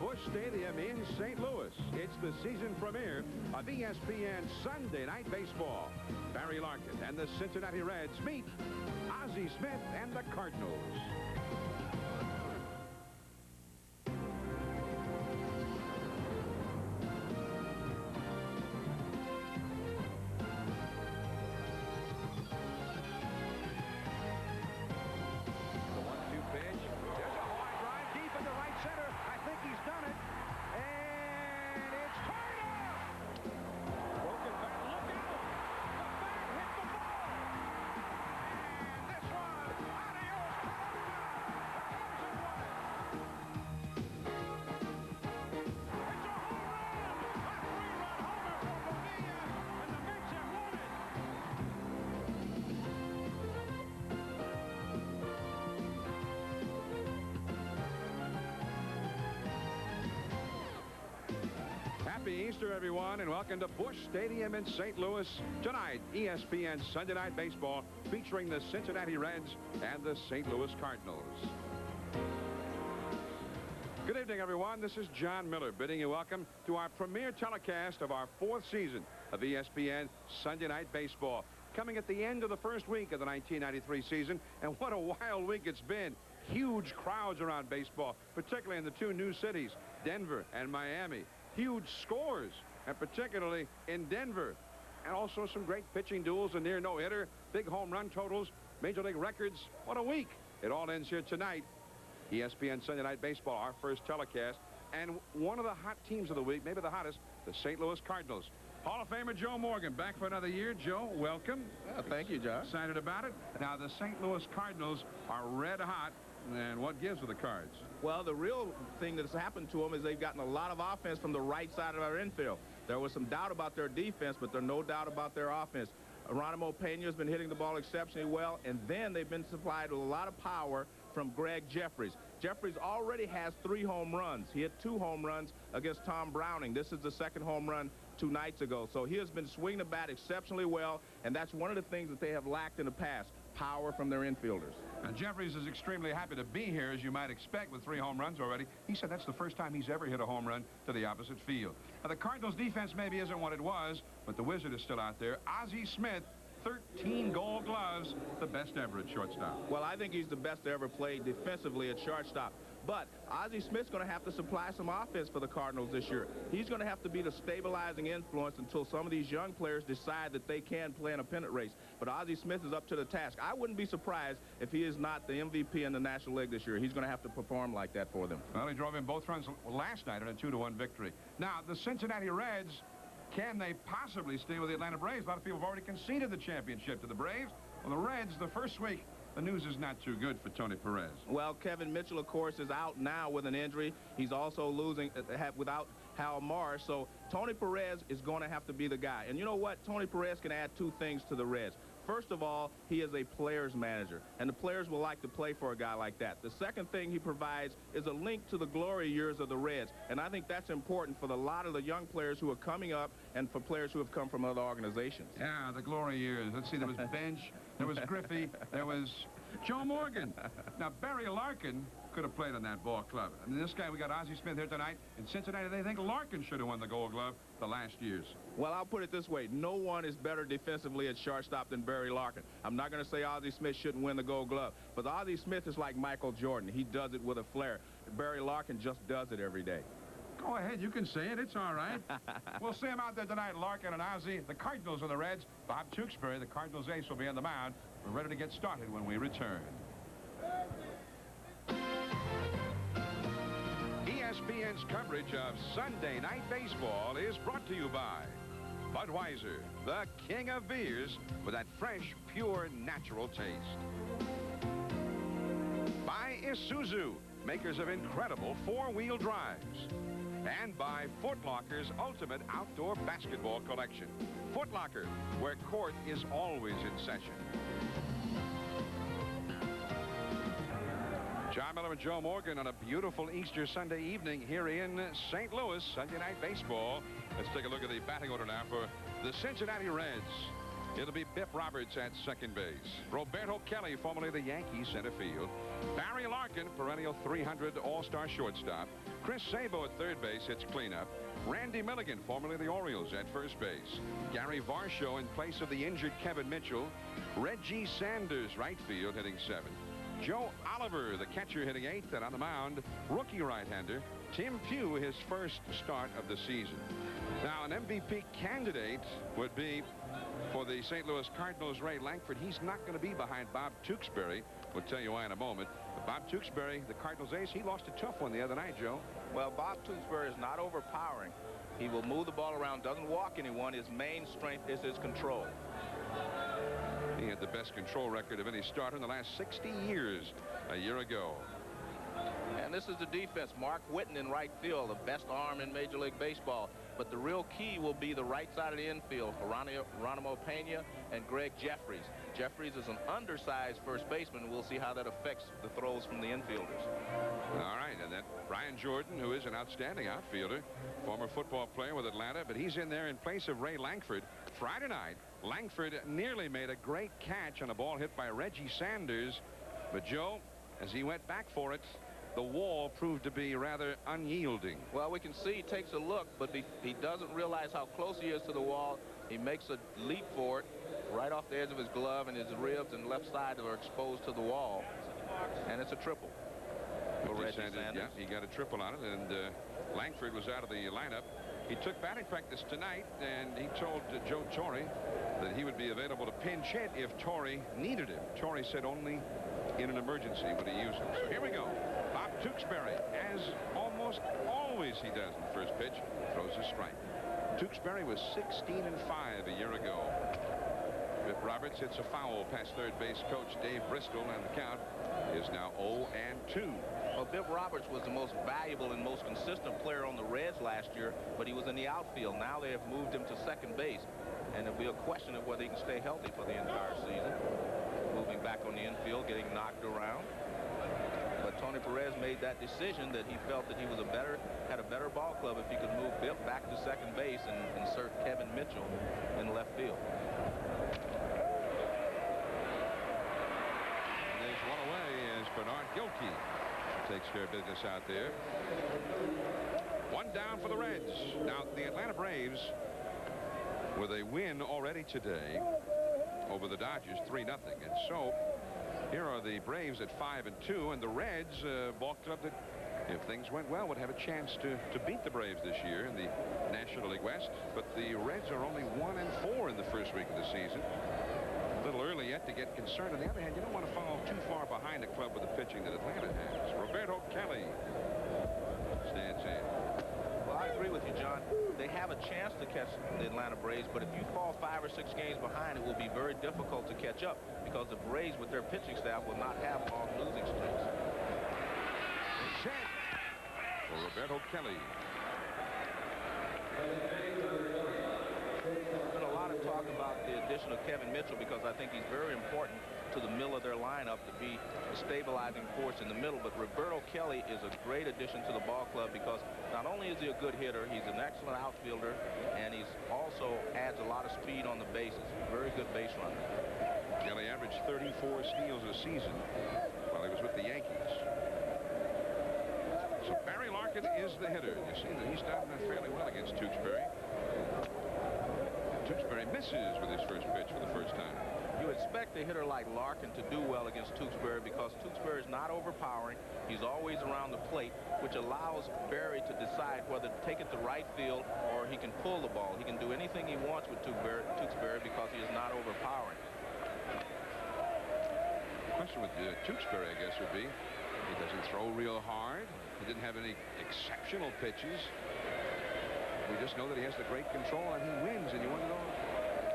Busch Stadium in St. Louis. It's the season premiere of ESPN Sunday Night Baseball. Barry Larkin and the Cincinnati Reds meet Ozzie Smith and the Cardinals. Happy Easter, everyone, and welcome to Busch Stadium in St. Louis. Tonight, ESPN Sunday Night Baseball featuring the Cincinnati Reds and the St. Louis Cardinals. Good evening, everyone. This is John Miller bidding you welcome to our premiere telecast of our fourth season of ESPN Sunday Night Baseball. Coming at the end of the first week of the 1993 season, and what a wild week it's been. Huge crowds around baseball, particularly in the two new cities, Denver and Miami. Huge scores, and particularly in Denver. And also some great pitching duels, a near no-hitter, big home run totals, Major League records. What a week. It all ends here tonight. ESPN Sunday Night Baseball, our first telecast. And one of the hot teams of the week, maybe the hottest, the St. Louis Cardinals. Hall of Famer Joe Morgan back for another year. Joe, welcome. Thank you, John. Excited about it. Now, the St. Louis Cardinals are red hot. And what gives with the Cards? Well, the real thing that's happened to them is they've gotten a lot of offense from the right side of our infield. There was some doubt about their defense, but there's no doubt about their offense. Geronimo Pena's been hitting the ball exceptionally well, and then they've been supplied with a lot of power from Greg Jeffries. Jeffries already has 3 home runs. He hit 2 home runs against Tom Browning. This is the second home run 2 nights ago. So he has been swinging the bat exceptionally well, and that's one of the things that they have lacked in the past, power from their infielders. And Jeffries is extremely happy to be here, as you might expect, with 3 home runs already. He said that's the first time he's ever hit a home run to the opposite field. Now, the Cardinals' defense maybe isn't what it was, but the Wizard is still out there. Ozzie Smith, 13 Gold Gloves, the best ever at shortstop. Well, I think he's the best to ever play defensively at shortstop. But Ozzie Smith's going to have to supply some offense for the Cardinals this year. He's going to have to be the stabilizing influence until some of these young players decide that they can play in a pennant race. But Ozzie Smith is up to the task. I wouldn't be surprised if he is not the MVP in the National League this year. He's going to have to perform like that for them. Well, he drove in both runs last night in a 2-1 victory. Now, the Cincinnati Reds, can they possibly stay with the Atlanta Braves? A lot of people have already conceded the championship to the Braves. Well, the Reds, the first week, the news is not too good for Tony Perez. Well, Kevin Mitchell, of course, is out now with an injury. He's also losing without Hal Marsh. So Tony Perez is going to have to be the guy. And you know what? Tony Perez can add 2 things to the Reds. First of all, he is a player's manager, and the players will like to play for a guy like that. The second thing he provides is a link to the glory years of the Reds, and I think that's important for a lot of the young players who are coming up and for players who have come from other organizations. Yeah, the glory years. Let's see, there was Bench, there was Griffey, there was Joe Morgan. Now, Barry Larkin could have played on that ball club. I mean, this guy, we got Ozzie Smith here tonight. In Cincinnati, they think Larkin should have won the Gold Glove the last years. Well, I'll put it this way. No one is better defensively at shortstop than Barry Larkin. I'm not going to say Ozzie Smith shouldn't win the Gold Glove, but Ozzie Smith is like Michael Jordan. He does it with a flair. Barry Larkin just does it every day. Go ahead, you can say it. It's all right. We'll see him out there tonight, Larkin and Ozzie. The Cardinals and the Reds. Bob Tewksbury, the Cardinals ace, will be on the mound. We're ready to get started when we return. ESPN's coverage of Sunday Night Baseball is brought to you by Budweiser, the king of beers with that fresh, pure, natural taste. By Isuzu, makers of incredible 4-wheel drives. And by Foot Locker's ultimate outdoor basketball collection. Foot Locker, where court is always in session. John Miller and Joe Morgan on a beautiful Easter Sunday evening here in St. Louis. Sunday Night Baseball. Let's take a look at the batting order now for the Cincinnati Reds. It'll be Biff Roberts at second base. Roberto Kelly, formerly the Yankees, center field. Barry Larkin, perennial 300 All-Star shortstop. Chris Sabo at third base, hits cleanup. Randy Milligan, formerly the Orioles, at first base. Gary Varsho in place of the injured Kevin Mitchell. Reggie Sanders, right field, hitting 7th. Joe Oliver, the catcher, hitting 8th, and on the mound, rookie right-hander Tim Pugh, his first start of the season. Now, an MVP candidate would be for the St. Louis Cardinals, Ray Lankford. He's not going to be behind Bob Tewksbury. We'll tell you why in a moment. But Bob Tewksbury, the Cardinals ace, he lost a tough one the other night, Joe. Well, Bob Tewksbury is not overpowering. He will move the ball around, doesn't walk anyone. His main strength is his control. He had the best control record of any starter in the last 60 years a year ago. And this is the defense. Mark Whitten in right field, the best arm in Major League Baseball. But the real key will be the right side of the infield for Geronimo Pena and Greg Jeffries. Jeffries is an undersized first baseman. We'll see how that affects the throws from the infielders. All right, and then Brian Jordan, who is an outstanding outfielder, former football player with Atlanta, but he's in there in place of Ray Lankford. Friday night, Lankford nearly made a great catch on a ball hit by Reggie Sanders. But, Joe, as he went back for it, the wall proved to be rather unyielding. Well, we can see he takes a look, but he doesn't realize how close he is to the wall. He makes a leap for it right off the edge of his glove, and his ribs and left side are exposed to the wall. And it's a triple for Reggie Sanders. Yeah, he got a triple on it, and Lankford was out of the lineup. He took batting practice tonight, and he told Joe Torre that he would be available to pinch hit if Torre needed him. Torre said only in an emergency would he use him. So here we go. Bob Tewksbury, as almost always he does in the first pitch, throws a strike. Tewksbury was 16-5 a year ago. Biff Roberts hits a foul past third base coach Dave Bristol, and the count is now 0-2. Well, Biff Roberts was the most valuable and most consistent player on the Reds last year, but he was in the outfield. Now they have moved him to second base, and it'll be a question of whether he can stay healthy for the entire season. Moving back on the infield, getting knocked around. But Tony Perez made that decision that he felt that he was had a better ball club if he could move Biff back to second base and insert Kevin Mitchell in left field. And there's one away as Bernard Gilkey takes care of business out there. One down for the Reds. Now, the Atlanta Braves, with a win already today over the Dodgers, 3-0. And so here are the Braves at 5-2, and the Reds, ball club that, if things went well, would have a chance to beat the Braves this year in the National League West. But the Reds are only 1-4 in the first week of the season. A little early yet to get concerned. On the other hand, you don't want to follow too far behind a club with the pitching that Atlanta has. Roberto Kelly stands in. Well, I agree with you, John. They have a chance to catch the Atlanta Braves, but if you fall 5 or 6 games behind, it will be very difficult to catch up because the Braves, with their pitching staff, will not have long losing streaks. Set for Roberto Kelly. There's been a lot of talk about the addition of Kevin Mitchell because I think he's very important to the middle of their lineup to be a stabilizing force in the middle. But Roberto Kelly is a great addition to the ball club because not only is he a good hitter, he's an excellent outfielder, and he's also adds a lot of speed on the bases. Very good base runner. Kelly averaged 34 steals a season while he was with the Yankees. So Barry Larkin is the hitter. You see that he's done fairly well against Tewksbury. Tewksbury misses with his first pitch for the first time. You expect a hitter like Larkin to do well against Tewksbury because Tewksbury is not overpowering. He's always around the plate, which allows Barry to decide whether to take it to right field or he can pull the ball. He can do anything he wants with Tewksbury because he is not overpowering. The question with Tewksbury, I guess, would be he doesn't throw real hard. He didn't have any exceptional pitches. We just know that he has the great control and he wins, and you want to know,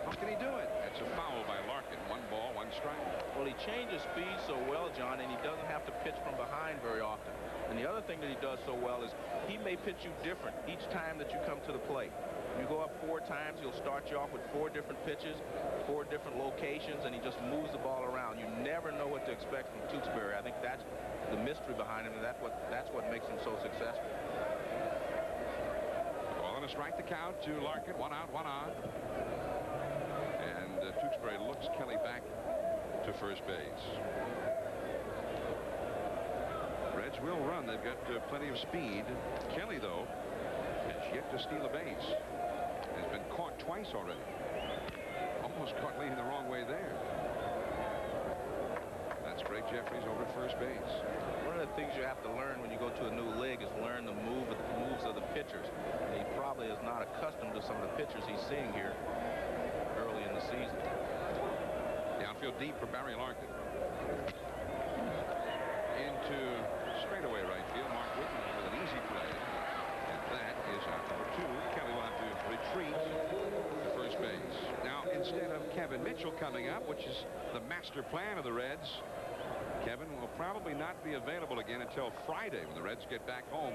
how can he do it? It's a foul by Larkin. 1 ball, 1 strike. Well, he changes speed so well, John, and he doesn't have to pitch from behind very often. And the other thing that he does so well is he may pitch you different each time that you come to the plate. You go up 4 times, he'll start you off with 4 different pitches, 4 different locations, and he just moves the ball around. You never know what to expect from Tewksbury. I think that's the mystery behind him, and that's what makes him so successful. Ball and a strike to count to Larkin. 1 out, 1 on. And Jeffrey looks Kelly back to first base. Reds will run. They've got plenty of speed. Kelly, though, has yet to steal a base. Has been caught twice already. Almost caught leading the wrong way there. That's Gregg Jefferies over at first base. One of the things you have to learn when you go to a new league is learn the moves of the pitchers. And he probably is not accustomed to some of the pitchers he's seeing here early in the season. Downfield deep for Barry Larkin. Into straightaway right field. Mark Whitten with an easy play. And that is out number 2. Kelly will have to retreat to first base. Now, instead of Kevin Mitchell coming up, which is the master plan of the Reds, Kevin will probably not be available again until Friday when the Reds get back home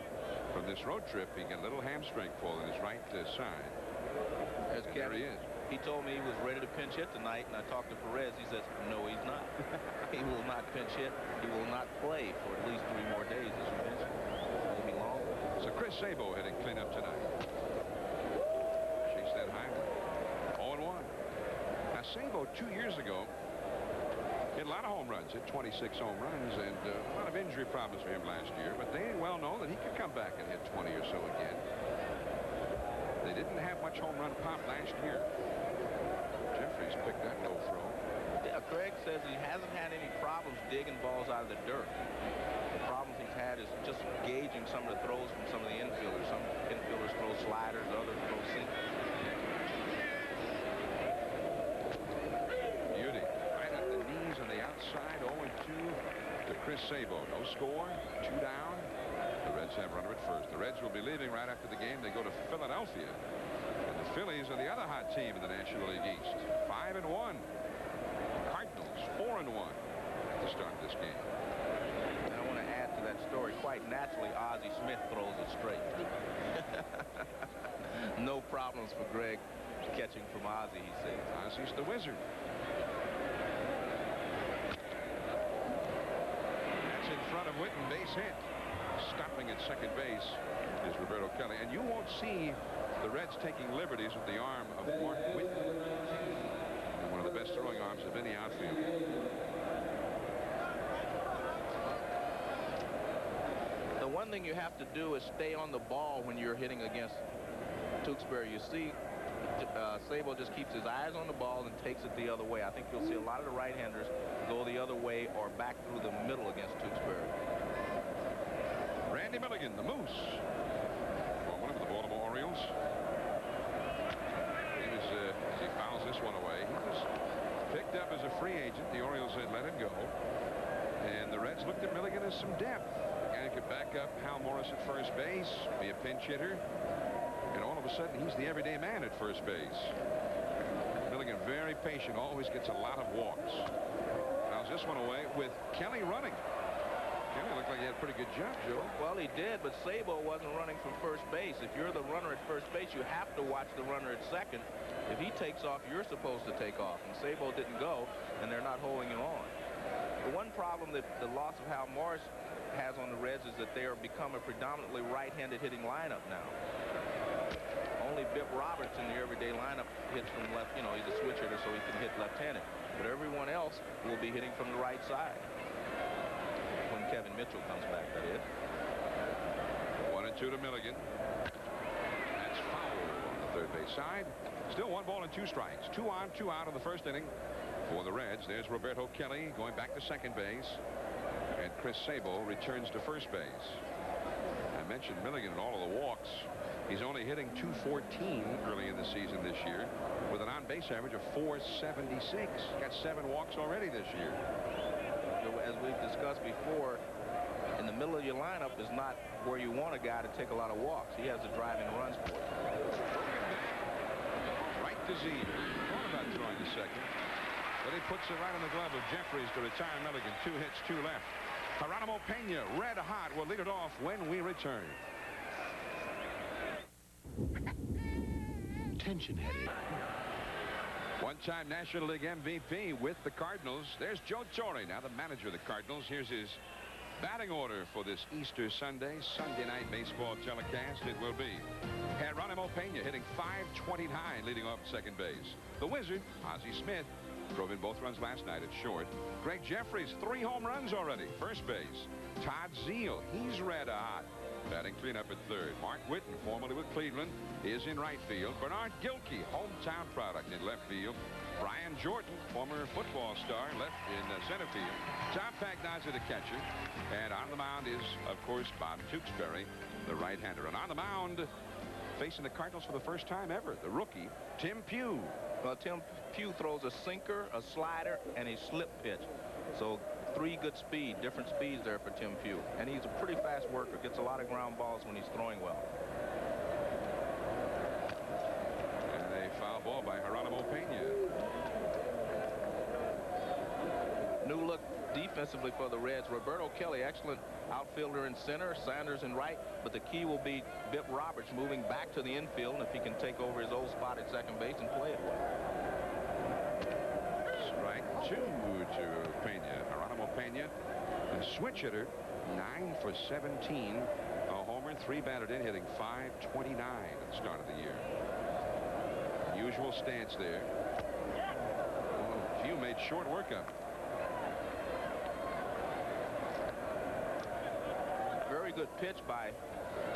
from this road trip. He got a little hamstring pull in his right side. As there he is. He told me he was ready to pinch hit tonight, and I talked to Perez. He says, no, he's not. He will not pinch hit. He will not play for at least 3 more days, as you mentioned. Maybe longer. So Chris Sabo hitting cleanup tonight. Chase that high one. 0-1. Now, Sabo 2 years ago hit a lot of home runs, hit 26 home runs, and a lot of injury problems for him last year. But they well know that he could come back and hit 20 or so again. They didn't have much home run pop last year. Jefferies picked that low throw. Yeah, Craig says he hasn't had any problems digging balls out of the dirt. The problems he's had is just gauging some of the throws from some of the infielders. Some infielders throw sliders, others throw sinkers. Beauty. Right at the knees on the outside. 0-2 to Chris Sabo. No score. 2 down. The Reds have runner at first. The Reds will be leaving right after the game. They go to Philadelphia. And the Phillies are the other hot team in the National League East. 5-1. Cardinals 4-1 at the start of this game. And I want to add to that story. Quite naturally, Ozzie Smith throws it straight. No problems for Greg catching from Ozzie, he says. Ozzie's the wizard. That's in front of Whitten. Base hit. Stopping at second base is Roberto Kelly. And you won't see the Reds taking liberties with the arm of Mark Whitten. One of the best throwing arms of any outfielder. The one thing you have to do is stay on the ball when you're hitting against Tewksbury. You see Sabo just keeps his eyes on the ball and takes it the other way. I think you'll see a lot of the right-handers go the other way or back through the middle against Tewksbury. Randy Milligan, the Moose, one of the Baltimore Orioles. He fouls this one away. He was picked up as a free agent. The Orioles had let him go. And the Reds looked at Milligan as some depth. And could back up Hal Morris at first base, be a pinch hitter. And all of a sudden, he's the everyday man at first base. Milligan, very patient, always gets a lot of walks. Fouls this one away with Kelly running. Kelly looked like he had a pretty good jump, Joe. Well, he did, but Sabo wasn't running from first base. If you're the runner at first base, you have to watch the runner at second. If he takes off, you're supposed to take off. And Sabo didn't go, and they're not holding him on. The one problem that the loss of Hal Morris has on the Reds is that they are become a predominantly right-handed hitting lineup now. Only Bip Roberts in the everyday lineup hits from left. You know, he's a switch hitter, so he can hit left-handed. But everyone else will be hitting from the right side. When Kevin Mitchell comes back, that is. 1-2 to Milligan. That's foul on the third base side. Still 1 ball and 2 strikes. 2 on, 2 out of the first inning for the Reds. There's Roberto Kelly going back to second base. And Chris Sabo returns to first base. I mentioned Milligan and all of the walks. He's only hitting .214 early in the season this year with an on-base average of .476. Got 7 walks already this year. As we've discussed before, in the middle of your lineup is not where you want a guy to take a lot of walks. He has to drive in runs for it. Right to Z. Thought about throwing the second. But he puts it right in the glove of Jefferies to retire Milligan. 2 hits, 2 left. Geronimo Pena, red hot, will lead it off when we return. Tension-headed. One-time National League MVP with the Cardinals. There's Joe Torre, now the manager of the Cardinals. Here's his batting order for this Easter Sunday night baseball telecast. It will be Geronimo Pena hitting .529, leading off second base. The Wizard, Ozzie Smith, Drove in both runs last night at short. Greg Jeffries, 3 home runs already. First base. Todd Zeile, he's red hot. Batting cleanup at third. Mark Whitten, formerly with Cleveland, is in right field. Bernard Gilkey, hometown product, in left field. Brian Jordan, former football star, left in center field. Tom Pagnozzi, the catcher. And on the mound is, of course, Bob Tewksbury, the right-hander. And on the mound, facing the Cardinals for the first time ever, the rookie, Tim Pugh. Well, Tim Pugh throws a sinker, a slider, and a slip pitch. So 3 good speed, different speeds there for Tim Pugh. And he's a pretty fast worker, gets a lot of ground balls when he's throwing well. And a foul ball by Geronimo Pena. New look defensively for the Reds. Roberto Kelly, excellent outfielder in center, Sanders in right, but the key will be Bip Roberts moving back to the infield, and if he can take over his old spot at second base and play it well. Strike 2 to Pena. Geronimo Pena, a switch hitter, 9 for 17, a homer, 3 batted in, hitting .529 at the start of the year. Usual stance there. Pugh made short work of it. Very good pitch by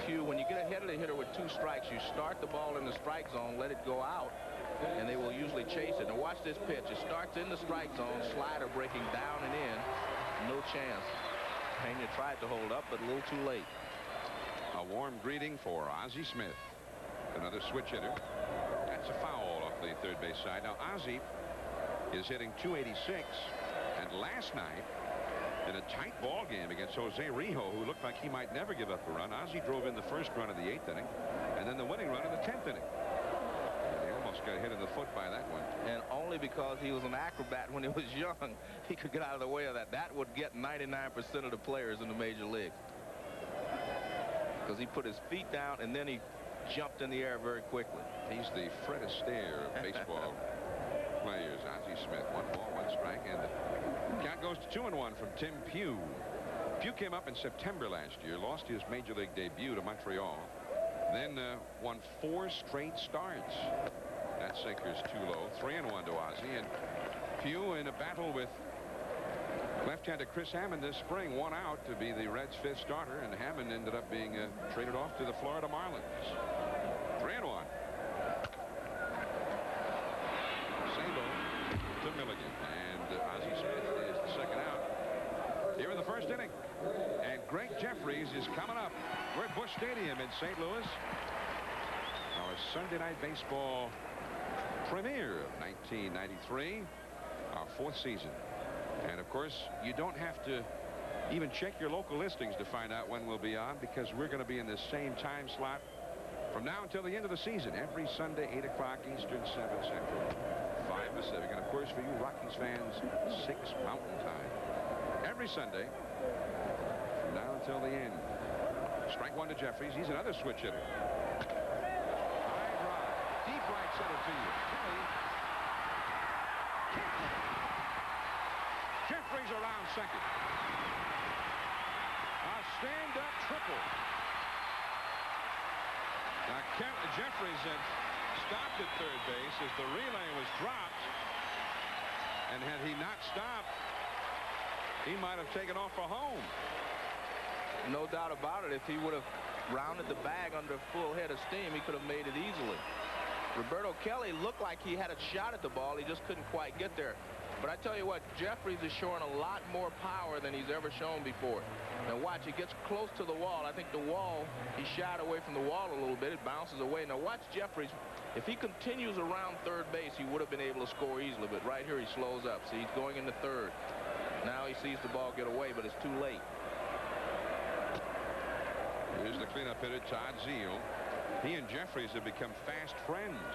Pugh. When you get ahead of the hitter with 2 strikes, you start the ball in the strike zone, let it go out, and they will usually chase it. Now watch this pitch. It starts in the strike zone, slider breaking down and in. No chance. Pena tried to hold up, but a little too late. A warm greeting for Ozzie Smith, another switch hitter. That's a foul off the third base side. Now Ozzie is hitting .286, and last night, in a tight ball game against Jose Rijo, who looked like he might never give up a run, Ozzie drove in the first run of the 8th inning, and then the winning run in the 10th inning. And he almost got hit in the foot by that one. And only because he was an acrobat when he was young, he could get out of the way of that. That would get 99% of the players in the major leagues. Because he put his feet down, and then he jumped in the air very quickly. He's the Fred Astaire of baseball players. Ozzie Smith, 1 ball, 1 strike, and the count goes to 2-1 from Tim Pugh. Pugh came up in September last year, lost his major league debut to Montreal, then won 4 straight starts. That sinker's too low. 3-1 to Ozzie, and Pugh in a battle with left-hander Chris Hammond this spring, 1 out to be the Reds' 5th starter, and Hammond ended up being traded off to the Florida Marlins. 3-1. Sabo to Milligan, and Ozzie Smith is the second out here in the first inning. And Greg Jeffries is coming up. We're at Busch Stadium in St. Louis. Our Sunday Night Baseball premiere of 1993, our 4th season. And of course, you don't have to even check your local listings to find out when we'll be on, because we're going to be in the same time slot from now until the end of the season, every Sunday, 8 o'clock Eastern, 7 Central, 5 Pacific, and of course for you Rockies fans, 6 Mountain Time. Every Sunday from now until the end. Strike 1 to Jeffries. He's another switch hitter. High drive, deep right center field. Kelly. Jeffries around second. A stand-up triple. Now Jeffries had stopped at third base as the relay was dropped, and had he not stopped, he might have taken off for home. No doubt about it. If he would have rounded the bag under full head of steam, he could have made it easily. Roberto Kelly looked like he had a shot at the ball. He just couldn't quite get there. But I tell you what, Jeffries is showing a lot more power than he's ever shown before. Now watch, he gets close to the wall. I think the wall, he shied away from the wall a little bit. It bounces away. Now watch Jeffries. If he continues around third base, he would have been able to score easily. But right here, he slows up. See, he's going into third. Now he sees the ball get away, but it's too late. Here's the cleanup hitter, Todd Zeile. He and Jeffries have become fast friends.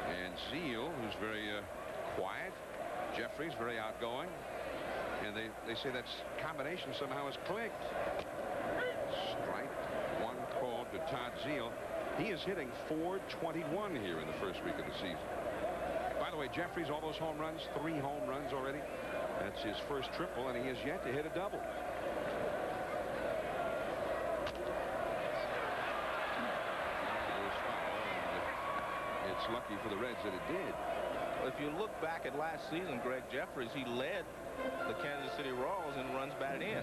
And Zeile, who's very quiet, Jeffries very outgoing, and they say that combination somehow has clicked. Strike 1 called to Todd Zeile. He is hitting .421 here in the first week of the season. By the way, Jeffries, all those home runs, 3 home runs already. That's his first triple, and he has yet to hit a double. It's lucky for the Reds that it did. If you look back at last season, Greg Jeffries, he led the Kansas City Royals in runs batted in.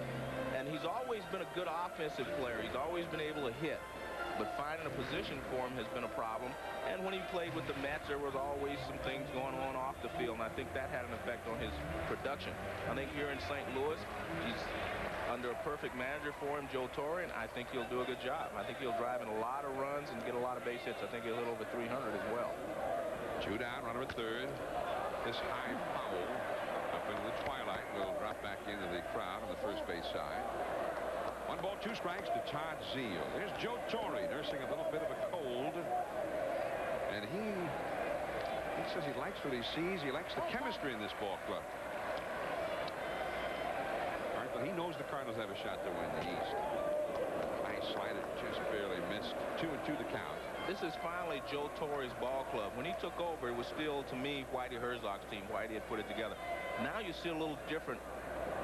And he's always been a good offensive player. He's always been able to hit. But finding a position for him has been a problem. And when he played with the Mets, there was always some things going on off the field. And I think that had an effect on his production. I think here in St. Louis, he's under a perfect manager for him, Joe Torre, and I think he'll do a good job. I think he'll drive in a lot of runs and get a lot of base hits. I think he'll hit over 300 as well. 2 down, runner at third. This high foul up into the twilight will drop back into the crowd on the first base side. 1 ball, 2 strikes to Todd Zeile. There's Joe Torre nursing a little bit of a cold. And he says he likes what he sees. He likes the chemistry in this ball club. All right, but he knows the Cardinals have a shot to win the East. Nice slider, just barely missed. 2-2 the count. This is finally Joe Torre's ball club. When he took over, it was still, to me, Whitey Herzog's team. Whitey had put it together. Now you see a little different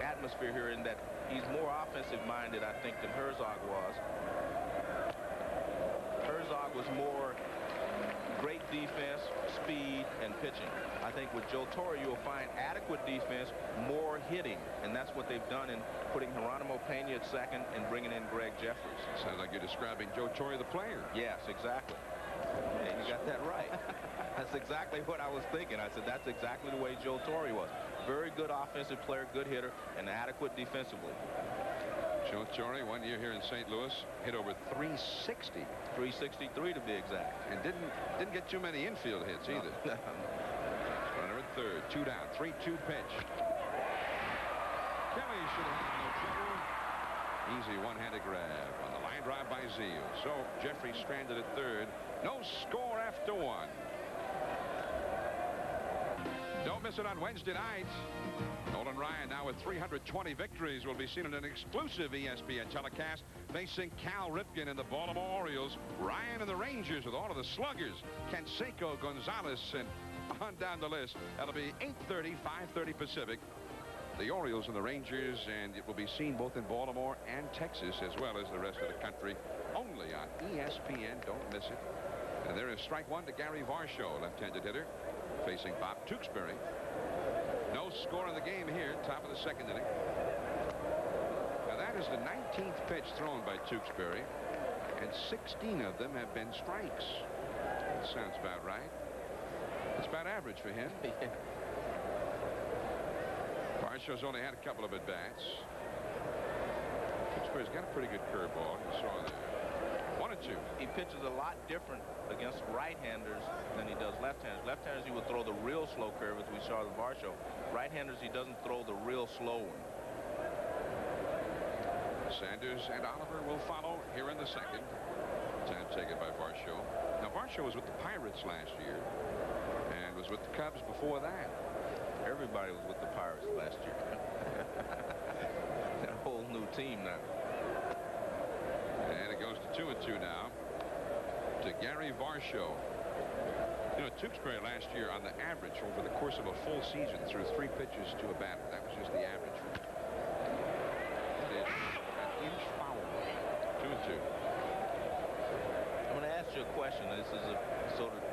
atmosphere here in that he's more offensive-minded, I think, than Herzog was. Herzog was more great defense, speed, and pitching. I think with Joe Torre, you will find adequate defense, more hitting, and that's what they've done in putting Geronimo Pena at second and bringing in Greg Jeffries. Sounds like you're describing Joe Torre, the player. Yes, exactly. Yeah, you got that right. That's exactly what I was thinking. I said that's exactly the way Joe Torre was. Very good offensive player, good hitter, and adequate defensively. Joe Torre, 1 year here in St. Louis, hit over 360. 363 to be exact. And didn't get too many infield hits either. Runner at third, 2 down, 3-2 pitch. Kelly should have had no trouble. Easy one-handed grab on the line drive by Zeile. So Jeffrey stranded at third. No score after 1. Don't miss it on Wednesday night. Nolan Ryan, now with 320 victories, will be seen in an exclusive ESPN telecast facing Cal Ripken and the Baltimore Orioles. Ryan and the Rangers with all of the sluggers, Canseco, Gonzalez, and on down the list. That'll be 8:30, 5:30 Pacific. The Orioles and the Rangers, and it will be seen both in Baltimore and Texas as well as the rest of the country. Only on ESPN. Don't miss it. And there is strike 1 to Gary Varsho, left-handed hitter, facing Bob Tewksbury. No score in the game here, top of the second inning. Now that is the 19th pitch thrown by Tewksbury, and 16 of them have been strikes. That sounds about right. It's about average for him. Varsho's only had a couple of at-bats. Tewksbury's got a pretty good curveball. You saw that. 1-2. He pitches a lot different against right-handers than he does left-handers. Left-handers, he would throw the real slow curve, as we saw with Varsho. Right-handers, he doesn't throw the real slow one. Sanders and Oliver will follow here in the second. Time taken by Varsho. Now, Varsho was with the Pirates last year and was with the Cubs before that. Everybody was with the Pirates last year. That whole new team now. And it goes to 2-2 now to Gary Varsho. You know, Tewksbury last year on the average over the course of a full season threw 3 pitches to a batter. That was just the average. It is an inch foul. 2-2. I'm going to ask you a question. This is so that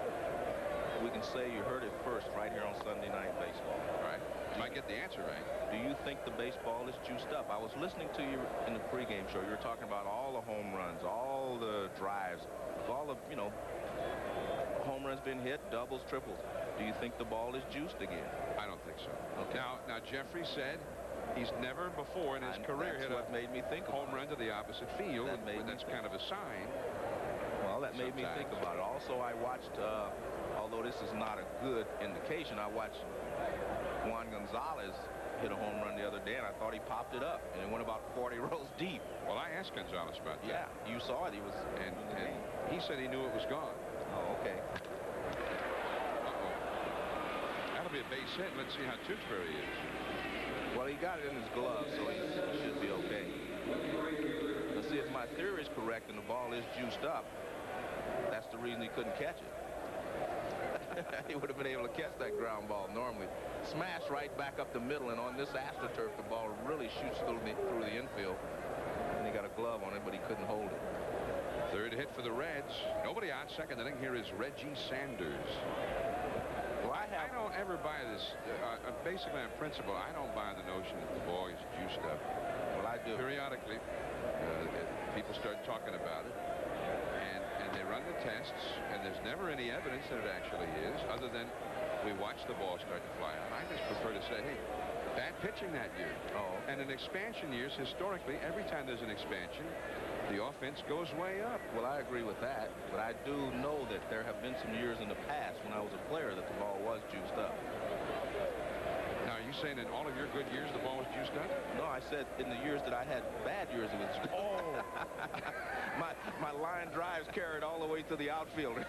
we can say you heard it first right here on Sunday Night Baseball. All right. You might get the answer right. Do you think the baseball is juiced up? I was listening to you in the pregame show. You were talking about all the home runs, all the drives, all the, you know, home runs been hit, doubles, triples. Do you think the ball is juiced again? I don't think so. Okay. Now Jeffrey said he's never before in his career hit a made me think home run to the opposite field. That's kind of a sign. Well, that made me think about it. Also, I watched, although this is not a good indication, I watched Juan Gonzalez hit a home run the other day, and I thought he popped it up, and it went about 40 rows deep. Well, I asked Gonzalez about that. Yeah, you saw it. He was, and he said he knew it was gone. Oh, okay. Uh-oh. That'll be a base hit. Let's see how Tewksbury is. Well, he got it in his glove, so he should be okay. Let's see if my theory is correct and the ball is juiced up. That's the reason he couldn't catch it. He would have been able to catch that ground ball normally. Smash right back up the middle, and on this AstroTurf, the ball really shoots through the infield. And he got a glove on it, but he couldn't hold it. Third hit for the Reds. Nobody out. Second inning. Here is Reggie Sanders. Well, I know don't ever buy this. Basically, on principle, I don't buy the notion that the ball is juiced up. Well, I do. Periodically, people start talking about it, and they run the tests, and there's never any evidence that it actually is, other than we watch the ball start to fly out. I just prefer to say, hey, bad pitching that year. Oh. And in expansion years, historically, every time there's an expansion, the offense goes way up. Well, I agree with that, but I do know that there have been some years in the past when I was a player that the ball was juiced up. Now, are you saying in all of your good years the ball was juiced up? No, I said in the years that I had bad years it was. Oh. my line drives carried all the way to the outfielders.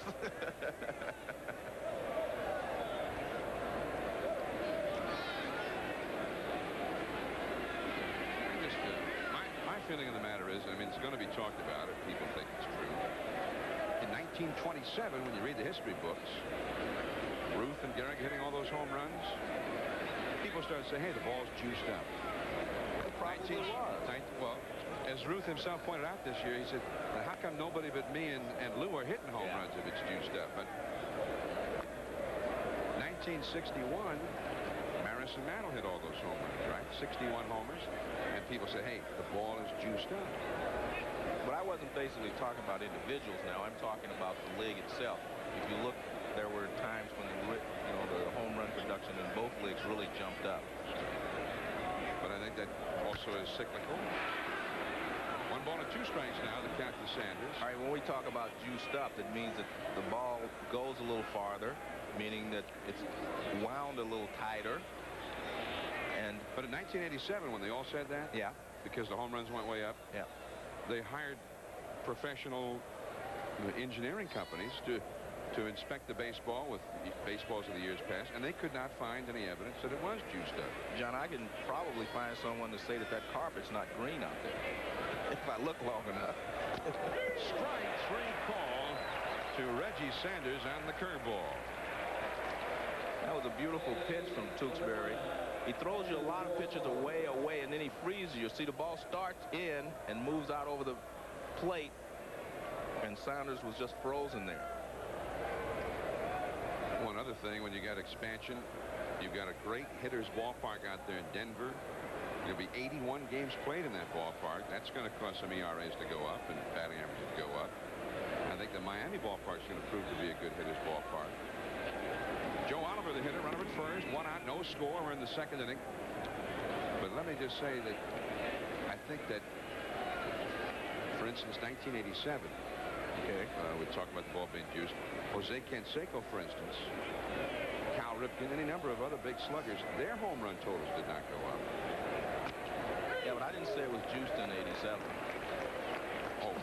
My feeling of the matter is, I mean, it's going to be talked about if people think it's true. In 1927, when you read the history books, Ruth and Gehrig hitting all those home runs, people started saying, hey, the ball's juiced up. It probably was. Well, as Ruth himself pointed out this year, he said, how come nobody but me and Lou are hitting home runs if it's juiced up? But 1961, Maris and Mantle hit all those home runs, right? 61 homers. And people say, hey, the ball is juiced up. But I wasn't basically talking about individuals now. I'm talking about the league itself. If you look, there were times when the home run production in both leagues really jumped up. But I think that also is cyclical. 1 ball and 2 strikes now to count to Sanders. All right, when we talk about juiced up, it means that the ball goes a little farther, meaning that it's wound a little tighter. But in 1987, when they all said that, yeah, because the home runs went way up, yeah, they hired professional engineering companies to inspect the baseball with baseballs of the years past, and they could not find any evidence that it was juiced up. John, I can probably find someone to say that carpet's not green out there if I look long enough. Strike 3 call to Reggie Sanders on the curveball. That was a beautiful pitch from Tewksbury. He throws you a lot of pitches away, and then he freezes you. See, the ball starts in and moves out over the plate, and Sanders was just frozen there. One other thing, when you got expansion, you've got a great hitter's ballpark out there in Denver. There'll be 81 games played in that ballpark. That's going to cause some ERAs to go up and batting averages to go up. I think the Miami ballpark is going to prove to be a good hitter's ballpark. Joe Oliver, the hitter, runner at first, 1 out, no score. We're in the 2nd inning. But let me just say that I think that, for instance, 1987. Okay. We talk about the ball being juiced. Jose Canseco, for instance, Cal Ripken, any number of other big sluggers, their home run totals did not go up. Yeah, but I didn't say it was juiced in 87. Oh.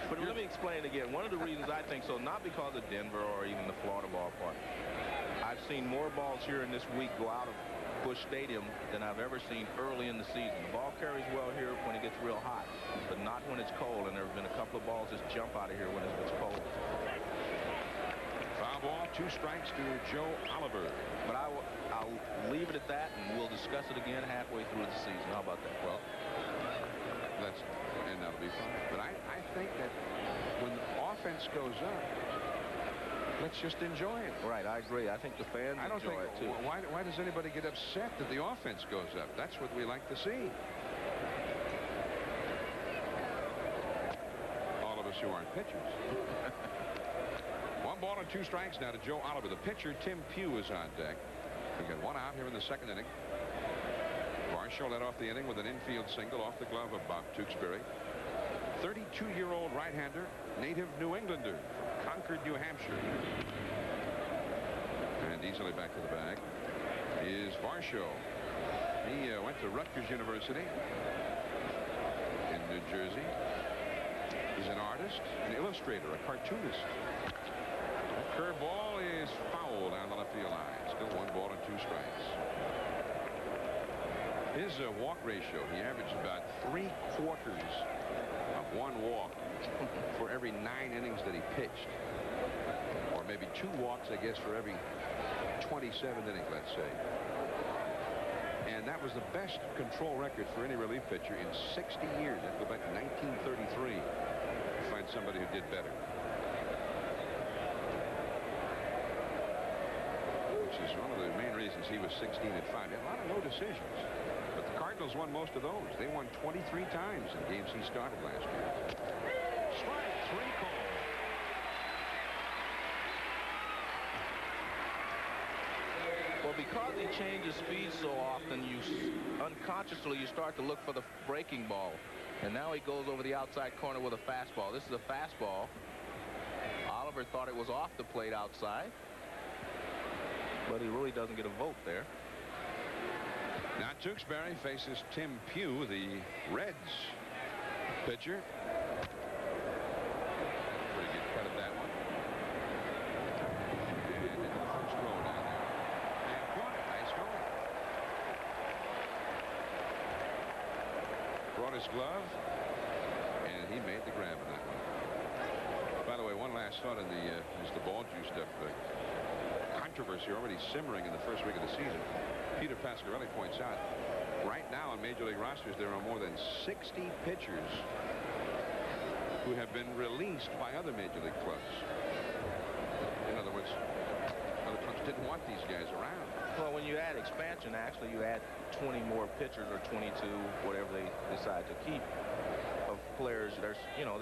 But let me explain again. One of the reasons I think so, not because of Denver or even the Florida ballpark. I've seen more balls here in this week go out of Busch Stadium than I've ever seen early in the season. The ball carries well here when it gets real hot, but not when it's cold, and there have been a couple of balls just jump out of here when it gets cold. Foul ball, 2 strikes to Joe Oliver. But I'll leave it at that, and we'll discuss it again halfway through the season. How about that? Well, and that'll be fine. But I think that when the offense goes up, let's just enjoy it. Right, I agree. I think the fans enjoy it too. Why does anybody get upset that the offense goes up? That's what we like to see. All of us who aren't pitchers. 1 ball and 2 strikes now to Joe Oliver. The pitcher, Tim Pugh, is on deck. We got 1 out here in the 2nd inning. Varsho led off the inning with an infield single off the glove of Bob Tewksbury. 32-year-old right-hander, native New Englander from Concord, New Hampshire. And easily back to the bag is Varsho. He went to Rutgers University in New Jersey. He's an artist, an illustrator, a cartoonist. That curveball is foul down the left field line. Still 1 ball and 2 strikes. His walk ratio, he averaged about 3/4 of 1 walk for every 9 innings that he pitched. Or maybe 2 walks, I guess, for every 27 innings, let's say. And that was the best control record for any relief pitcher in 60 years. I'd go back to 1933 to find somebody who did better. which is one of the main reasons he was 16-5. He had a lot of no decisions. But the Cardinals won most of those. They won 23 times in games he started last year. Strike 3 call. Well, because he changes speed so often, unconsciously you start to look for the breaking ball. And now he goes over the outside corner with a fastball. This is a fastball. Oliver thought it was off the plate outside, but he really doesn't get a vote there. Now Tewksbury faces Tim Pugh, the Reds pitcher. Pretty good cut of that one. And into the first row down there. And caught it. Nice going. Brought his glove, and he made the grab on that one. By the way, one last thought on as the ball juice stuff. Controversy already simmering in the first week of the season. Peter Pasquarelli points out, right now on Major League rosters, there are more than 60 pitchers who have been released by other Major League clubs. In other words, other clubs didn't want these guys around. Well, when you add expansion, actually you add 20 more pitchers or 22, whatever they decide to keep, of players that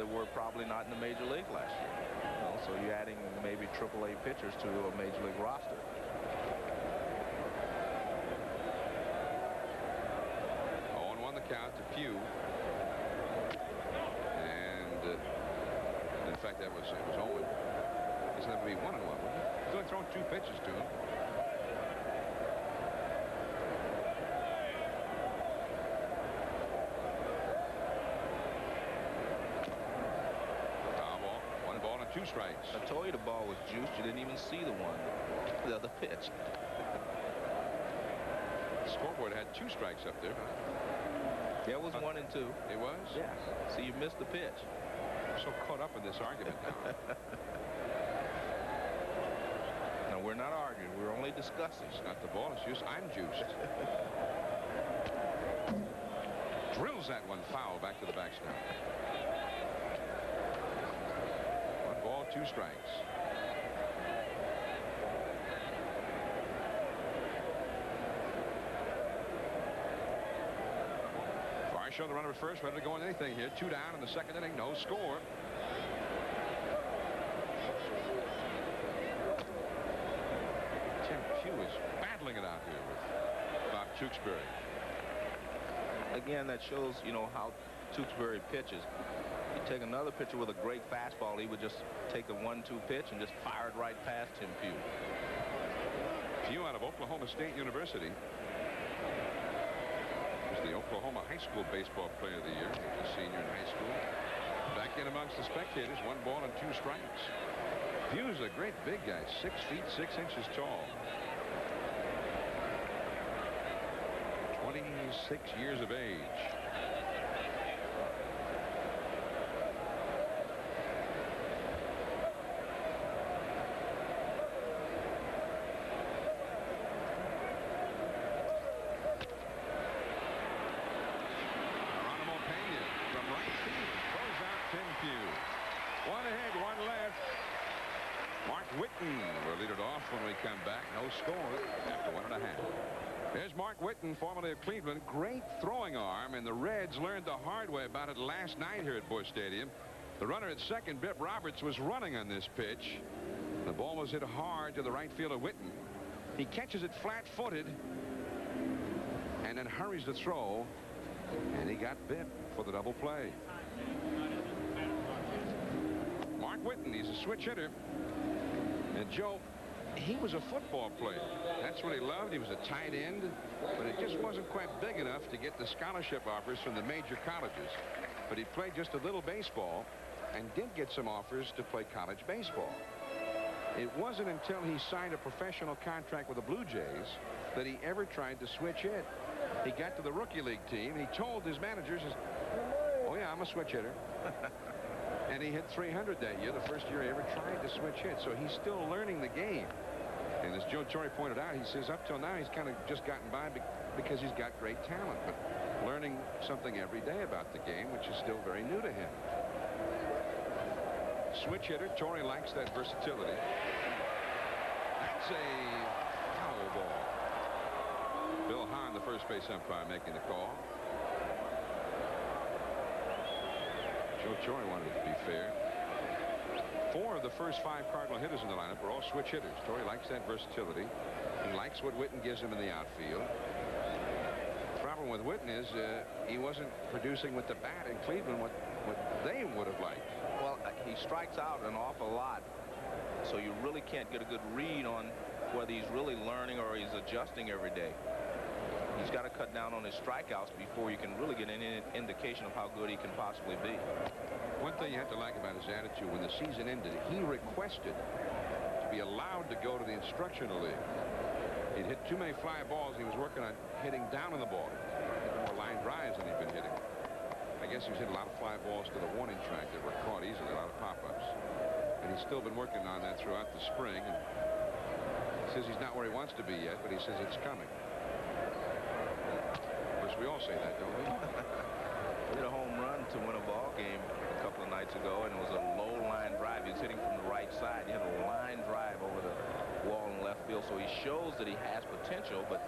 were probably not in the Major League last year. So you're adding maybe AAA pitchers to a Major League roster. Count to Pugh, and in fact it was Owen. He's going to be 1-1, wouldn't he? He's only thrown 2 pitches to him. Foul ball, 1 ball and 2 strikes. I told you the ball was juiced. You didn't even see the other pitch. The scoreboard had 2 strikes up there. There was 1 and 2. It was? Yeah. So you missed the pitch. I'm so caught up in this argument now. No, we're not arguing. We're only discussing. It's not the ball. It's just I'm juiced. Drills that one foul back to the backstop. 1 ball, 2 strikes. Show the runner at first, ready to go on anything here. 2 down in the second inning, no score. Tim Pugh is battling it out here with Bob Tewksbury. Again, that shows, how Tewksbury pitches. You take another pitcher with a great fastball, he would just take a 1-2 pitch and just fire it right past Tim Pugh. Pugh out of Oklahoma State University. The Oklahoma High School Baseball Player of the Year. He's a senior in high school. Back in amongst the spectators, 1 ball and 2 strikes. Pugh's a great big guy, 6 feet 6 inches tall. 26 years of age. We'll lead it off when we come back. No score after 1.5. There's Mark Whitten, formerly of Cleveland. Great throwing arm, and the Reds learned the hard way about it last night here at Busch Stadium. The runner at second, Bip Roberts, was running on this pitch. The ball was hit hard to the right fielder, Whitten. He catches it flat-footed and then hurries to throw, and he got Bip for the double play. Mark Whitten, he's a switch hitter. And Joe, he was a football player. That's what he loved. He was a tight end, but it just wasn't quite big enough to get the scholarship offers from the major colleges. But he played just a little baseball and did get some offers to play college baseball. It wasn't until he signed a professional contract with the Blue Jays that he ever tried to switch it. He got to the rookie league team. He told his managers, oh yeah, I'm a switch hitter. And he hit 300 that year, the first year he ever tried to switch hit. So he's still learning the game. And as Joe Torre pointed out, he says up till now he's kind of just gotten by because he's got great talent, but learning something every day about the game, which is still very new to him. Switch hitter, Torre likes that versatility. That's a Brown, the first base umpire, making the call. Joe Torre wanted it to be fair. 4 of the first 5 Cardinal hitters in the lineup were all switch hitters. Torre likes that versatility. He likes what Witten gives him in the outfield. The problem with Witten is he wasn't producing with the bat in Cleveland what they would have liked. Well, he strikes out an awful lot, so you really can't get a good read on whether he's really learning or he's adjusting every day. He's got to cut down on his strikeouts before you can really get any indication of how good he can possibly be. One thing you have to like about his attitude, when the season ended, he requested to be allowed to go to the instructional league. He'd hit too many fly balls. He was working on hitting down on the ball. More line drives than he'd been hitting. I guess he's hit a lot of fly balls to the warning track that were caught easily, a lot of pop-ups. And he's still been working on that throughout the spring. And he says he's not where he wants to be yet, but he says it's coming. Of course, we all say that, don't we? He hit a home run to win a ball game a couple of nights ago, and it was a low line drive. He was hitting from the right side. He had a line drive over the wall in left field, so he shows that he has potential, but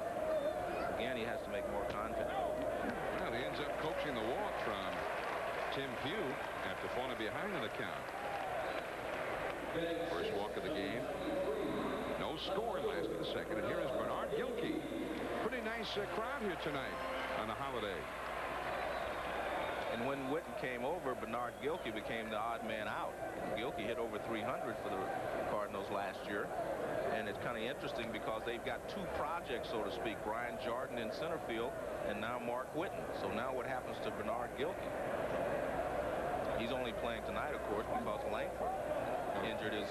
again, he has to make more contact. Well, he ends up coaching the walk from Tim Pugh after falling behind in the count. First walk of the game. No score in last of the second, and here is Bernard Gilkey. Pretty nice crowd here tonight on the holiday. And when Witten came over, Bernard Gilkey became the odd man out. Gilkey hit over 300 for the Cardinals last year. And it's kind of interesting because they've got 2 projects, so to speak, Brian Jordan in center field and now Mark Witten. So now what happens to Bernard Gilkey? He's only playing tonight, of course, because Langford injured his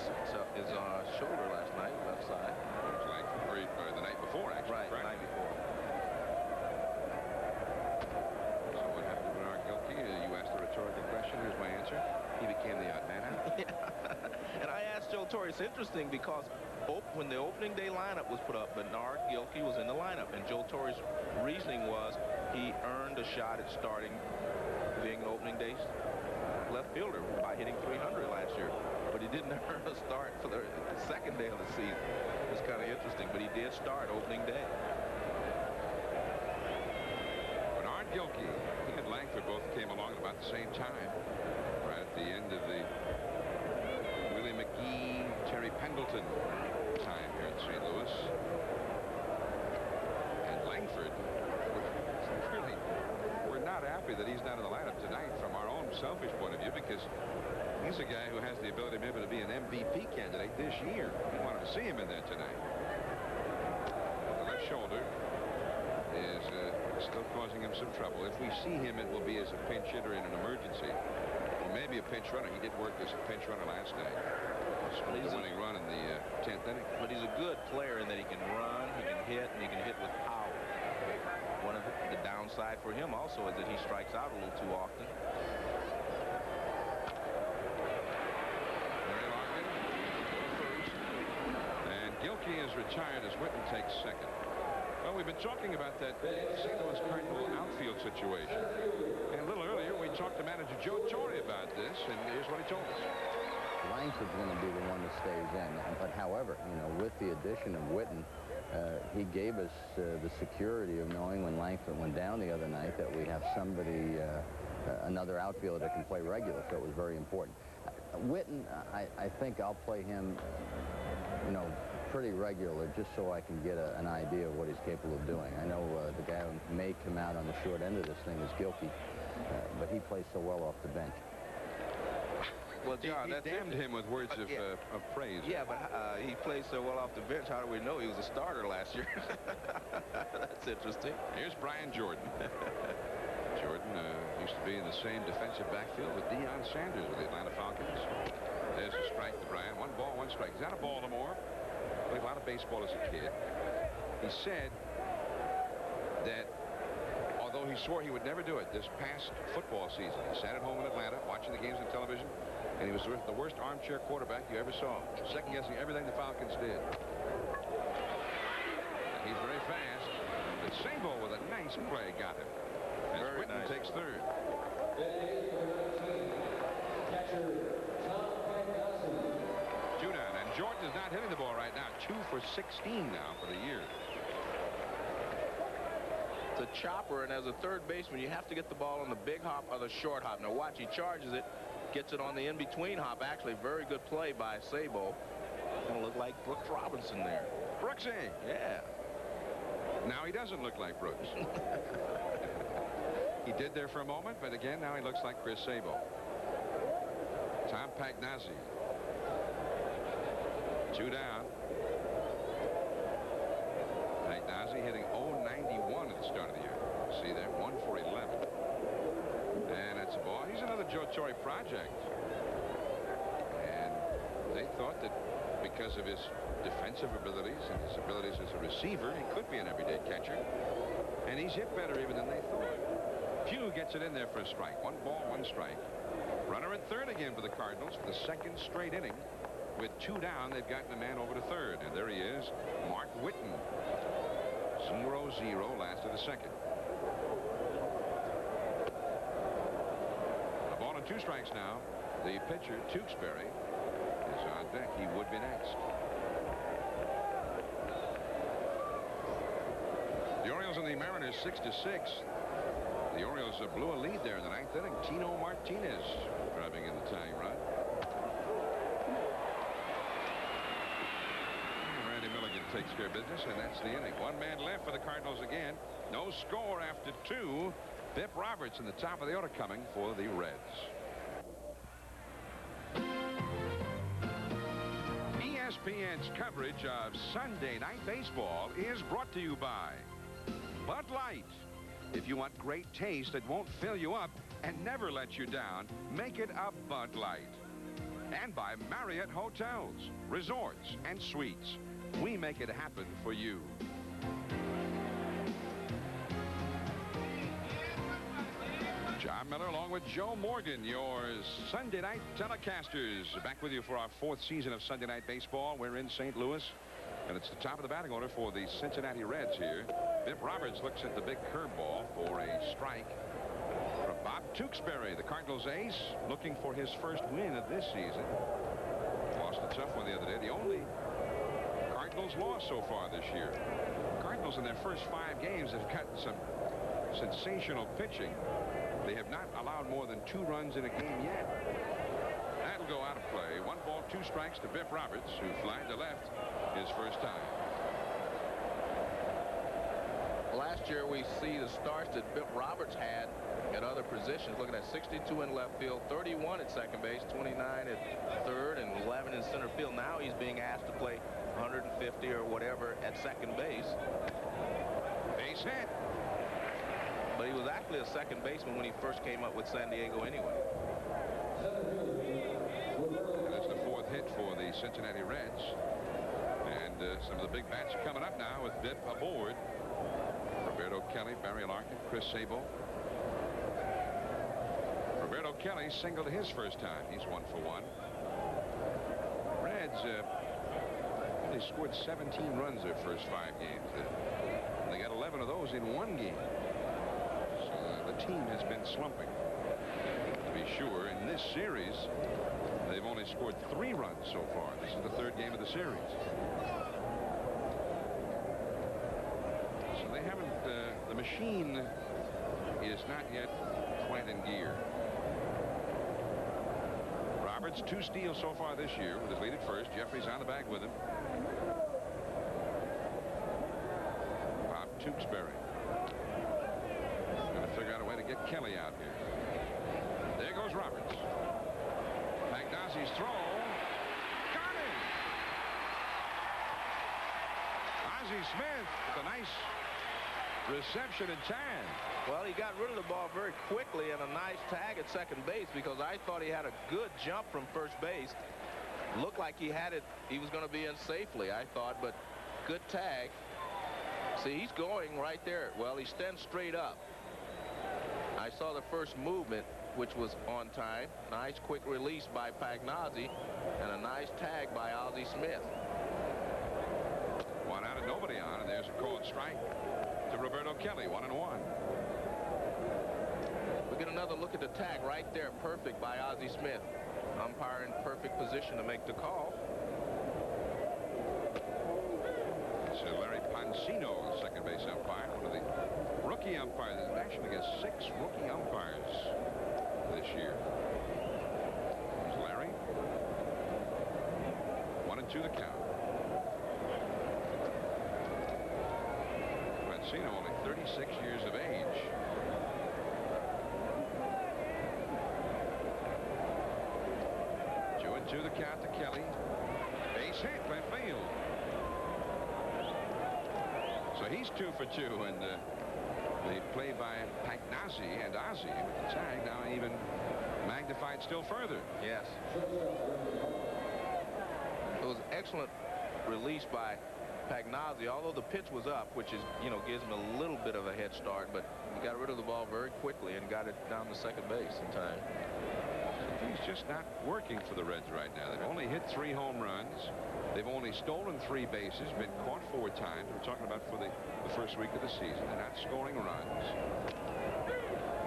shoulder last night, left side. It was like the night before, actually. Right, the night before. So what happened to Bernard Gilkey? You asked the rhetorical question. Here's my answer. He became the odd man out. Yeah. And I asked Joe Torre, it's interesting because when the opening day lineup was put up, Bernard Gilkey was in the lineup, and Joe Torre's reasoning was he earned a shot at starting being an opening day left fielder by hitting 300 last year, but he didn't earn a start for the second day of the season. It was kind of interesting, but he did start opening day. Bernard Gilkey, he and Langford both came along at about the same time, right at the end of the Willie McGee, Terry Pendleton time here in St. Louis. And Langford, we're not happy that he's not in the lineup tonight from our own selfish point of view, because he's a guy who has the ability maybe to be an MVP candidate this year. We wanted to see him in there tonight. The left shoulder is still causing him some trouble. If we see him, it will be as a pinch hitter in an emergency, or maybe a pinch runner. He did work as a pinch runner last night. Scored the winning run in the 10th inning. But he's a good player in that he can run, he can hit, and he can hit with power. One of the downside for him also is that he strikes out a little too often. Larry Lockman first. And Gilkey is retired as Witten takes second. Well, we've been talking about that St. Louis Cardinal outfield situation. And a little earlier, we talked to manager Joe Torre about this, and here's what he told us. Langford's going to be the one that stays in. But however, you know, with the addition of Witten, he gave us the security of knowing when Langford went down the other night that we have somebody, another outfielder that can play regular, so it was very important. Witten, I think I'll play him, you know, pretty regular just so I can get an idea of what he's capable of doing. I know the guy who may come out on the short end of this thing is Gilkey, but he plays so well off the bench. Well, John, he damned him with words of praise. Yeah, but he plays so well off the bench. How do we know he was a starter last year? That's interesting. Here's Brian Jordan. Jordan used to be in the same defensive backfield with Deion Sanders with the Atlanta Falcons. There's a strike to Brian. 1 ball, 1 strike. He's out of Baltimore. Played a lot of baseball as a kid. He said that although he swore he would never do it this past football season, he sat at home in Atlanta watching the games on television, and he was the worst armchair quarterback you ever saw, second-guessing everything the Falcons did. He's very fast. But Sabo with a nice play got him. As Witten takes third. Judon, and Jordan is not hitting the ball right now. 2 for 16 now for the year. a chopper, and as a third baseman, you have to get the ball on the big hop or the short hop. Now watch, he charges it, gets it on the in-between hop. Actually, very good play by Sabo. Gonna look like Brooks Robinson there. Brooksy. Yeah. Now he doesn't look like Brooks. He did there for a moment, but again, now he looks like Chris Sabo. Tom Pagnazzi. 2 down. Pagnazzi hitting .091 at the start of the year. See there, 1 for 11. And that's a ball. He's another Joe Torre project. And they thought that because of his defensive abilities and his abilities as a receiver, he could be an everyday catcher. And he's hit better even than they thought. Pugh gets it in there for a strike. 1 ball, 1 strike. Runner at third again for the Cardinals for the second straight inning. With 2 down, they've gotten a man over to third. And there he is, Mark Whitten. 0-0 last of the second. A ball and 2 strikes now. The pitcher, Tewksbury, is on deck. He would be next. The Orioles and the Mariners 6-6. The Orioles blew a lead there in the 9th inning. Tino Martinez driving in the tying run. Randy Milligan takes care of business, and that's the inning. 1 man left for the Cardinals again. No score after 2. Bip Roberts in the top of the order coming for the Reds. ESPN's coverage of Sunday Night Baseball is brought to you by Bud Light. If you want great taste that won't fill you up and never let you down, make it a Bud Light. And by Marriott Hotels, Resorts, and Suites. We make it happen for you. John Miller along with Joe Morgan, your Sunday night telecasters. Back with you for our 4th season of Sunday Night Baseball. We're in St. Louis, and it's the top of the batting order for the Cincinnati Reds here. Bip Roberts looks at the big curveball for a strike from Bob Tewksbury, the Cardinals ace, looking for his first win of this season. Lost a tough one the other day. The only Cardinals loss so far this year. Cardinals in their first 5 games have gotten some sensational pitching. They have not allowed more than 2 runs in a game yet. That'll go out of play. 1 ball, 2 strikes to Bip Roberts, who flied to left his first time. Last year, we see the starts that Bip Roberts had at other positions. Looking at 62 in left field, 31 at second base, 29 at third, and 11 in center field. Now he's being asked to play 150 or whatever at second base. Base hit. But he was actually a second baseman when he first came up with San Diego anyway. And that's the 4th hit for the Cincinnati Reds. And some of the big bats are coming up now with Bip aboard. Roberto Kelly, Barry Larkin, Chris Sabo. Roberto Kelly singled his first time. He's 1 for 1. Reds only scored 17 runs their first 5 games. They got 11 of those in 1 game. So the team has been slumping, to be sure. In this series, they've only scored 3 runs so far. This is the 3rd game of the series. So they haven't, the machine is not yet quite in gear. Roberts 2 steals so far this year with his lead at first. Jeffrey's on the bag with him. Bob Tewksbury going to figure out a way to get Kelly out here. There goes Roberts. Pagnazzi's throw. Got him! Ozzie Smith with a nice reception and tag. Well, he got rid of the ball very quickly and a nice tag at second base, because I thought he had a good jump from first base. Looked like he had it. He was going to be in safely, I thought, but good tag. See, he's going right there. Well, he stands straight up. I saw the first movement, which was on time. Nice quick release by Pagnazzi and a nice tag by Ozzie Smith. 1 out and nobody on, and there's a called strike to Roberto Kelly. 1-1. We get another look at the tag right there. Perfect by Ozzie Smith. Umpire in perfect position to make the call. Larry Pansino, second base umpire, one of the rookie umpires. There's actually got 6 rookie umpires this year. There's Larry. 1-2 the count. Pansino only 36 years of age. To the count to Kelly. Base hit, left field. So he's 2 for 2, and the play by Pagnazzi and Ozzie with the tag now even magnified still further. Yes. It was excellent release by Pagnazzi, although the pitch was up, which is, gives him a little bit of a head start, but he got rid of the ball very quickly and got it down to second base in time. He's just not working for the Reds right now. They've only hit 3 home runs. They've only stolen 3 bases, been caught 4 times. We're talking about for the first week of the season. They're not scoring runs.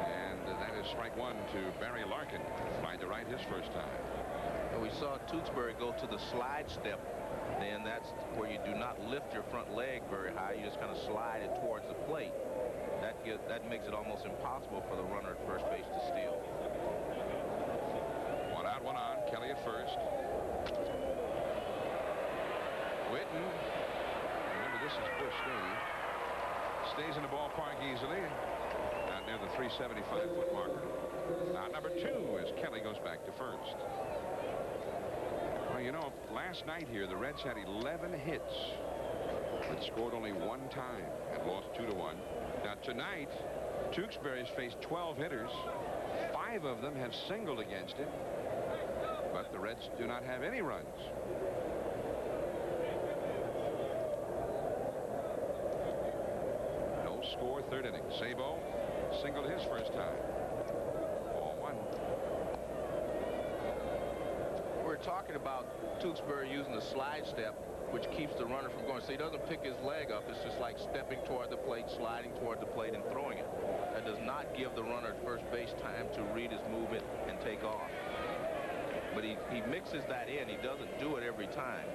And that is strike 1 to Barry Larkin. Fly to right his first time. And we saw Tewksbury go to the slide step. Then that's where you do not lift your front leg very high. You just kind of slide it towards the plate. That makes it almost impossible for the runner at first base to steal. 1 out, 1 on. Kelly at first. Whitten. Remember, this is Busch Stadium. Stays in the ballpark easily. Out near the 375-foot marker. Out number 2 as Kelly goes back to first. Well, last night here, the Reds had 11 hits, but scored only 1 time and lost 2-1. Now, tonight, Tewksbury's faced 12 hitters. 5 of them have singled against him, but the Reds do not have any runs. No score, 3rd inning. Sabo singled his first time. Ball 1. We're talking about Tewksbury using the slide step, which keeps the runner from going. So he doesn't pick his leg up. It's just like stepping toward the plate, sliding toward the plate, and throwing it. That does not give the runner at first base time to read his movement and take off. But he mixes that in. He doesn't do it every time.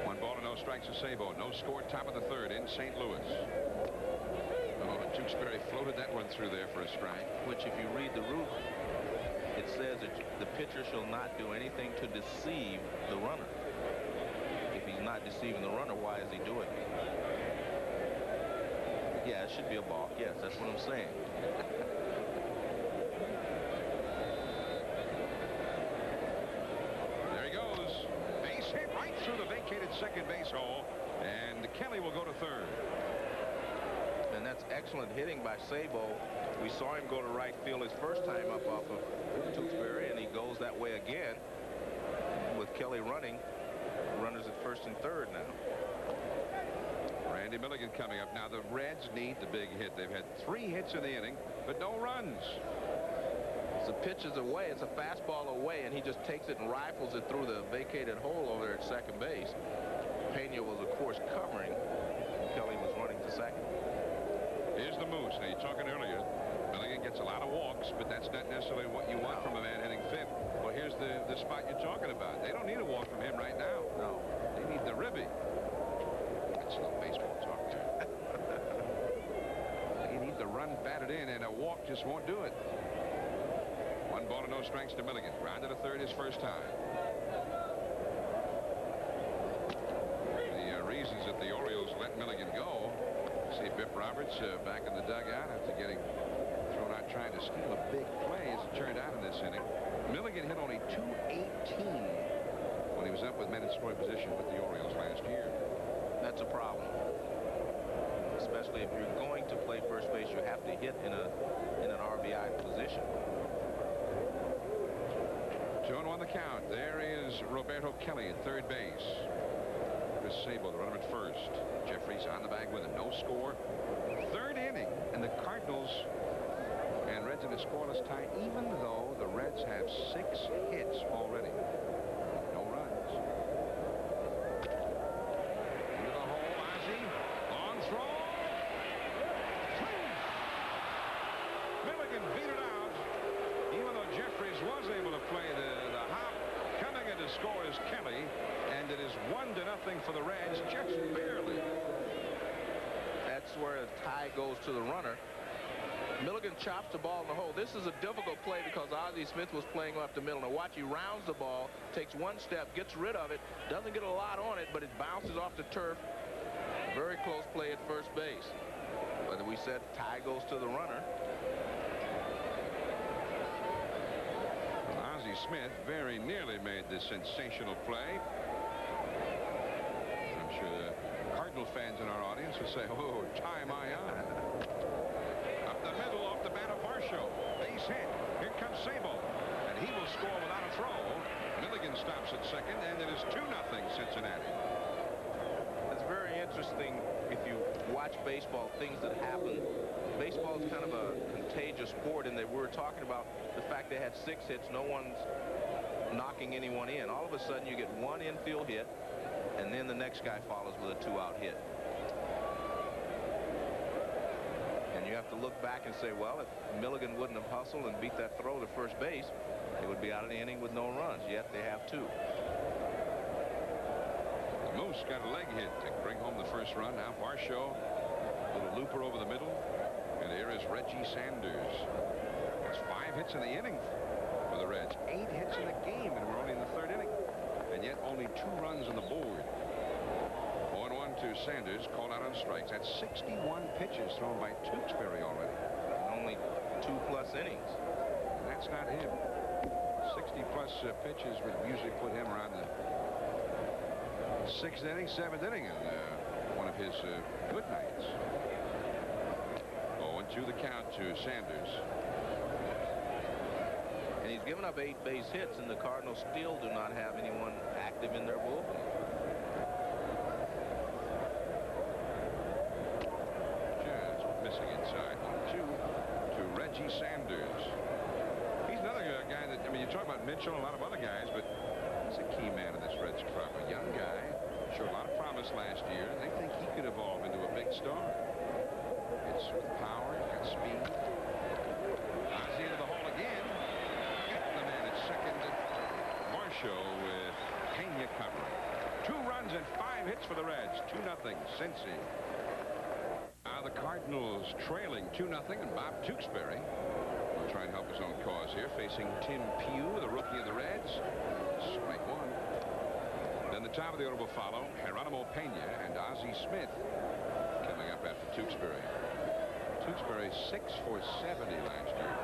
1 ball and no strikes to Sabo. No score, top of the 3rd in St. Louis. Oh, Tewksbury floated that one through there for a strike. Which, if you read the rule, it says that the pitcher shall not do anything to deceive the runner. If he's not deceiving the runner, why is he doing it? Yeah, it should be a ball. Yes, that's what I'm saying. There he goes. Base hit right through the vacated second base hole, and Kelly will go to 3rd. And that's excellent hitting by Sabo. We saw him go to right field his first time up off of Tewksbury, and he goes that way again with Kelly running. Runners at 1st and 3rd now. Randy Milligan coming up. Now, the Reds need the big hit. They've had 3 hits in the inning, but no runs. The pitch is away. It's a fastball away, and he just takes it and rifles it through the vacated hole over there at second base. Pena was, of course, covering. Kelly was running to second. Here's the Moose. Now, you're talking earlier. Milligan gets a lot of walks, but that's not necessarily what you want from a man hitting 5th. Well, here's the spot you're talking about. They don't need a walk from him right now. No. They need the ribby. That's no baseball talk there. They need the run batted in, and a walk just won't do it. 1 ball and no strikes to Milligan. Rounded to 3rd his first time. The reasons that the Orioles let Milligan go. See Biff Roberts back in the dugout after getting thrown out trying to steal a big play as it turned out in this inning. Milligan hit only .218 when he was up with men in scoring position with the Orioles last year. That's a problem. Especially if you're going to play first base, you have to hit in an RBI position. 2-1 the count. There is Roberto Kelly at 3rd base. Chris Sabo, the runner at 1st. Jeffries on the bag with a no score. 3rd inning, and the Cardinals and Reds in a scoreless tie, even though the Reds have 6 hits already. No runs. Into the hole, Ozzie. Long throw. Milligan beat it out. Even though Jeffries was able to play the hop, coming in to score is Kelly. And And it is 1-0 for the Reds, just barely. That's where a tie goes to the runner. Milligan chops the ball in the hole. This is a difficult play because Ozzie Smith was playing up the middle. Now watch, he rounds the ball, takes one step, gets rid of it, doesn't get a lot on it, but it bounces off the turf. Very close play at first base. But we said tie goes to the runner. Ozzie Smith very nearly made this sensational play. I'm sure the Cardinal fans in our audience would say, oh, tie my eye. Up the middle off the bat of Varsho. Base hit. Here comes Sable. And he will score without a throw. Milligan stops at second, and it is 2-0 Cincinnati. It's very interesting if you watch baseball, things that happen. Baseball is kind of a contagious sport, and we were talking about the fact they had 6 hits. No one's knocking anyone in. All of a sudden, you get one infield hit, and then the next guy follows with a 2-out hit. And you have to look back and say, well, if Milligan wouldn't have hustled and beat that throw to first base, they would be out of the inning with no runs. Yet they have 2. Moose got a leg hit to bring home the first run. Now Varsho, little looper over the middle. And here is Reggie Sanders. That's 5 hits in the inning for the Reds. 8 hits in the game, and we're only in the 3rd inning. And yet only 2 runs on the board. 0-1 to Sanders, called out on strikes. That's 61 pitches thrown by Tewksbury already. Only 2+ innings. And that's not him. 60+ pitches would usually put him around the 6th inning, 7th inning, and one of his good nights. 0-2 the count to Sanders. And he's given up 8 base hits, and the Cardinals still do not have anyone active in their bullpen. Just missing inside. 1-2 to Reggie Sanders. He's another guy that, I mean, you talk about Mitchell and a lot of other guys, but he's a key man in this Reds crop. A young guy, showed a lot of promise last year. They think he could evolve into a big star. It's with power, got speed. Ozzie into the hole again. Getting the man at second. Varsho with Pena covering. 2 runs and 5 hits for the Reds. 2-0 Cincy. Now the Cardinals trailing 2-0, and Bob Tewksbury will try and help his own cause here, facing Tim Pugh, the rookie of the Reds. Strike 1. Then the top of the order will follow Geronimo Pena and Ozzie Smith coming up after Tewksbury. Tewksbury 6 for 70 last year.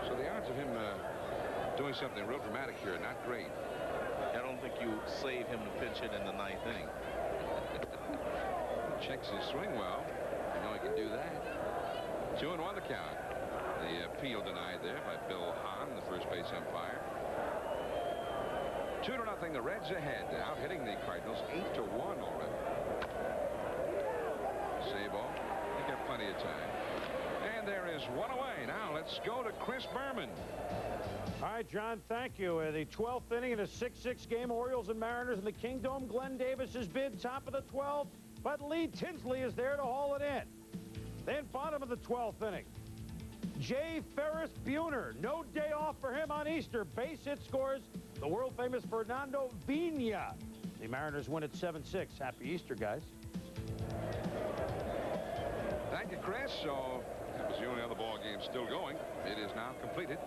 So the odds of him doing something real dramatic here are not great. I don't think you save him to pitch it in the 9th inning. Checks his swing well. You know he can do that. 2-1 the count. The appeal denied there by Bill Hahn, the first base umpire. 2-0 the Reds ahead. Out hitting the Cardinals 8-1 already. Sable. They got plenty of time. And there is one away. Now let's go to Chris Berman. All right, John, thank you. The 12th inning in a 6-6 game. Orioles and Mariners in the Kingdome. Glenn Davis has been top of the 12th, but Lee Tinsley is there to haul it in. Then bottom of the 12th inning. J. Ferris Buhner. No day off for him on Easter. Base hit scores the world-famous Fernando Vina. The Mariners win at 7-6. Happy Easter, guys. Thank you, Chris. So that was the only other ball game still going. It is now completed.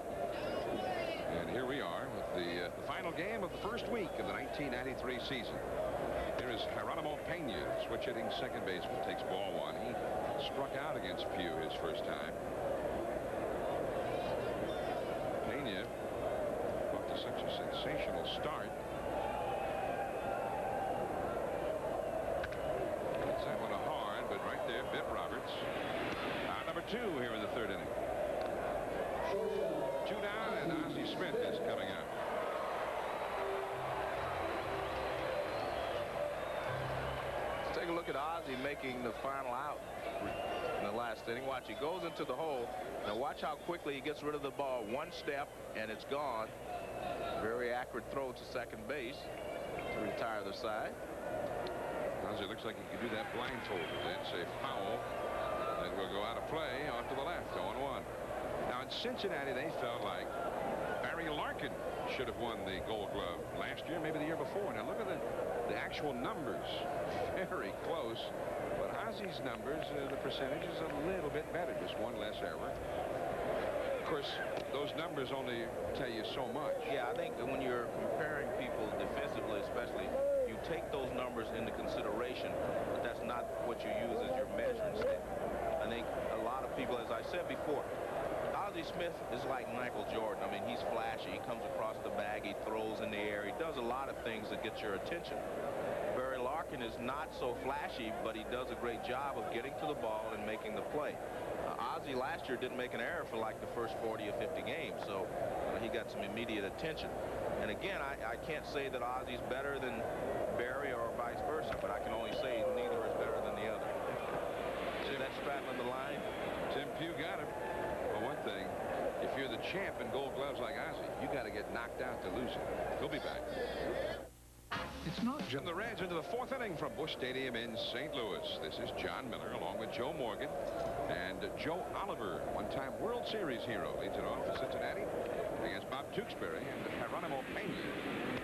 And here we are with the final game of the first week of the 1993 season. Here is Geronimo Pena, switch hitting second baseman, takes ball 1. He struck out against Pugh his first time. Pena off to such a sensational start. That's that one hard, but right there, Biff Roberts. Number 2 here in the 3rd inning. 2 down, and Ozzie Smith is coming out. Let's take a look at Ozzie making the final out in the last inning. Watch, he goes into the hole. Now watch how quickly he gets rid of the ball. 1 step, and it's gone. Very accurate throw to second base to retire the side. Ozzie looks like he could do that blindfolded. That's a foul. That will go out of play off to the left, 0-1. Now in Cincinnati, they felt like Barry Larkin should have won the Gold Glove last year, maybe the year before. Now look at the actual numbers. Very close. But Ozzy's numbers, the percentage is a little bit better. Just one less error. Of course, those numbers only tell you so much. Yeah, I think that when you're comparing people defensively, especially, you take those numbers into consideration, but that's not what you use as your measuring stick. I think a lot of people, as I said before, Ozzie Smith is like Michael Jordan. I mean, he's flashy. He comes across the bag. He throws in the air. He does a lot of things that get your attention. Barry Larkin is not so flashy, but he does a great job of getting to the ball and making the play. Ozzie last year didn't make an error for like the first 40 or 50 games, so he got some immediate attention. And again, I can't say that Ozzie's better than Barry or vice versa, but I can only say neither is better than the other. Is that straddling the line? Tim Pugh got him. Well, one thing, if you're the champ in Gold Gloves like Ozzie, you got to get knocked out to lose it. He'll be back. It's not just the Reds into the fourth inning from Busch Stadium in St. Louis. This is John Miller along with Joe Morgan and Joe Oliver, one-time World Series hero, leads it off for Cincinnati against Bob Tewksbury and Geronimo Pena.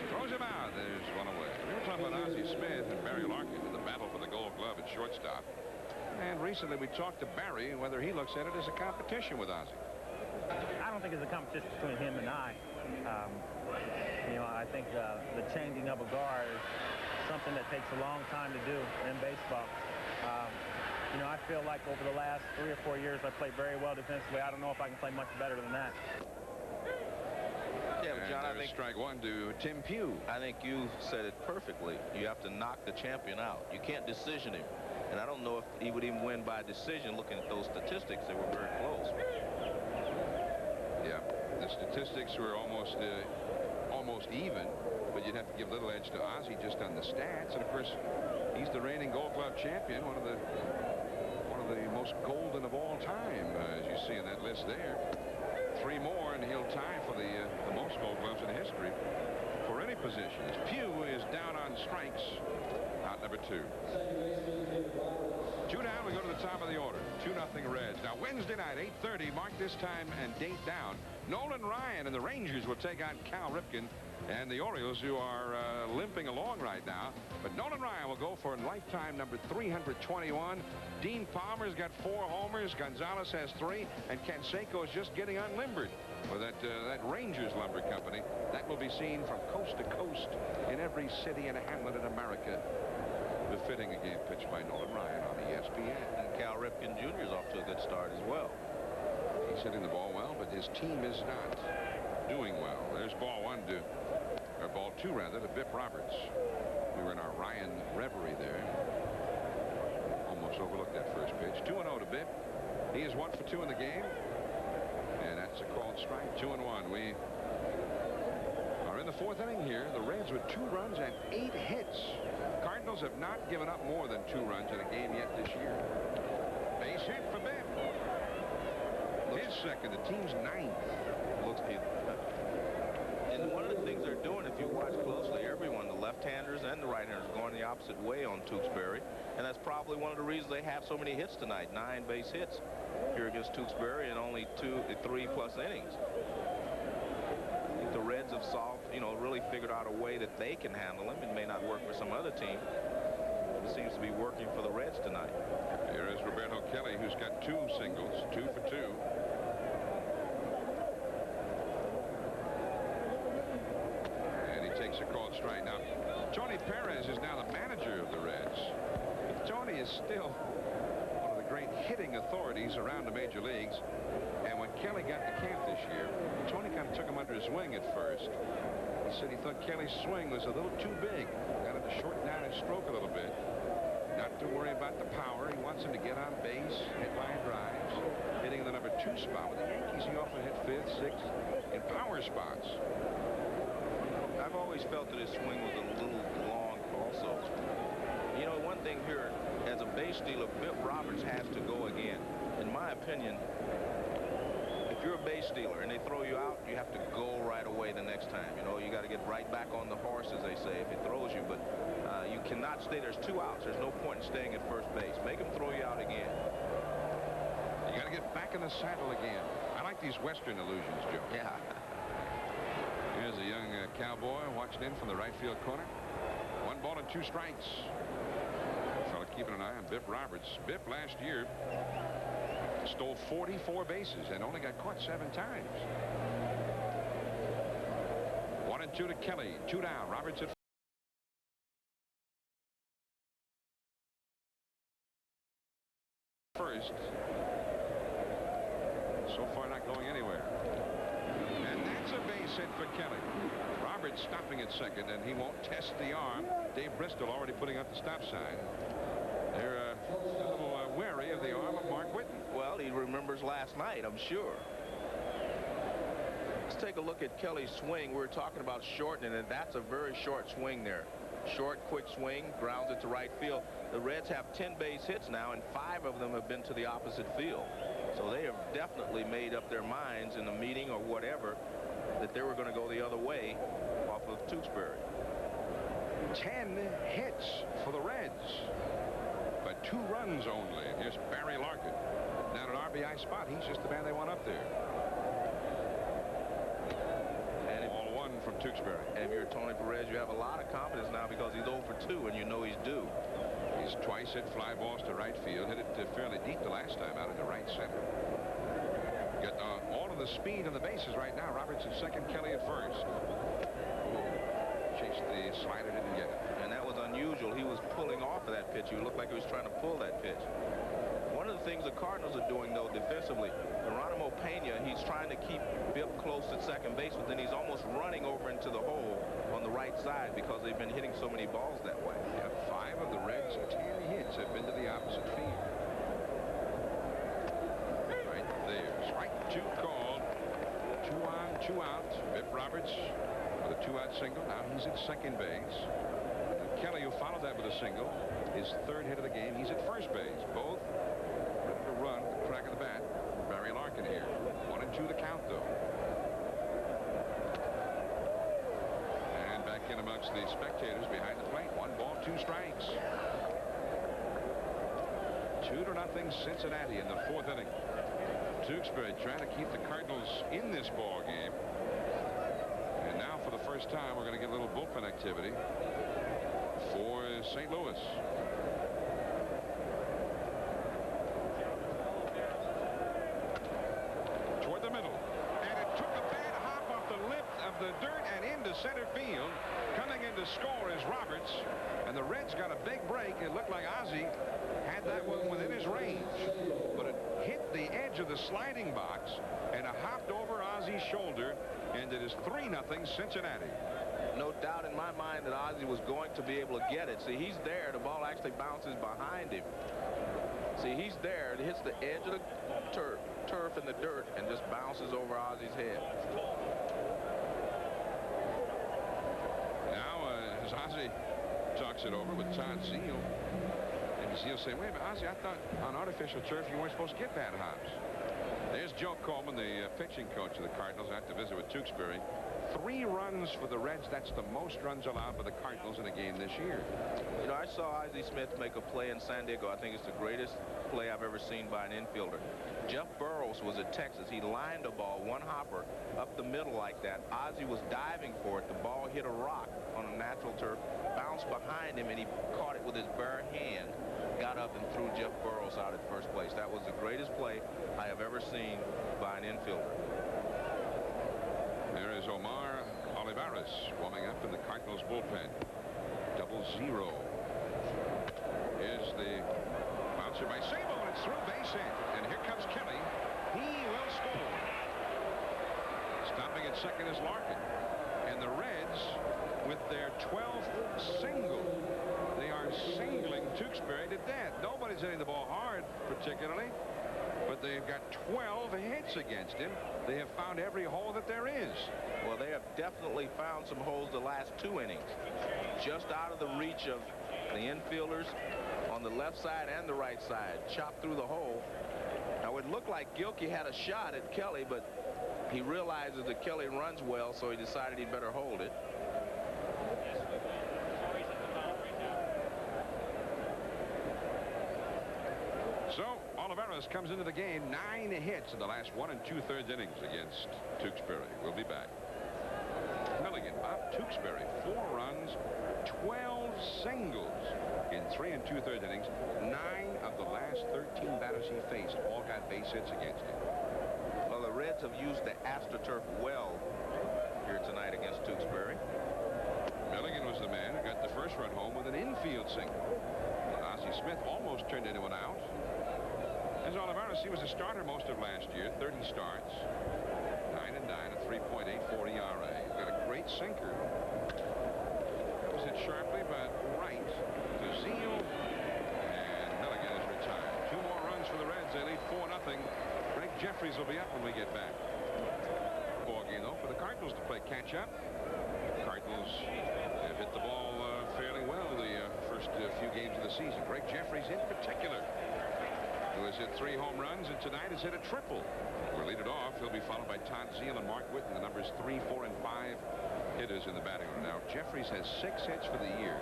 Throws him out. There's one away. We were talking about Ozzie Smith and Barry Larkin in the battle for the Gold Glove at shortstop. And recently we talked to Barry whether he looks at it as a competition with Ozzie. I don't think it's a competition between him and I. You know, I think the changing of a guard is something that takes a long time to do in baseball. You know, I feel like over the last 3 or 4 years I played very well defensively. I don't know if I can play much better than that. Yeah, but John, I think strike one to Tim Pugh. I think you said it perfectly. You have to knock the champion out. You can't decision him. And I don't know if he would even win by decision looking at those statistics. They were very close. Yeah, the statistics were almost even, but you'd have to give little edge to Ozzie just on the stats. And of course, he's the reigning Gold Glove champion, one of the most golden of all time, as you see in that list there. 3 more, and he'll tie for the most Gold Gloves in history for any position. As Pugh is down on strikes, out number 2. 2 down, we go to the top of the order. 2-0 Reds. Now, Wednesday night, 8:30, mark this time and date down. Nolan Ryan and the Rangers will take on Cal Ripken and the Orioles, who are limping along right now. But Nolan Ryan will go for lifetime number 321. Dean Palmer's got 4 homers. Gonzalez has 3. And Canseco is just getting unlimbered for that Rangers lumber company. That will be seen from coast to coast in every city and hamlet in America. Befitting a game pitched by Nolan Ryan on ESPN. And Cal Ripken Jr. is off to a good start as well. He's hitting the ball well, but his team is not doing well. There's ball 2 rather, to Biff Roberts. We were in our Ryan reverie there. Almost overlooked that first pitch. 2-0 to Biff. He is 1 for 2 in the game. And that's a called strike. 2-1. We are in the 4th inning here. The Reds with 2 runs and 8 hits. Cardinals have not given up more than 2 runs in a game yet this year. Base hit for Biff. His second, the team's 9th. Looks beautiful. And one of the things they're doing, if you watch closely, everyone, the left-handers and the right-handers, going the opposite way on Tewksbury. And that's probably one of the reasons they have so many hits tonight. 9 base hits here against Tewksbury in only 3+ innings. I think the Reds have solved, really figured out a way that they can handle him. It may not work for some other team. It seems to be working for the Reds tonight. Here is Roberto Kelly, who's got 2 singles, 2 for 2. And he takes a called strike. Now, Tony Perez is now the manager of the Reds. Tony is still one of the great hitting authorities around the major leagues. And when Kelly got to camp this year, Tony kind of took him under his wing at first. He said he thought Kelly's swing was a little too big. Got him to shorten down his stroke a little bit. Not to worry about the power. He wants him to get on base, hit line drives, hitting in the number 2 spot. With the Yankees, he often hit 5th, 6th in power spots. I've always felt that his swing was a little long also. One thing here, as a base stealer, Biff Roberts has to go again. In my opinion, if you're a base stealer and they throw you out, you have to go right away the next time. You got to get right back on the horse, as they say, if he throws you. But you cannot stay. There's 2 outs. There's no point in staying at first base. Make him throw you out again. You got to get back in the saddle again. I like these Western illusions, Joe. Yeah. Here's a young Cowboy watching in from the right field corner. 1 ball and 2 strikes. Fellow keeping an eye on Biff Roberts. Biff last year stole 44 bases and only got caught 7 times. 1-2 to Kelly. 2 down. Roberts at first. So far not going anywhere. And that's a base hit for Kelly. Roberts stopping at second, and he won't test the arm. Dave Bristol already putting up the stop sign. They're a little wary of the arm of Mark Whiten. Well, he remembers last night, I'm sure. Let's take a look at Kelly's swing. We were talking about shortening, and that's a very short swing there. Short, quick swing, grounds it to right field. The Reds have 10 base hits now, and 5 of them have been to the opposite field. So they have definitely made up their minds in a meeting or whatever that they were going to go the other way off of Tewksbury. 10 hits for the Reds, but 2 runs only. Here's Barry Larkin. Now an RBI spot. He's just the man they want up there. And Ball 1 from Tewksbury. And if you're Tony Perez, you have a lot of confidence now because he's 0 for 2, and you know he's due. He's twice hit fly balls to right field. Hit it fairly deep the last time out into right center. Got all of the speed on the bases right now. Roberts at second, Kelly at first. Chased the slider, didn't get it. And that was unusual. He was pulling off of that pitch. He looked like he was trying to pull that pitch. One of the things the Cardinals are doing, though, defensively, Geronimo Pena, he's trying to keep Biff close at second base, but then he's almost running over into the hole on the right side because they've been hitting so many balls that way. Yeah, 5 of the Reds' 10 hits have been to the opposite field. Right there. Strike 2 called. 2 on, 2 out. Biff Roberts with a 2-out single. Now he's at second base. And Kelly, who followed that with a single, his 3rd hit of the game. He's at first base. Both ready to run at the crack of the bat. Barry Larkin here. 1-2 the count, though. And back in amongst the spectators behind the plate. 1 ball, 2 strikes. 2-0 Cincinnati in the 4th inning. Tewksbury trying to keep the Cardinals in this ball game. And now for the first time, we're going to get a little bullpen activity for St. Louis. Toward the middle. And it took a bad hop off the lip of the dirt and into center field. Coming in to score is Roberts. And the Reds got a big break. It looked like Ozzie had that one within his range. But it hit the edge of the sliding box and it hopped over Ozzie's shoulder. And it is 3-0 Cincinnati. No doubt in my mind that Ozzie was going to be able to get it. See, he's there. The ball actually bounces behind him. See, he's there. It hits the edge of the turf in the dirt and just bounces over Ozzie's head. Now, as Ozzie talks it over with Todd Zeile, and Zeile saying, wait a minute, Ozzie, I thought on artificial turf you weren't supposed to get bad hops. There's Joe Coleman, the pitching coach of the Cardinals, after a visit with Tewksbury. 3 runs for the Reds. That's the most runs allowed by the Cardinals in a game this year. You know, I saw Ozzie Smith make a play in San Diego. I think it's the greatest play I've ever seen by an infielder. Jeff Burroughs was at Texas. He lined a ball, 1 hopper, up the middle like that. Ozzie was diving for it. The ball hit a rock on a natural turf, bounced behind him, and he caught it with his bare hand, got up and threw Jeff Burroughs out at first place. That was the greatest play I have ever seen by an infielder. There is Omar Olivares warming up in the Cardinals bullpen. 0-0. Here's the bouncer by Sabo, and it's through base hit. And here comes Kelly. He will score. Stopping at second is Larkin. And the Reds, with their 12th single, they are singling Tewksbury to death. Nobody's hitting the ball hard, particularly, but they've got 12 hits against him. They have found every hole that there is. Well, they have definitely found some holes the last 2 innings. Just out of the reach of the infielders on the left side and the right side. Chopped through the hole. Now, it looked like Gilkey had a shot at Kelly, but he realizes that Kelly runs well, so he decided he'd better hold it. So Olivares comes into the game, 9 hits in the last 1 2/3 innings against Tewksbury. We'll be back. Milligan, Bob Tewksbury. 4 runs, 12 singles in 3 2/3 innings. 9 of the last 13 batters he faced all got base hits against him. Well, the Reds have used the AstroTurf well here tonight against Tewksbury. Milligan was the man who got the first run home with an infield single. Ozzie Smith almost turned into an out. As Olivares, he was a starter most of last year, 30 starts, 9-9, a 3.84 ERA. Got a great sinker. That was hit sharply, but right to Zeal, and Milligan is retired. 2 more runs for the Reds. They lead 4-0. Greg Jeffries will be up when we get back. Ball game though for the Cardinals to play catch up. Cardinals have hit the ball fairly well the first few games of the season. Greg Jeffries in particular, who has hit 3 home runs, and tonight has hit a triple. We'll lead it off. He'll be followed by Todd Zeal and Mark Whitten, the numbers 3, 4, and 5 hitters in the batting order. Now, Jeffries has 6 hits for the year,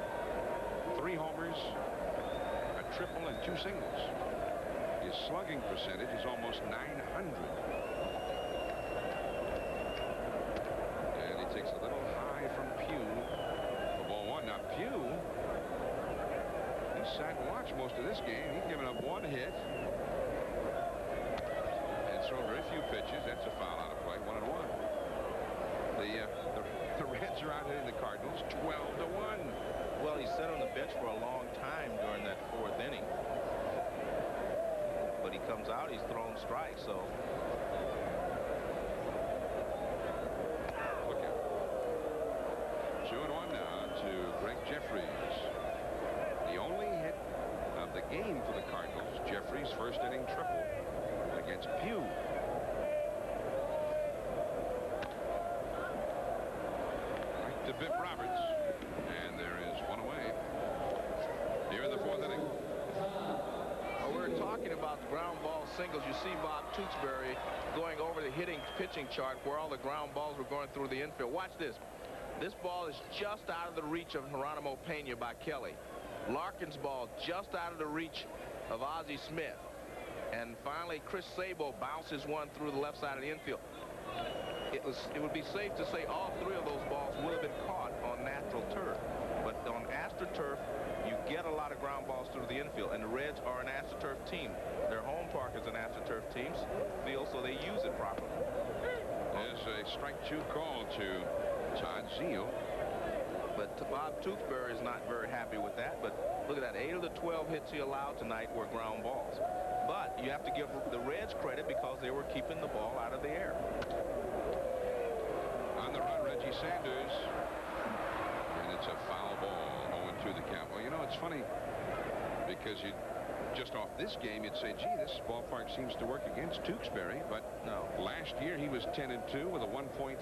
3 homers, a triple, and 2 singles. His slugging percentage is almost 900. And he takes a little high from Pugh for ball 1. Now, Pugh, he sat and watched most of this game. He's given up 1 hit. Thrown very few pitches. That's a foul out of play. 1-1. The Reds are out hitting the Cardinals 12-1. Well, he sat on the bench for a long time during that 4th inning. But he comes out, he's thrown strikes, so. Look out. 2-1 now to Greg Jeffries. The only hit of the game for the Cardinals. Jeffries' first inning triple against Pugh. Right to Biff Roberts, and there is 1 away. Here in the 4th inning. Well, we're talking about the ground ball singles. You see Bob Tewksbury going over the hitting pitching chart where all the ground balls were going through the infield. Watch this. This ball is just out of the reach of Geronimo Pena by Kelly. Larkin's ball just out of the reach of Ozzie Smith. And finally, Chris Sabo bounces one through the left side of the infield. It would be safe to say all 3 of those balls would have been caught on natural turf. But on AstroTurf, you get a lot of ground balls through the infield. And the Reds are an AstroTurf team. Their home park is an AstroTurf team field, so they use it properly. There's a strike 2 call to Todd Zeal. But Bob Tewksbury is not very happy with that. But look at that. 8 of the 12 hits he allowed tonight were ground balls. But you have to give the Reds credit because they were keeping the ball out of the air. On the run, Reggie Sanders. And it's a foul ball. 0-2 the count. Well, you know, it's funny because you just off this game, you'd say, gee, this ballpark seems to work against Tewksbury. But no. Last year, he was 10-2 with a 1.52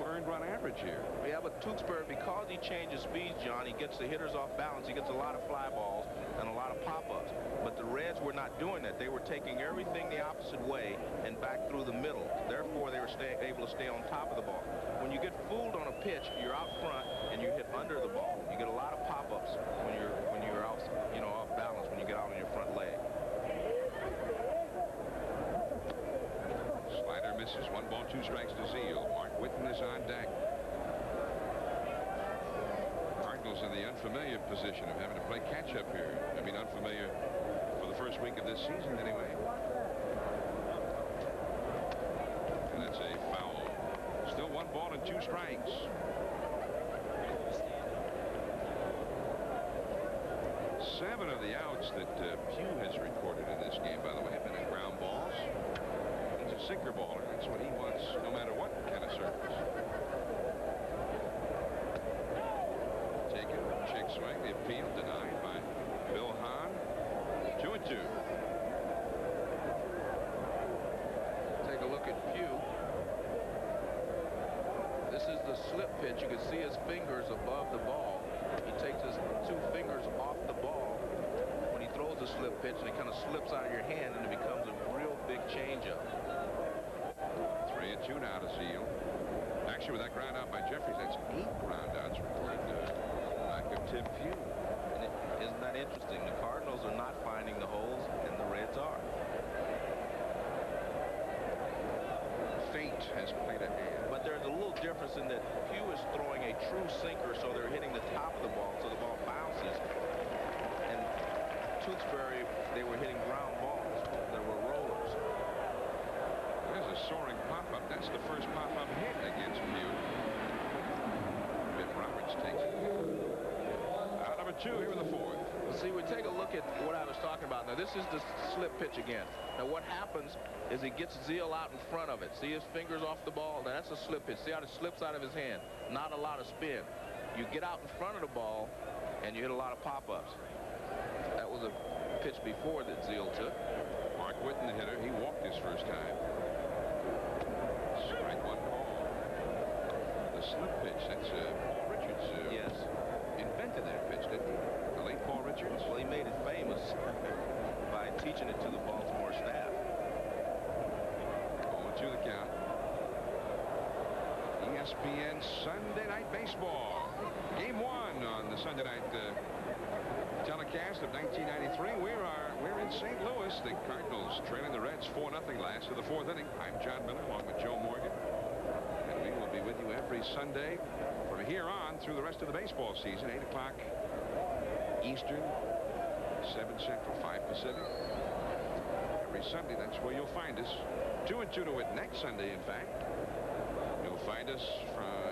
earned run average here. Yeah, but Tewksbury, because he changes speeds, John, he gets the hitters off balance. He gets a lot of fly balls and a lot of pop-ups. But the Reds were not doing that. They were taking everything the opposite way and back through the middle. Therefore, they were able to stay on top of the ball. When you get fooled on a pitch, you're out front and you hit under the ball. You get a lot of pop-ups when you're out, off balance when you get out on your front leg. Slider misses. 1 ball, 2 strikes to Zeal. Mark Whitten is on deck. Cardinals in the unfamiliar position of having to play catch-up here. I mean, unfamiliar for the first week of this season, anyway. And that's a foul. Still 1 ball and 2 strikes. Seven of the outs that Pugh has recorded in this game, by the way, have been in ground balls. He's a sinker baller. That's what he wants, no matter what kind of surface. Taken, check swing. The appeal denied by Bill Hahn. 2-2. Take a look at Pugh. This is the slip pitch. You can see his fingers above the ball. He takes his 2 fingers off the ball when he throws the slip pitch, and it kind of slips out of your hand, and it becomes a real big changeup. 3-2 now to Zeal. Actually, with that ground out by Jeffries, that's 8 ground outs recorded by Tim Pugh. And isn't that interesting? The Cardinals are not finding the holes, and the Reds are. Fate has played a hand. But there's a little difference in that Pugh is throwing a true sinker, so they're hitting the top of the ball, so the ball bounces. And Tewksbury, they were hitting ground balls. There were rollers. There's a soaring pop-up. That's the first pop-up hit against Pugh. Biff Roberts takes it. Out number 2 here in the 4th. Well, see, we take a look at what I was talking about. Now, this is the slip pitch again. Now, what happens is he gets Zeile out in front of it. See his fingers off the ball? Now, that's a slip pitch. See how it slips out of his hand? Not a lot of spin. You get out in front of the ball, and you hit a lot of pop-ups. That was a pitch before that Zeile took. Mark Whitten, the hitter, he walked his first time. Strike 1 call. The slip pitch, that's Paul Richards. Yes. Invented that pitch, didn't he? The late Paul Richards. Well, he made it famous by teaching it to the Baltimore staff. 0-2 the count. ESPN Sunday Night Baseball. Game 1 on the Sunday night telecast of 1993. We're in St. Louis. The Cardinals trailing the Reds 4-0 last of the 4th inning. I'm John Miller along with Joe Morgan. And we will be with you every Sunday from here on through the rest of the baseball season. 8 o'clock Eastern, 7 Central, 5 Pacific. Every Sunday, that's where you'll find us. 2-2 to it next Sunday, in fact. You'll find us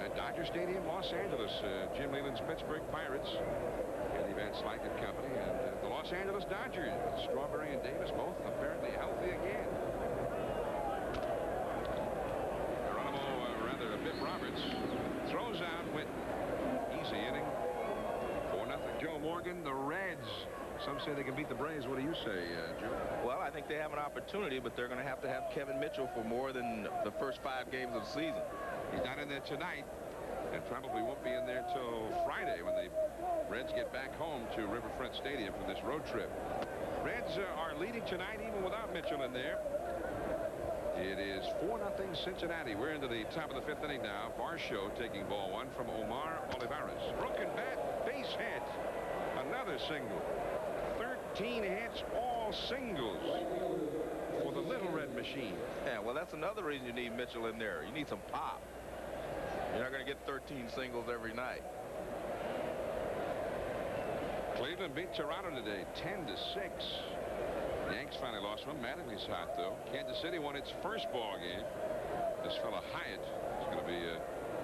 at Dodger Stadium, Los Angeles. Jim Leyland's Pittsburgh Pirates and Van Slyke and Company, and the Los Angeles Dodgers. Strawberry and Davis both apparently healthy again. Biff Roberts throws out Whitten. Easy inning. 4-0. Joe Morgan, the Reds. Some say they can beat the Braves. What do you say, Joe? Well, I think they have an opportunity, but they're going to have Kevin Mitchell for more than the first 5 games of the season. He's not in there tonight, and probably won't be in there till Friday when the Reds get back home to Riverfront Stadium for this road trip. Reds are leading tonight even without Mitchell in there. It is 4-0 Cincinnati. We're into the top of the 5th inning now. Varsho taking ball 1 from Omar Olivares. Broken bat, base hit. Another single. 13 hits, all singles for the Little Red Machine. Yeah, well, that's another reason you need Mitchell in there. You need some pop. You're not going to get 13 singles every night. Cleveland beat Toronto today, 10-6. Yanks finally lost one. Mattingly's hot, though. Kansas City won its first ball game. This fella Hyatt is going to be a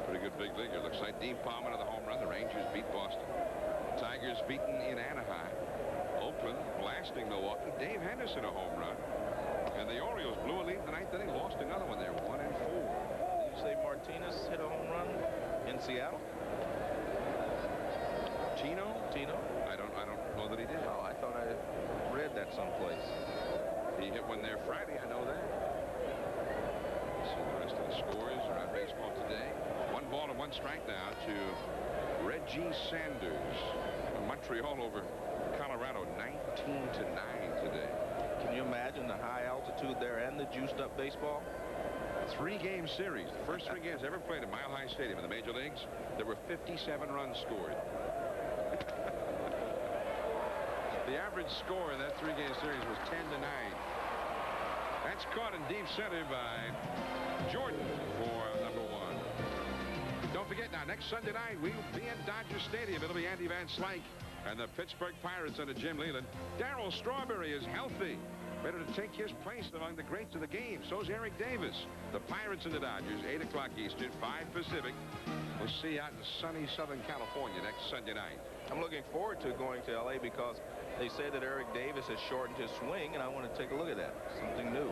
pretty good big leaguer. Looks like Dean Palmer of the home run. The Rangers beat Boston. Tigers beaten in Anaheim. Oakland blasting Milwaukee. Dave Henderson a home run. And the Orioles blew a lead in the 9th inning. Lost another one there, 1-4. Did you say Martinez hit a home run in Seattle? Tino? I don't know that he did. Oh, I thought I read that someplace. He hit one there Friday, I know that. Let's see the rest of the scores around baseball today. 1 ball and 1 strike now to Reggie Sanders from Montreal over Colorado, 19-9 today. Can you imagine the high altitude there and the juiced up baseball? 3-game series. The first 3 games ever played at Mile High Stadium in the major leagues. There were 57 runs scored. The average score in that 3-game series was 10-9. That's caught in deep center by Jordan for number 1. Don't forget now, next Sunday night, we'll be in Dodger Stadium. It'll be Andy Van Slyke and the Pittsburgh Pirates under Jim Leyland. Darryl Strawberry is healthy. Better to take his place among the greats of the game. So's Eric Davis. The Pirates and the Dodgers, 8 o'clock Eastern, 5 Pacific. We'll see you out in sunny Southern California next Sunday night. I'm looking forward to going to L.A. because they say that Eric Davis has shortened his swing, and I want to take a look at that. Something new.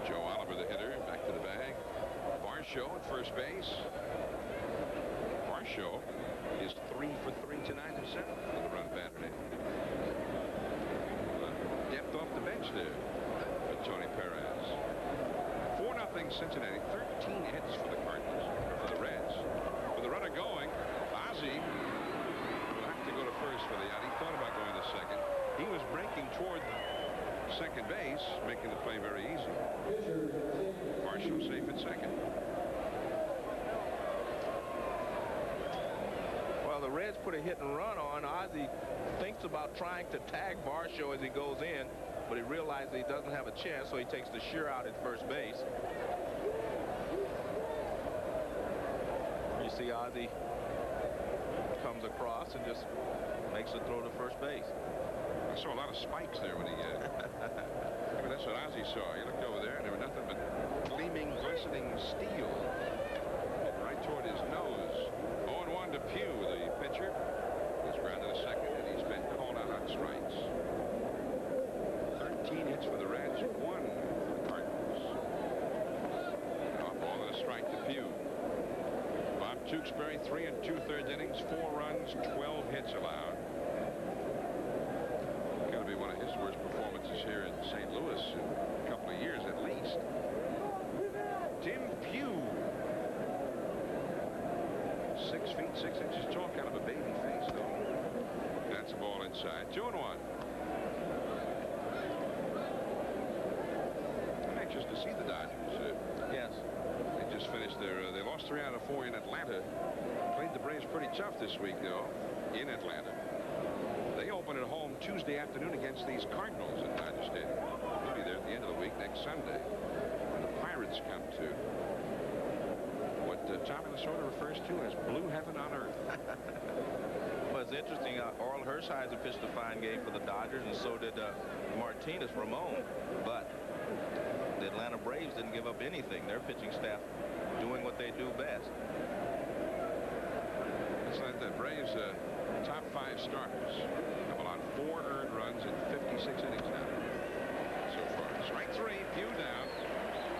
Joe Oliver, the hitter, back to the bag. Varsho at first base. Varsho is 3 for 3 tonight himself with a run battery. Depth off the bench there for Tony Perez. 4-0 Cincinnati. 13 hits for the Cardinals, for the Reds. With the runner going, Ozzie will have to go to first for the out. He thought about going to second. He was breaking toward second base, making the play very easy. Varsho safe at second. Well, the Reds put a hit and run on. Ozzie thinks about trying to tag Varsho as he goes in, but he realizes he doesn't have a chance, so he takes the sheer out at first base. you see Ozzie comes across and just makes a throw to first base. I saw a lot of spikes there when he maybe that's what Ozzie saw. He looked over there and there were nothing but gleaming, glistening steel right toward his nose. 0-1 to Pugh, the pitcher. He's grounded a second and he's been called out on strikes. 13 hits for the Reds, 1 for the Cardinals. Now a ball and a strike to Pugh. Bob Tewksbury, 3 2/3 innings, 4 runs, 12 hits allowed. Got to be one of his worst performances here in St. Louis in a couple of years at least. Tim Pugh, 6 feet 6 inches tall, kind of a baby face though. That's a ball inside. 2-1. I'm anxious to see the Dodgers. Yes. They just finished their. They lost 3 out of 4 in Atlanta. Played the Braves pretty tough this week though in Atlanta. They open at home Tuesday afternoon against these Cardinals at Dodger Stadium. They'll be there at the end of the week next Sunday when the Pirates come to what Tommy Lasorda refers to as blue heaven on earth. Well, it's interesting. Orel Hershiser pitched a fine game for the Dodgers, and so did Martinez Ramon. But the Atlanta Braves didn't give up anything. Their pitching staff doing what they do best. It's like the Braves top 5 starters have allowed 4 earned runs in 56 innings now so far. Strike 3, Pugh down.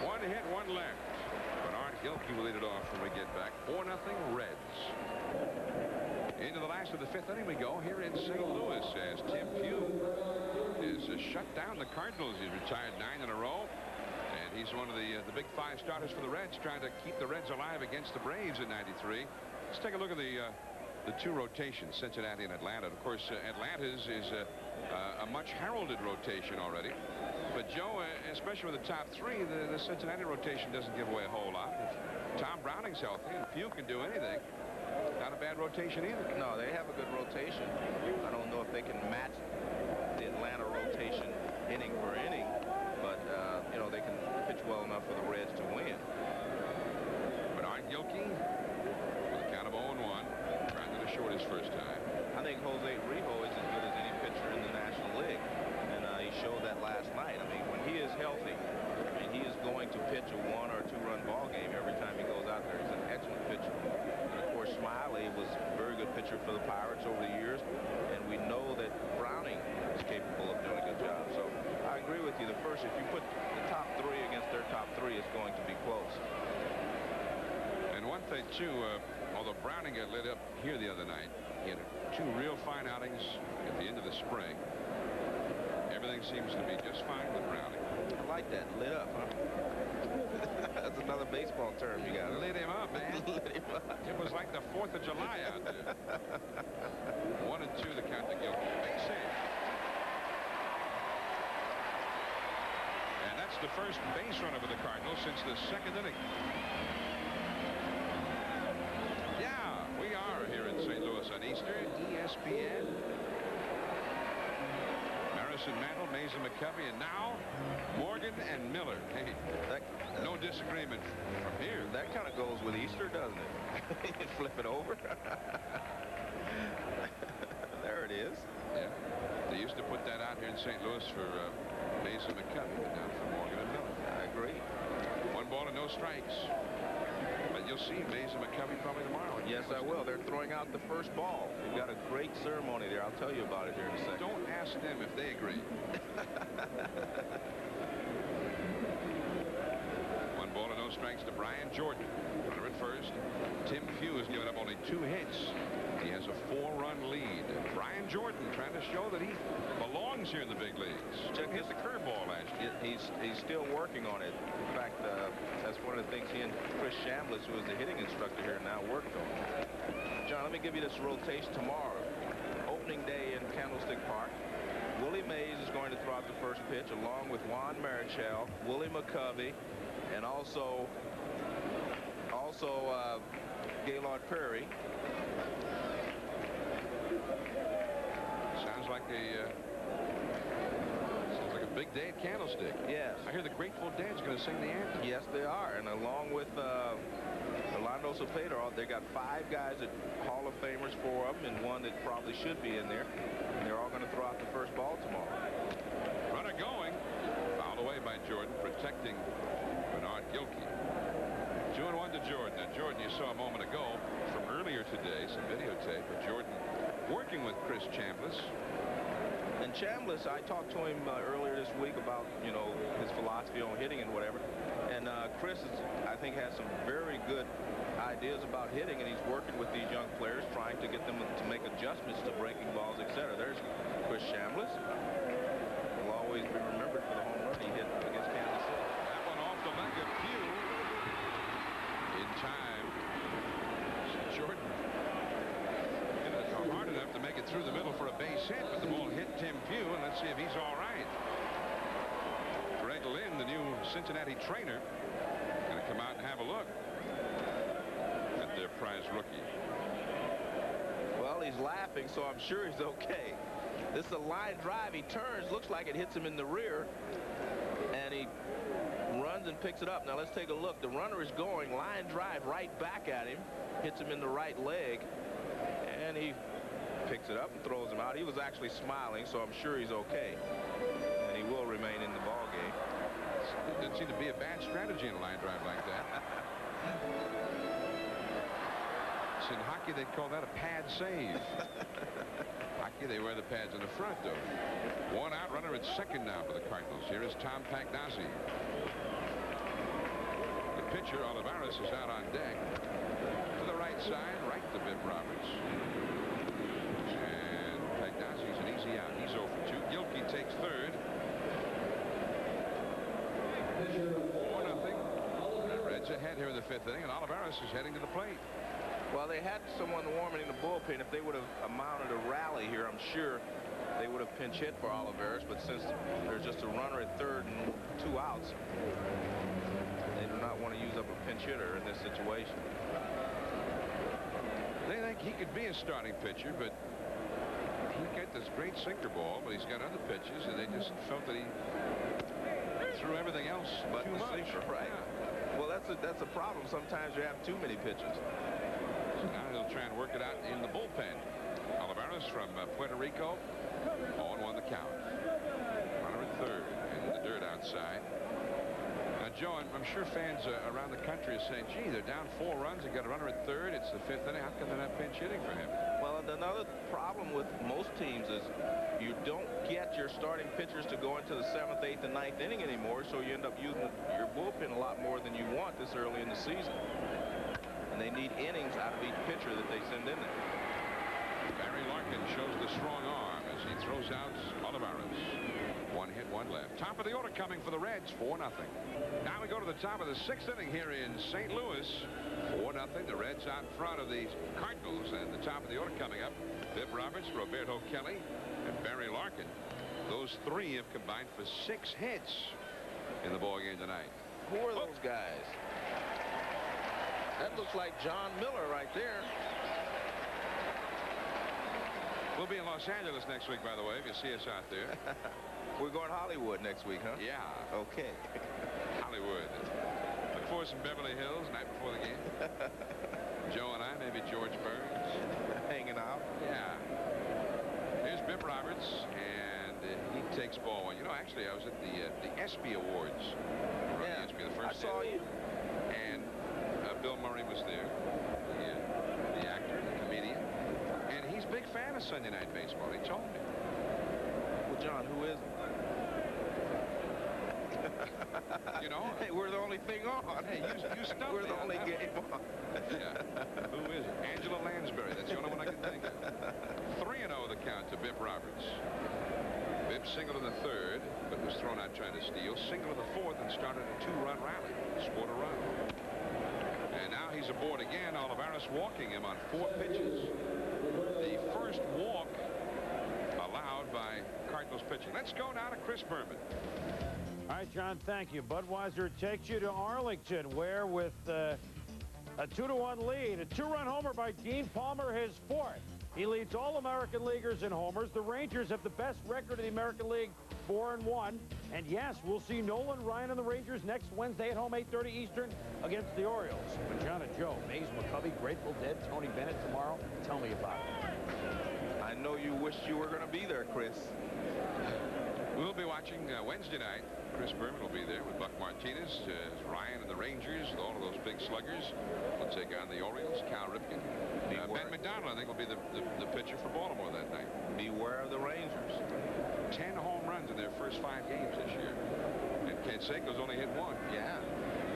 1 hit, 1 left. But Art Gilkey will lead it off when we get back. 4-0 Reds. Into the last of the 5th inning we go here in St. Louis as Tim Pugh is shut down the Cardinals. He's retired 9 in a row. And he's one of the big 5 starters for the Reds, trying to keep the Reds alive against the Braves in '93. Let's take a look at the 2 rotations, Cincinnati and Atlanta. Of course, Atlanta's is a much heralded rotation already. But Joe, especially with the top 3, the Cincinnati rotation doesn't give away a whole lot. If Tom Browning's healthy and Pugh can do anything, not a bad rotation either. No, they have a good rotation. I don't know if they can match the Atlanta rotation inning for inning, but you know, they can pitch well enough for the Reds to win. But Art Gilkey with a count of 0-1, trying to short his first time. I think Jose Rijo is as good as any pitcher in the National League, and he showed that last night. I mean, when he is healthy, and he is going to pitch a 1 or 2 run ball game every time he goes out there. He's an excellent pitcher. And of course, Smiley was a very good pitcher for the Pirates over the years, and we know that Browning is capable of doing a good job. So I agree with you. The first, if you put the top 3 against their top 3, it's going to be close. And one thing too, although Browning got lit up here the other night, he had 2 real fine outings at the end of the spring. Everything seems to be just fine with Browning. I like that. Lit up, huh? That's another baseball term you got. Lit him up, man. Lit him up. It was like the 4th of July out there. 1 and 2 the count to Gilkey. Big save. And that's the first base runner for the Cardinals since the 2nd inning. Yeah, we are here in St. Louis on Easter. ESPN. Harrison Mantle, Mason McCovey, and now Morgan and Miller. Hey, no disagreement from here. That kind of goes with Easter, doesn't it? You flip it over. There it is. Yeah. They used to put that out here in St. Louis for Mason McCovey, but now for Morgan and Miller. I agree. 1 ball and no strikes. But you'll see Mason McCovey probably tomorrow. Yes, I will. They're throwing out the first ball. We've got a great ceremony there. I'll tell you about it here in a second. Don't ask them if they agree. 1 ball and no strikes to Brian Jordan. Runner at first. Tim Pugh has given up only 2 hits. He has a 4-run lead. Brian Jordan trying to show that he belongs here in the big leagues. Check hit the curveball last year. He's still working on it. In fact, that's one of the things he and Chris Chambliss, who is the hitting instructor here now, worked on. John, let me give you this rotation tomorrow. Opening day in Candlestick Park. Willie Mays is going to throw out the first pitch along with Juan Marichal, Willie McCovey, and also Gaylord Perry. Sounds like a big day at Candlestick. Yes. I hear the Grateful Dead's going to sing the anthem. Yes, they are. And along with a lot Orlando Cepeda, they got 5 guys that Hall of Famers, 4 of them, and 1 that probably should be in there. And they're all going to throw out the first ball tomorrow. Runner going. Fouled away by Jordan, protecting Bernard Gilkey. 2-1 to Jordan. Now, Jordan, you saw a moment ago from earlier today, some videotape of Jordan working with Chris Chambliss. And Chambliss, I talked to him earlier this week about, you know, his philosophy on hitting and whatever. And Chris, I think, has some very good ideas about hitting, and he's working with these young players, trying to get them to make adjustments to breaking balls, etc. There's Chris Chambliss. Will always be remembered for the home run he hit against Kansas City. That one off the leg of Pugh. In time. Jordan hard enough to make it through the middle for a base hit, but the ball hit Tim Pugh, and let's see if he's all right. Greg Lynn, the new Cincinnati trainer, going to come out and have a look at their prize rookie. Well, he's laughing, so I'm sure he's okay. This is a line drive. He turns, looks like it hits him in the rear, and he runs and picks it up. Now let's take a look. The runner is going line drive right back at him, hits him in the right leg, and he picks it up and throws him out. He was actually smiling, so I'm sure he's okay, and he will remain in the ball game. It didn't seem to be a bad strategy in a line drive like that. In hockey, they'd call that a pad save. Hockey, they wear the pads in the front, though. 1 out, runner at second now for the Cardinals. Here is Tom Pagnazzi. The pitcher, Olivares, is out on deck. To the right side, right to Biff Roberts. And Pagnazzi's an easy out. He's 0 for 2. Gilkey takes third. 4-0. Reds ahead here in the 5th inning, and Olivares is heading to the plate. Well, they had someone warming in the bullpen. If they would have mounted a rally here, I'm sure they would have pinch hit for Olivares. But since there's just a runner at third and 2 outs, they do not want to use up a pinch hitter in this situation. They think he could be a starting pitcher, but he got this great sinker ball, but he's got other pitches, and they just felt that he threw everything else but too much. Sinker, right? Yeah. Well, that's a problem. Sometimes you have too many pitches. So now he'll try and work it out in the bullpen. Olivares from Puerto Rico. 0-1 the count. Runner at third in the dirt outside. Now, Joe, I'm sure fans around the country are saying, gee, they're down 4 runs. They got a runner at third. It's the 5th inning. How come they're not pinch hitting for him? Well, another problem with most teams is you don't get your starting pitchers to go into the 7th, 8th, and 9th inning anymore, so you end up using your bullpen a lot more than you want this early in the season. And they need innings out of each pitcher that they send in there. Barry Larkin shows the strong arm as he throws out Olivares. 1 hit, 1 left. Top of the order coming for the Reds, 4-0. Now we go to the top of the 6th inning here in St. Louis. 4-0. The Reds out front of the Cardinals, and the top of the order coming up. Biff Roberts, Roberto Kelly, and Barry Larkin. Those 3 have combined for 6 hits in the ball game tonight. Who are those guys? That looks like John Miller right there. We'll be in Los Angeles next week, by the way, if you see us out there. We're going to Hollywood next week, huh? Yeah. Okay. Hollywood. Look for some Beverly Hills night before the game. Joe and I, maybe George Burns. Hanging out. Yeah. Here's Biff Roberts, and he takes ball 1. You know, actually, I was at the ESPY Awards. Yeah. The ESPY, the first I saw you. And Bill Murray was there, the actor, the comedian. And he's a big fan of Sunday Night Baseball. He told me. Well, John, who is it? You know? Hey, we're the only thing on. Hey, you stumped We're me the on only that game on. Yeah. Who is it? Angela Lansbury. That's the only one I can think of. 3-0 the count to Biff Roberts. Biff singled in the 3rd, but was thrown out trying to steal. Singled in the 4th and started a 2-run rally. Scored a run. And now he's aboard again. Olivares walking him on 4 pitches. The first walk allowed by Cardinals pitching. Let's go now to Chris Berman. All right, John, thank you. Budweiser takes you to Arlington, where with a 2-1 lead, a 2-run homer by Dean Palmer, his 4th. He leads all American leaguers in homers. The Rangers have the best record in the American League, 4-1. And yes, we'll see Nolan Ryan and the Rangers next Wednesday at home, 8:30 Eastern, against the Orioles. But John and Joe, Mays McCovey, Grateful Dead, Tony Bennett tomorrow. Tell me about it. I know you wished you were going to be there, Chris. We'll be watching Wednesday night. Chris Berman will be there with Buck Martinez, Ryan and the Rangers, all of those big sluggers. Will take on the Orioles, Cal Ripken. Ben McDonald, I think, will be the pitcher for Baltimore that night. Beware of the Rangers. 10 home runs in their first 5 games this year. And Canseco's only hit 1. Yeah.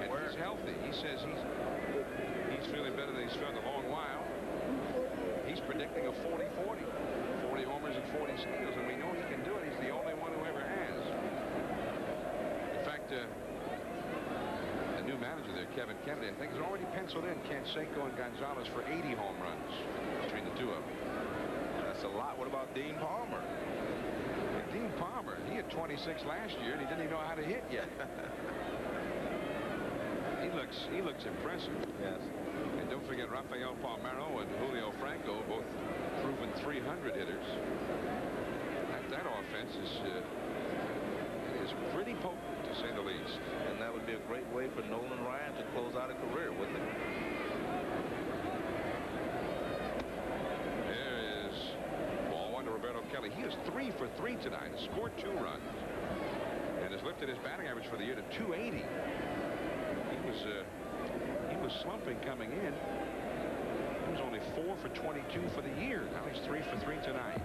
And he's healthy. He says he's feeling better than he's felt in a long while. He's predicting a 40-40. 40 homers and 40 steals, and we know he can do it. He's the only one who ever has. In fact, the new manager there, Kevin Kennedy, I think has already penciled in Canseco and Gonzalez for 80 home runs between the two of them. That's a lot. What about Dean Palmer? And Dean Palmer, he had 26 last year, and he didn't even know how to hit yet. He looks impressive. Yes. And don't forget Rafael Palmeiro and Julio Franco, both proven 300 hitters. That offense is pretty potent, to say the least. And that would be a great way for Nolan Ryan to close out a career, wouldn't it? There is ball 1 to Roberto Kelly. He is 3 for 3 tonight. Has scored 2 runs and has lifted his batting average for the year to 280. He was slumping coming in. He was only 4 for 22 for the year. Now he's 3 for 3 tonight.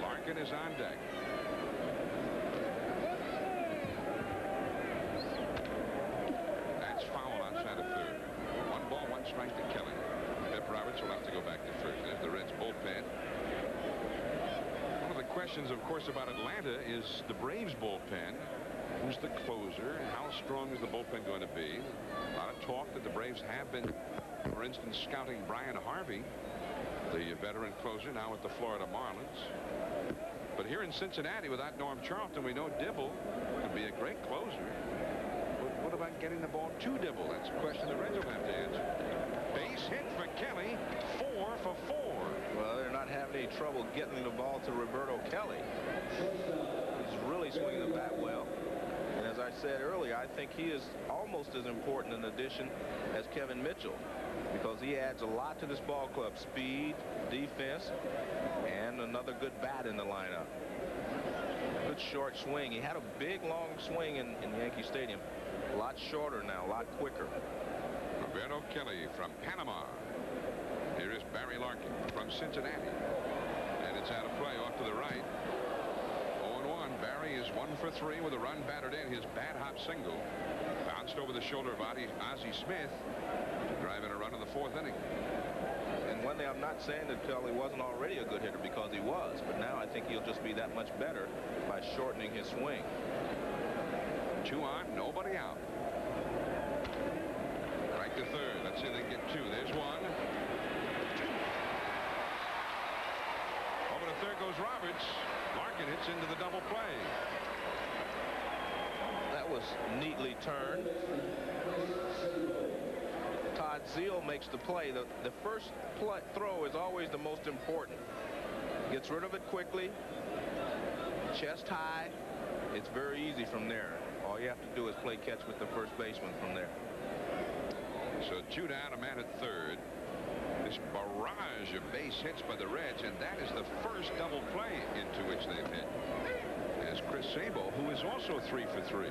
Larkin is on deck. That's foul outside of third. 1 ball, 1 strike to Kelly. Pep Roberts will have to go back to first. There's the Reds bullpen. One of the questions, of course, about Atlanta is the Braves bullpen. Who's the closer, and how strong is the bullpen going to be? A lot of talk that the Braves have been, for instance, scouting Brian Harvey, the veteran closer, now with the Florida Marlins. But here in Cincinnati, without Norm Charlton, we know Dibble could be a great closer. But what about getting the ball to Dibble? That's a question the Reds will have to answer. Base hit for Kelly, 4 for 4. Well, they're not having any trouble getting the ball to Roberto Kelly. He's really swinging the bat well. And as I said earlier, I think he is almost as important an addition as Kevin Mitchell, because he adds a lot to this ball club: speed, defense, and another good bat in the lineup. Good short swing. He had a big long swing in Yankee Stadium. A lot shorter now, a lot quicker. Roberto Kelly from Panama. Here is Barry Larkin from Cincinnati. And it's out of play off to the right. 0-1. Barry is 1 for 3 with a run battered in. His bad hop single bounced over the shoulder of Ozzie Smith to drive in a run in the 4th inning. And one thing, I'm not saying that Kelly wasn't already a good hitter, because he was, but now I think he'll just be that much better by shortening his swing. 2 on, nobody out. Right to third. Let's see if they can get 2. There's 1. 2. Over to third goes Roberts. Larkin hits into the double play. That was neatly turned. Todd Zeile makes the play. The first throw is always the most important. Gets rid of it quickly, chest high. It's very easy from there. All you have to do is play catch with the first baseman from there. So 2 down, a man at third. This barrage of base hits by the Reds, and that is the first double play into which they've hit. As Chris Sabo, who is also 3 for 3.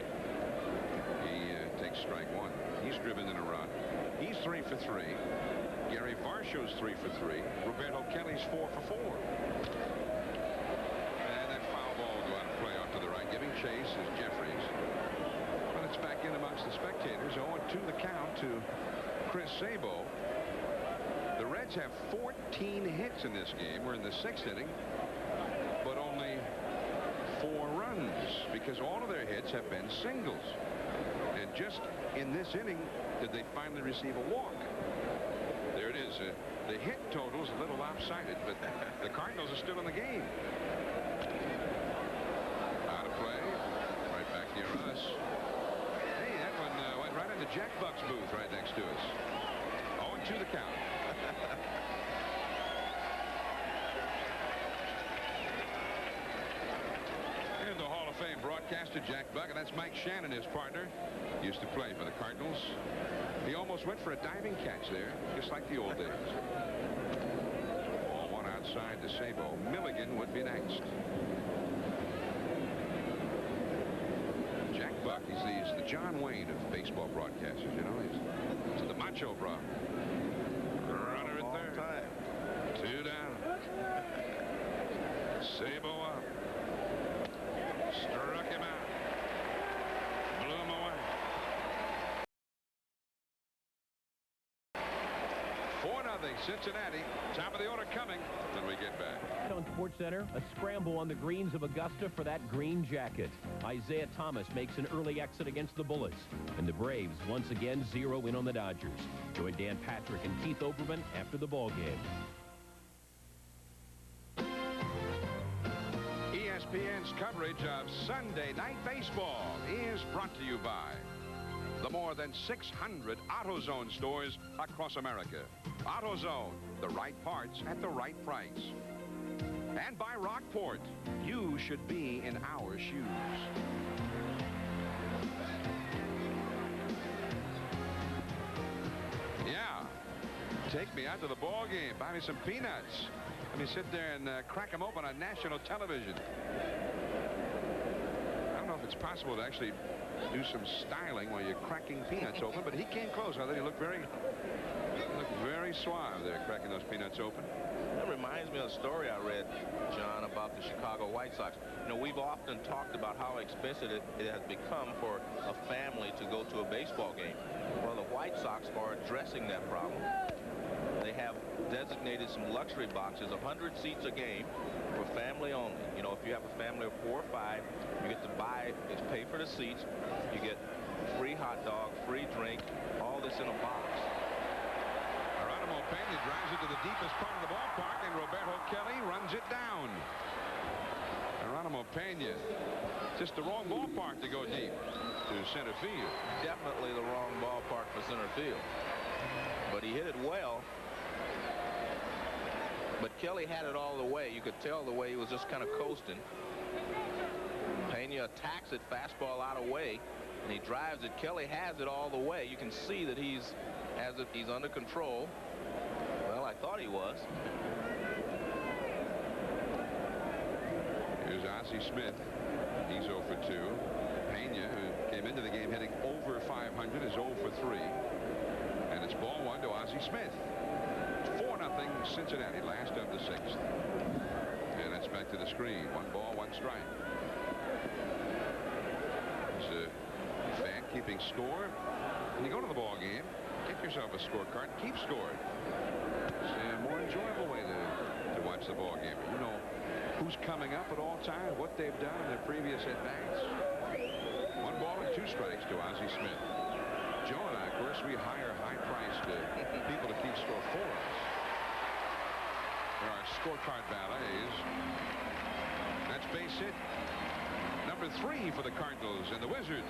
He takes strike 1. He's driven in a run. He's 3 for 3. Gary Varsho's 3 for 3. Roberto Kelly's 4 for 4. And that foul ball will go out of play off to the right. Giving chase is Jeffries. But it's back in amongst the spectators. 0-2 the count to Chris Sabo. The Reds have 14 hits in this game. We're in the 6th inning, but only 4 runs, because all of their hits have been singles. And just in this inning did they finally receive a walk. There it is. The hit total is a little lopsided, but the Cardinals are still in the game. Out of play. Right back near us. Hey, that one went right into Jack Buck's booth right next to us. 0-2 the count. in the Hall of Fame broadcaster, Jack Buck, and that's Mike Shannon, his partner. Used to play for the Cardinals. He almost went for a diving catch there, just like the old days. Ball one outside to Sabo. Milligan would be next. Jack Buck, he's the John Wayne of baseball broadcasters, you know. He's the Macho Bro. Runner at third. 2 down. Sabo up. Struck him out. Blew him away. 4-0 Cincinnati. Top of the order coming when we get back. On SportsCenter, a scramble on the greens of Augusta for that green jacket. Isaiah Thomas makes an early exit against the Bullets. And the Braves once again zero in on the Dodgers. Join Dan Patrick and Keith Oberman after the ball game. ESPN's coverage of Sunday Night Baseball is brought to you by the more than 600 AutoZone stores across America. AutoZone, the right parts at the right price. And by Rockport, you should be in our shoes. Yeah, take me out to the ball game, buy me some peanuts. Let me sit there and crack them open on national television. I don't know if it's possible to actually do some styling while you're cracking peanuts open, but he came close. I thought he looked very suave there, cracking those peanuts open. That reminds me of a story I read, John, about the Chicago White Sox. You know, we've often talked about how expensive it has become for a family to go to a baseball game. Well, the White Sox are addressing that problem. They have designated some luxury boxes, 100 seats a game for family only. You know, if you have a family of 4 or 5, you get to pay for the seats. You get free hot dog, free drink, all this in a box. Geronimo Pena drives it to the deepest part of the ballpark, and Roberto Kelly runs it down. Geronimo Pena, just the wrong ballpark to go deep to center field. Definitely the wrong ballpark for center field. But he hit it well. But Kelly had it all the way. You could tell the way he was just kind of coasting. Pena attacks it, fastball out of way, and he drives it. Kelly has it all the way. You can see that he's under control. Well, I thought he was. Here's Ozzie Smith. He's 0 for 2. Pena, who came into the game hitting over 500, is 0 for 3. And it's ball one to Ozzie Smith. 4-0 Cincinnati, last of the 6th. And that's back to the screen. 1 ball, 1 strike. It's a fan keeping score. When you go to the ball game, get yourself a scorecard, keep score. It's a more enjoyable way to watch the ball game. You know who's coming up at all times, what they've done in their previous at-bats. 1 ball and 2 strikes to Ozzie Smith. Joe and I, of course, we hire high-priced people to keep score for us. There are scorecard valets. That's base hit number 3 for the Cardinals, and the Wizard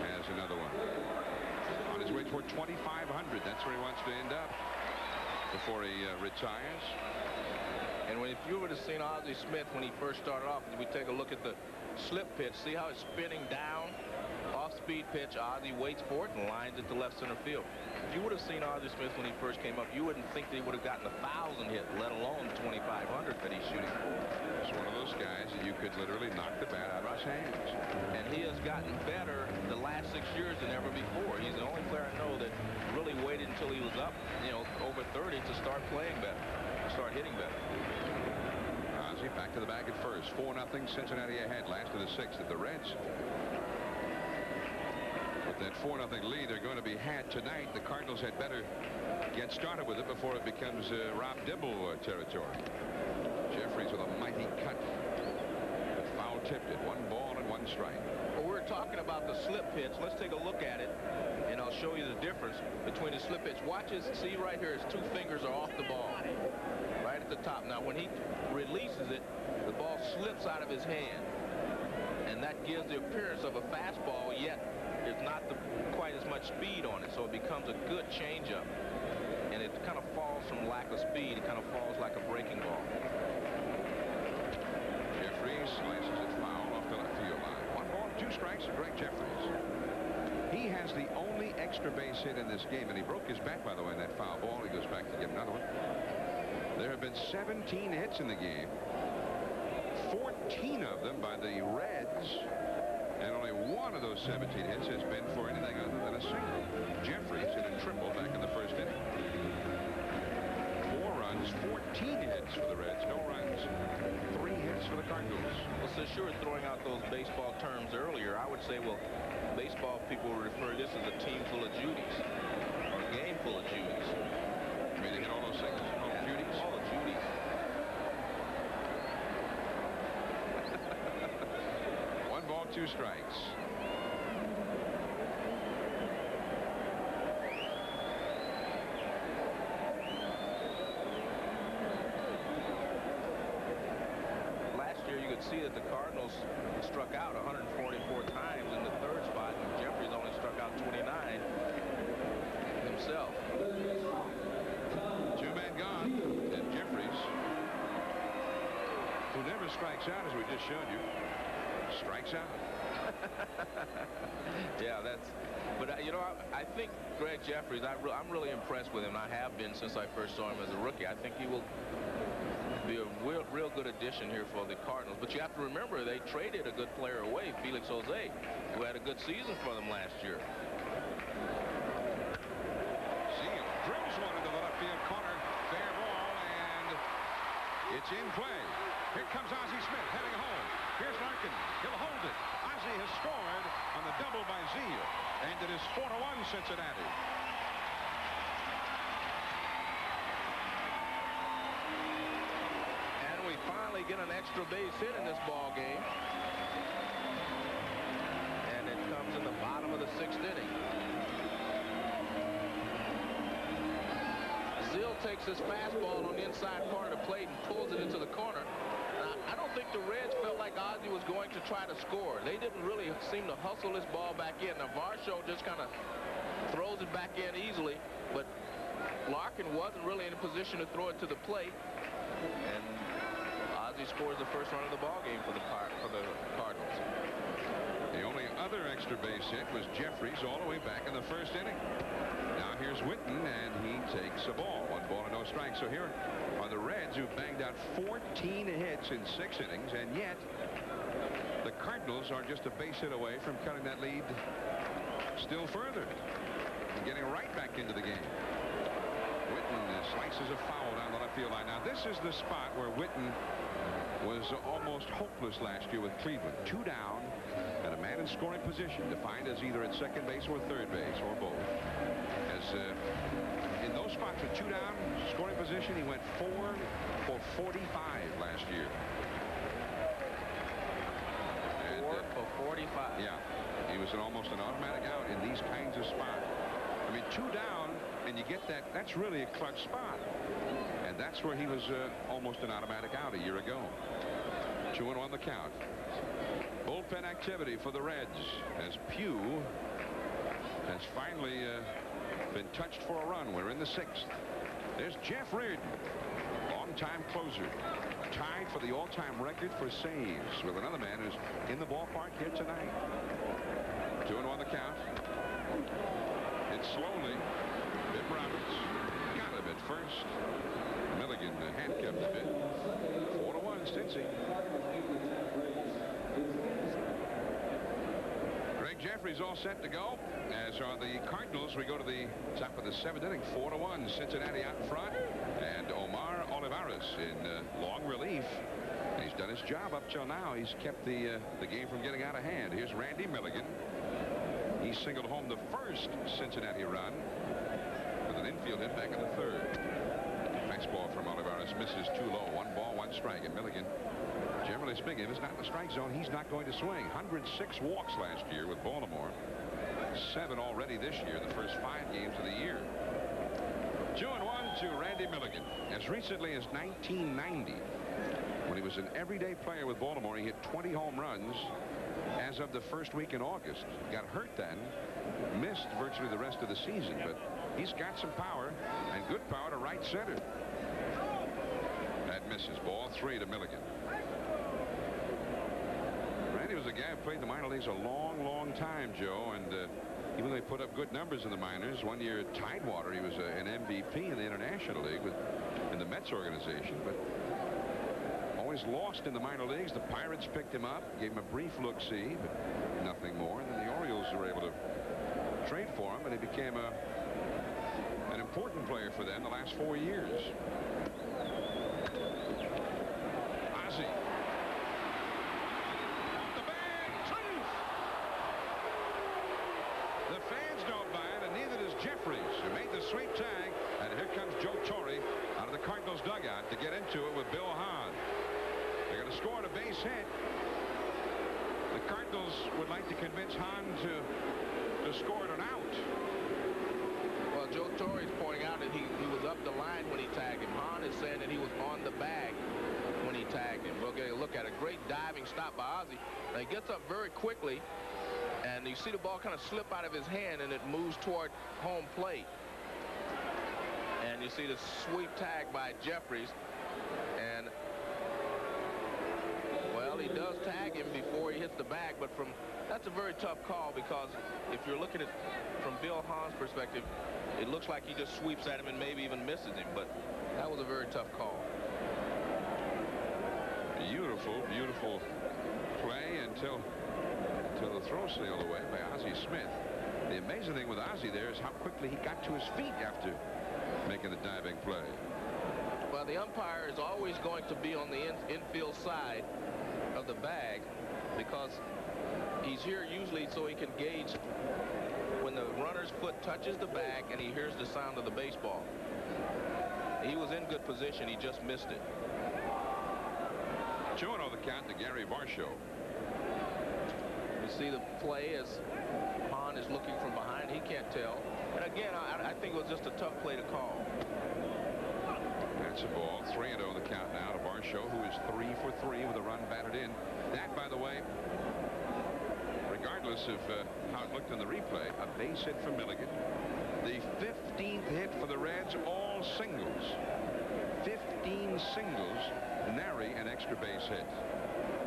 has another one. On his way toward 2,500. That's where he wants to end up before he retires. And if you would have seen Ozzie Smith when he first started off, we take a look at the slip pitch, see how it's spinning down. Off-speed pitch, Ozzie waits for it and lines it to left center field. If you would have seen Ozzie Smith when he first came up, you wouldn't think that he would have gotten 1,000 hit, let alone 2,500 that he's shooting for. He's one of those guys that you could literally knock the bat out of his hands. And he has gotten better the last 6 years than ever before. He's the only player I know that really waited until he was up, over 30 to start playing better, to start hitting better. Ozzie back to the bag at first. 4-0 Cincinnati ahead, last of the 6th at the Reds. With that 4-0 lead they're going to be had tonight, the Cardinals had better get started with it before it becomes Rob Dibble territory. Jeffries with a mighty cut, but foul tipped it. 1 ball and 1 strike. Well, we're talking about the slip pitch. Let's take a look at it, and I'll show you the difference between the slip pitch. Watch it. See right here, his 2 fingers are off the ball, right at the top. Now, when he releases it, the ball slips out of his hand, and that gives the appearance of a fastball, yet there's not quite as much speed on it, so it becomes a good changeup. And it kind of falls from lack of speed. It kind of falls like a breaking ball. Jeffries slices it foul off the left field line. 1 ball, 2 strikes to Greg Jeffries. He has the only extra base hit in this game, and he broke his back, by the way, in that foul ball. He goes back to get another one. There have been 17 hits in the game, 14 of them by the Reds, and only one of those 17 hits has been for anything other than a single. Jeffries hit a triple back in the first inning. 4 runs, 14 hits for the Reds, no runs, 3 hits for the Cardinals. Well, since you were throwing out those baseball terms earlier, I would say, well, baseball people refer to this as a team full of Judies, or a game full of Judies. I mean, they hit all those things. All the Judies? All the Judies. One ball, 2 strikes. Last year, you could see that the Cardinals struck out 144 times in the third spot, and Jeffries only struck out 29 himself. 2 men gone, and Jeffries, who never strikes out, as we just showed you, strikes out. Yeah, but you know, I think Greg Jeffries, I'm really impressed with him. I have been since I first saw him as a rookie. I think he will be a real good addition here for the Cardinals. But you have to remember, they traded a good player away, Felix Jose, who had a good season for them last year. Zeal drills one into the left field corner. Fair ball, and it's in play. Here comes Ozzie Smith heading home. Here's Larkin. He'll hold it. Ozzie has scored on the double by Zeal, and it is 4-1 Cincinnati. And we finally get an extra base hit in this ball game. And it comes in the bottom of the 6th inning. Zeal takes his fastball on the inside part of the plate and pulls it into the corner. I don't think the Reds felt like Ozzie was going to try to score. They didn't really seem to hustle this ball back in. Now, Varsho just kind of throws it back in easily, but Larkin wasn't really in a position to throw it to the plate. And Ozzie scores the first run of the ball game for the Cardinals. The only other extra base hit was Jeffries all the way back in the first inning. Now here's Witten, and he takes a ball. 1 ball and no strikes. So here are the Reds, who banged out 14 hits in 6 innings, and yet the Cardinals are just a base hit away from cutting that lead still further and getting right back into the game. Witten slices a foul down the left field line. Now this is the spot where Witten was almost hopeless last year with Cleveland. 2 down and a man in scoring position, defined as either at second base or third base or both. As in those spots with 2 down, scoring position, he went 4 for 45 last year. And, 4 for 45. Yeah, he was almost an automatic out in these kinds of spots. I mean, 2 down, and you get that. That's really a clutch spot. And that's where he was almost an automatic out a year ago. 2-1 the count. Bullpen activity for the Reds as Pugh has finally been touched for a run. We're in the 6th. There's Jeff Reardon, longtime closer, tied for the all-time record for saves with another man who's in the ballpark here tonight. 2-1 the count. It's slowly. Bib Roberts got him at first. Milligan handcuffed a bit. 4-1 Cincy. Greg Jeffries all set to go, as are the Cardinals. We go to the top of the 7th inning. 4-1 Cincinnati out in front, and Omar Olivares in long relief. He's done his job up till now. He's kept the game from getting out of hand. Here's Randy Milligan. He singled home the first Cincinnati run with an infield hit back in the 3rd. Fastball from Olivares misses too low. 1 ball, 1 strike. And Milligan, generally speaking, if it's not in the strike zone, he's not going to swing. 106 walks last year with Baltimore. 7 already this year, the first 5 games of the year. 2-1 to Randy Milligan. As recently as 1990, when he was an everyday player with Baltimore, he hit 20 home runs. As of the first week in August, got hurt then, missed virtually the rest of the season, but he's got some power, and good power to right center. That misses. Ball 3 to Milligan. a guy who played the minor leagues a long, long time, Joe, and even though he put up good numbers in the minors, one year at Tidewater, he was an MVP in the International League in the Mets organization, but always lost in the minor leagues. The Pirates picked him up, gave him a brief look-see, but nothing more. And then the Orioles were able to trade for him, and he became an important player for them the last 4 years. Ozzie. Off the bag. Truth. The fans don't buy it, and neither does Jeffries, who made the sweep tag. And here comes Joe Torre out of the Cardinals dugout to get into it with Bill Hahn. They're going to score a base hit. The Cardinals would like to convince Hahn to score it an out. Well, Joe Torre is pointing out that he was up the line when he tagged him. Hahn is saying that he was on the bag when he tagged him. We'll get a look at a great diving stop by Ozzie. Now, he gets up very quickly, and you see the ball kind of slip out of his hand, and it moves toward home plate. And you see the sweep tag by Jeffries, and well, he does tag him before he hits the bag, but that's a very tough call, because if you're looking at from Bill Hahn's perspective, it looks like he just sweeps at him and maybe even misses him, but that was a very tough call. Beautiful, beautiful play until the throw sailed away by Ozzie Smith. The amazing thing with Ozzie there is how quickly he got to his feet after making the diving play. Well, the umpire is always going to be on the infield side of the bag, because he's here usually so he can gauge when the runner's foot touches the bag and he hears the sound of the baseball. He was in good position. He just missed it. 2-0 the count to Gary Varsho. You see the play as Hahn is looking from behind. He can't tell. And again, I think it was just a tough play to call. That's a ball. 3-0 the count now to Varsho, who is 3 for 3 with a run batted in. That, by the way, regardless of how it looked in the replay, a base hit for Milligan. The 15th hit for the Reds, all singles. 15 singles, nary an extra base hit.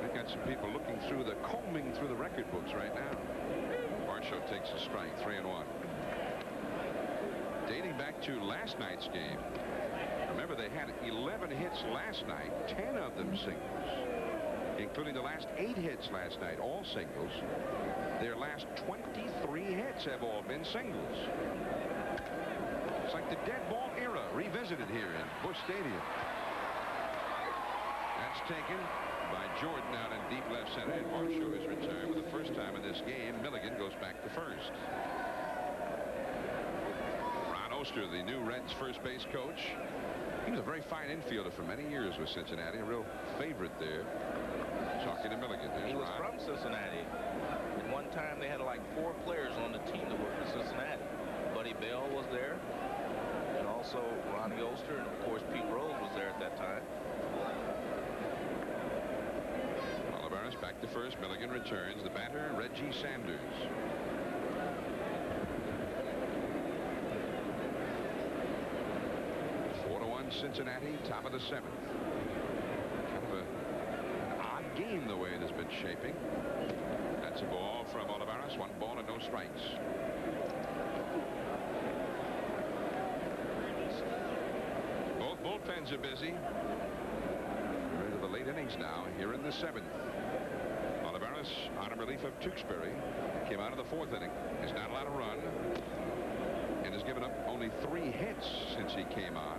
We've got some people combing through the record books right now. Varsho takes a strike, 3-1. Dating back to last night's game. Remember, they had 11 hits last night, 10 of them singles, including the last 8 hits last night, all singles. Their last 23 hits have all been singles. It's like the dead ball era revisited here in Busch Stadium. That's taken by Jordan out in deep left center, and Varsho is returned with the first time in this game. Milligan goes back to first. Ron Oster, the new Reds first base coach. He was a very fine infielder for many years with Cincinnati, a real favorite there. Talking to Milligan. He was from Cincinnati. At one time, they had like 4 players on the team that were from Cincinnati. Buddy Bell was there, and also Ronnie Oster, and of course Pete Rose was there at that time. Olivares back to first. Milligan returns. The batter, Reggie Sanders. Cincinnati, top of the 7th. Kind of an odd game the way it has been shaping. That's a ball from Olivares. 1 ball and no strikes. Both bullpens are busy. We're into the late innings now here in the 7th. Olivares on a relief of Tewksbury. Came out of the 4th inning. He's not allowed to run. And has given up only 3 hits since he came on.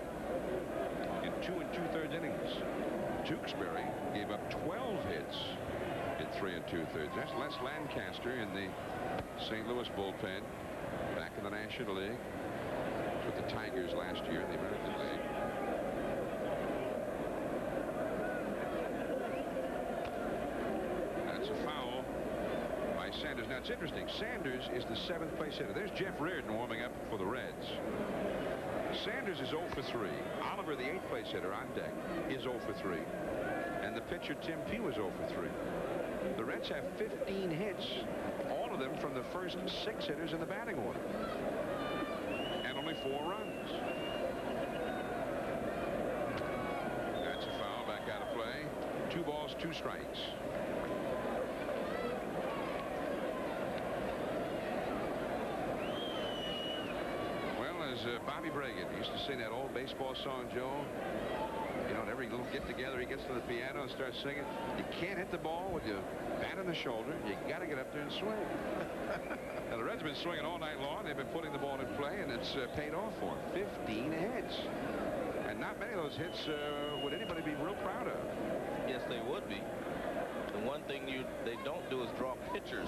In 2 2/3 innings. Tewksbury gave up 12 hits in 3 2/3. That's Les Lancaster in the St. Louis bullpen back in the National League with the Tigers last year in the American League. That's a foul by Sanders. Now it's interesting. Sanders is the 7th place hitter. There's Jeff Reardon warming up for the Reds. Sanders is 0 for 3. Oliver, the 8th place hitter on deck, is 0 for 3. And the pitcher, Tim Pugh, is 0 for 3. The Reds have 15 hits, all of them from the first 6 hitters in the batting order. And only 4 runs. That's a foul, back out of play. 2 balls, 2 strikes. Bobby Bragan. He used to sing that old baseball song, Joe. You know, at every little get-together, he gets to the piano and starts singing. You can't hit the ball with your bat on the shoulder. You got to get up there and swing. Now, the Reds have been swinging all night long. They've been putting the ball in play, and it's paid off for them. 15 hits. And not many of those hits would anybody be real proud of. Yes, they would be. The one thing they don't do is draw pitchers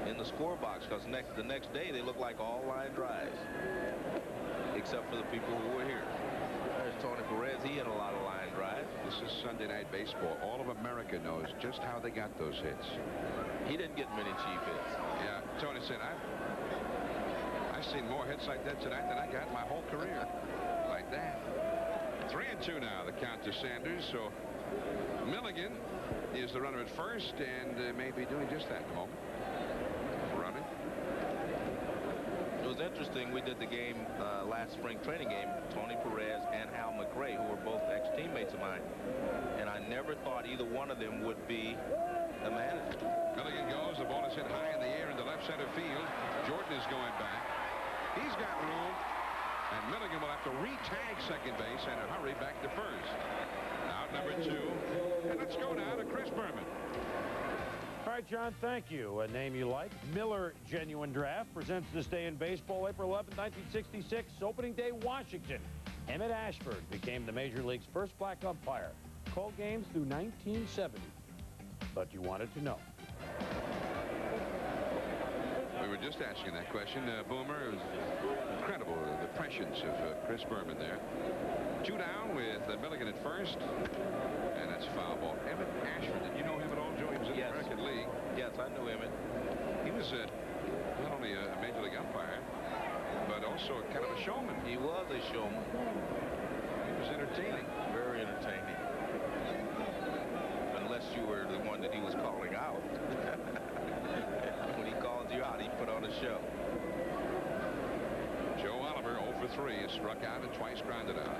in the score box, because the next day they look like all line drives, except for the people who were here. There's Tony Perez. He hit a lot of line drives. This is Sunday Night Baseball. All of America knows just how they got those hits. He didn't get many cheap hits. Yeah, Tony said, I've seen more hits like that tonight than I got in my whole career. Like that. 3-2 now, the count to Sanders. So Milligan is the runner at first, and may be doing just that in a moment. Running. It was interesting. We did the game last spring training game, Tony Perez and Hal McRae, who were both ex-teammates of mine, and I never thought either one of them would be a manager. Milligan goes. The ball is hit high in the air into left center field. Jordan is going back. He's got room, and Milligan will have to re-tag second base and hurry back to first. Out number 2. And let's go now to Chris Berman. All right, John, thank you. A name you like. Miller Genuine Draft presents This Day in Baseball, April 11, 1966. Opening day, Washington. Emmett Ashford became the Major League's first black umpire. Called games through 1970. But you wanted to know. We were just asking that question. Boomer, it was incredible, the prescience of Chris Berman there. 2 down with Milligan at first. And that's foul ball. Emmett Ashford, did you know him at all, Joe? He was in the American League. Yes, I knew Emmett. He was not only a Major League umpire, but also kind of a showman. He was a showman. He was entertaining. Very entertaining. Unless you were the one that he was calling out. When he called you out, he put on a show. Joe Oliver, 0 for 3, is struck out and twice grounded out.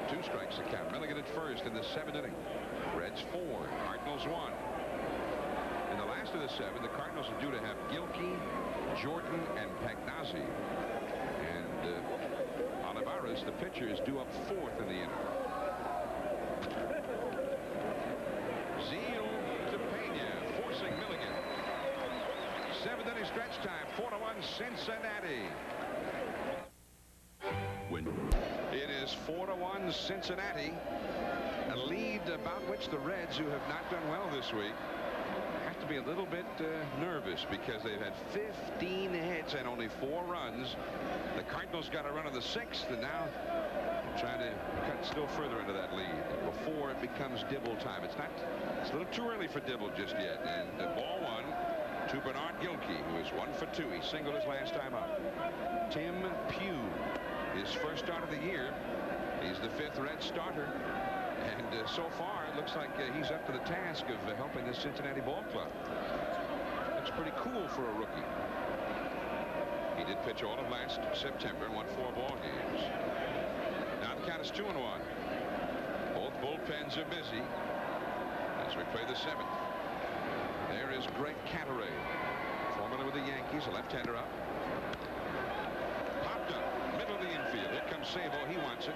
2 strikes to count. Milligan at first in the 7th inning. Reds 4, Cardinals 1. In the last of the 7, the Cardinals are due to have Gilkey, Jordan, and Pagnazzi. And Olivares, the pitcher, is due up 4th in the inning. Zeal to Pena, forcing Milligan. 7th inning stretch time, 4-1 Cincinnati. It is 4-1 Cincinnati, a lead about which the Reds, who have not done well this week, have to be a little bit nervous, because they've had 15 hits and only 4 runs. The Cardinals got a run of the 6th, and now trying to cut still further into that lead before it becomes Dibble time. It's a little too early for Dibble just yet. And ball 1 to Bernard Gilkey, who is 1 for 2. He singled his last time up. Tim Pugh, his first start of the year. He's the 5th Red starter. And so far, it looks like he's up to the task of helping this Cincinnati ball club. Looks pretty cool for a rookie. He did pitch all of last September and won 4 ball games. Now the count is 2-1. Both bullpens are busy as we play the 7th. There is Greg Canteray, formerly with the Yankees, a left-hander up. Popped up, middle of the infield. Here comes Sabo. He wants it.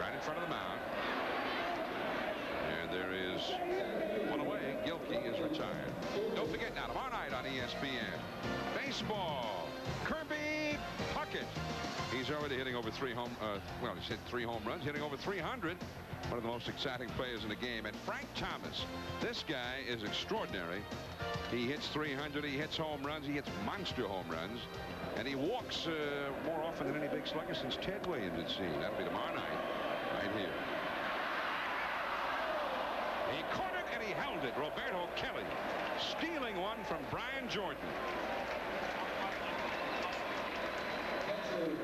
Right in front of the mound. And there is one away. Gilkey is retired. Don't forget now, tomorrow night on ESPN, baseball. Kirby Puckett. He's already hitting over 3 he's hit 3 home runs, hitting over 300. One of the most exciting players in the game. And Frank Thomas, this guy is extraordinary. He hits 300, he hits home runs, he hits monster home runs, and he walks more often than any big slugger since Ted Williams, it seems. That'll be tomorrow night, right here. He caught it and he held it. Roberto Kelly stealing one from Brian Jordan.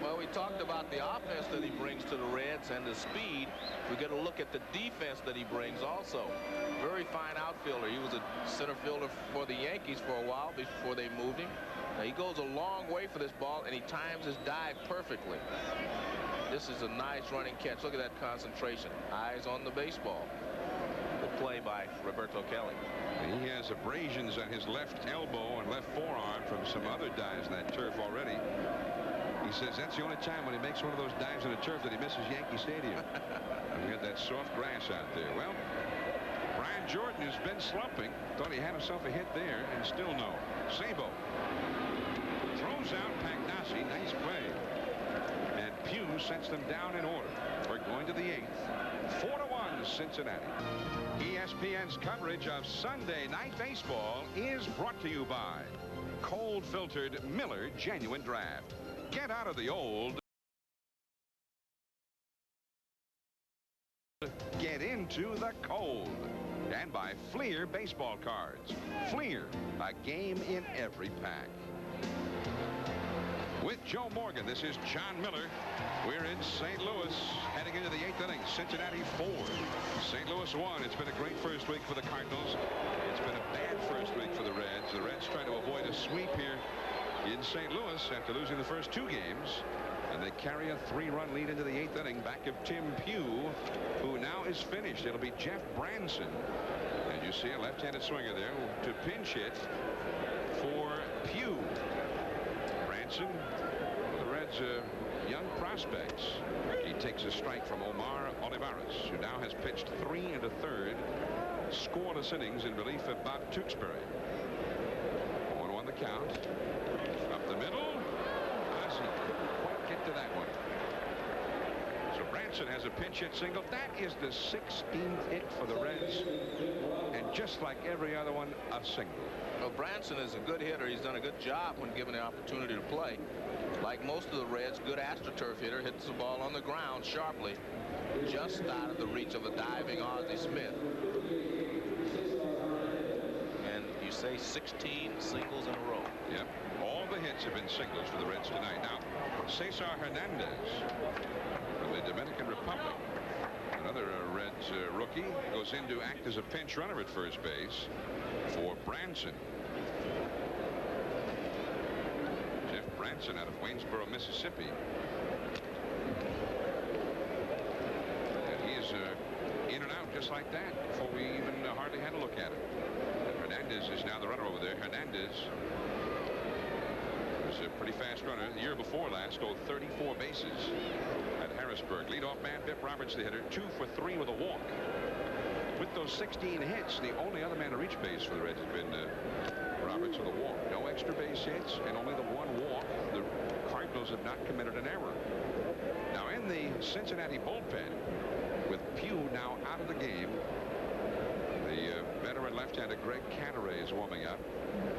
Well, we talked about the offense that he brings to the Reds and the speed. We got to look at the defense that he brings also. Very fine outfielder. He was a center fielder for the Yankees for a while before they moved him. Now, he goes a long way for this ball, and he times his dive perfectly. This is a nice running catch. Look at that concentration. Eyes on the baseball. The play by Roberto Kelly. He has abrasions on his left elbow and left forearm from some other dives in that turf already. He says that's the only time when he makes one of those dives in the turf that he misses Yankee Stadium. And we got that soft grass out there. Well, Brian Jordan has been slumping. Thought he had himself a hit there, and still no. Sabo throws out Pagnassi. Nice play. And Pugh sets them down in order. We're going to the 8th. 4-1 Cincinnati. ESPN's coverage of Sunday Night Baseball is brought to you by cold filtered Miller Genuine Draft. Get out of the old. Get into the cold. And by Fleer baseball cards. Fleer, a game in every pack. With Joe Morgan, this is John Miller. We're in St. Louis, heading into the 8th inning. Cincinnati 4, St. Louis 1. It's been a great first week for the Cardinals. It's been a bad first week for the Reds. The Reds trying to avoid a sweep here in St. Louis after losing the first 2 games. And they carry a 3-run lead into the 8th inning back of Tim Pugh, who now is finished. It'll be Jeff Branson. And you see a left-handed swinger there to pinch hit for Pugh. Branson, the Reds' young prospects. He takes a strike from Omar Olivares, who now has pitched 3 1/3 scoreless innings in relief of Bob Tewksbury. 1-1 the count. Up the middle. Ozzie couldn't quite get to that one. So Branson has a pinch hit single. That is the 16th hit for the Reds. And just like every other one, a single. Well, Branson is a good hitter. He's done a good job when given the opportunity to play. Like most of the Reds, good AstroTurf hitter, hits the ball on the ground sharply, just out of the reach of a diving Ozzie Smith. And you say 16 singles in a row. Yep. All the hits have been singles for the Reds tonight. Now, Cesar Hernandez from the Dominican Republic, another Reds rookie, goes in to act as a pinch runner at first base for Branson. Jeff Branson out of Waynesboro, Mississippi. And he is in and out just like that before we even hardly had a look at him. Hernandez is now the runner over there. Hernandez was a pretty fast runner. The year before last, stole 34 bases at Harrisburg. Leadoff man Bip Roberts, the hitter, 2 for 3 with a walk. With those 16 hits, the only other man to reach base for the Reds has been Roberts with a walk. No extra base hits and only the 1 walk. The Cardinals have not committed an error. Now in the Cincinnati bullpen, with Pugh now out of the game, the veteran left-hander Greg Canaray is warming up,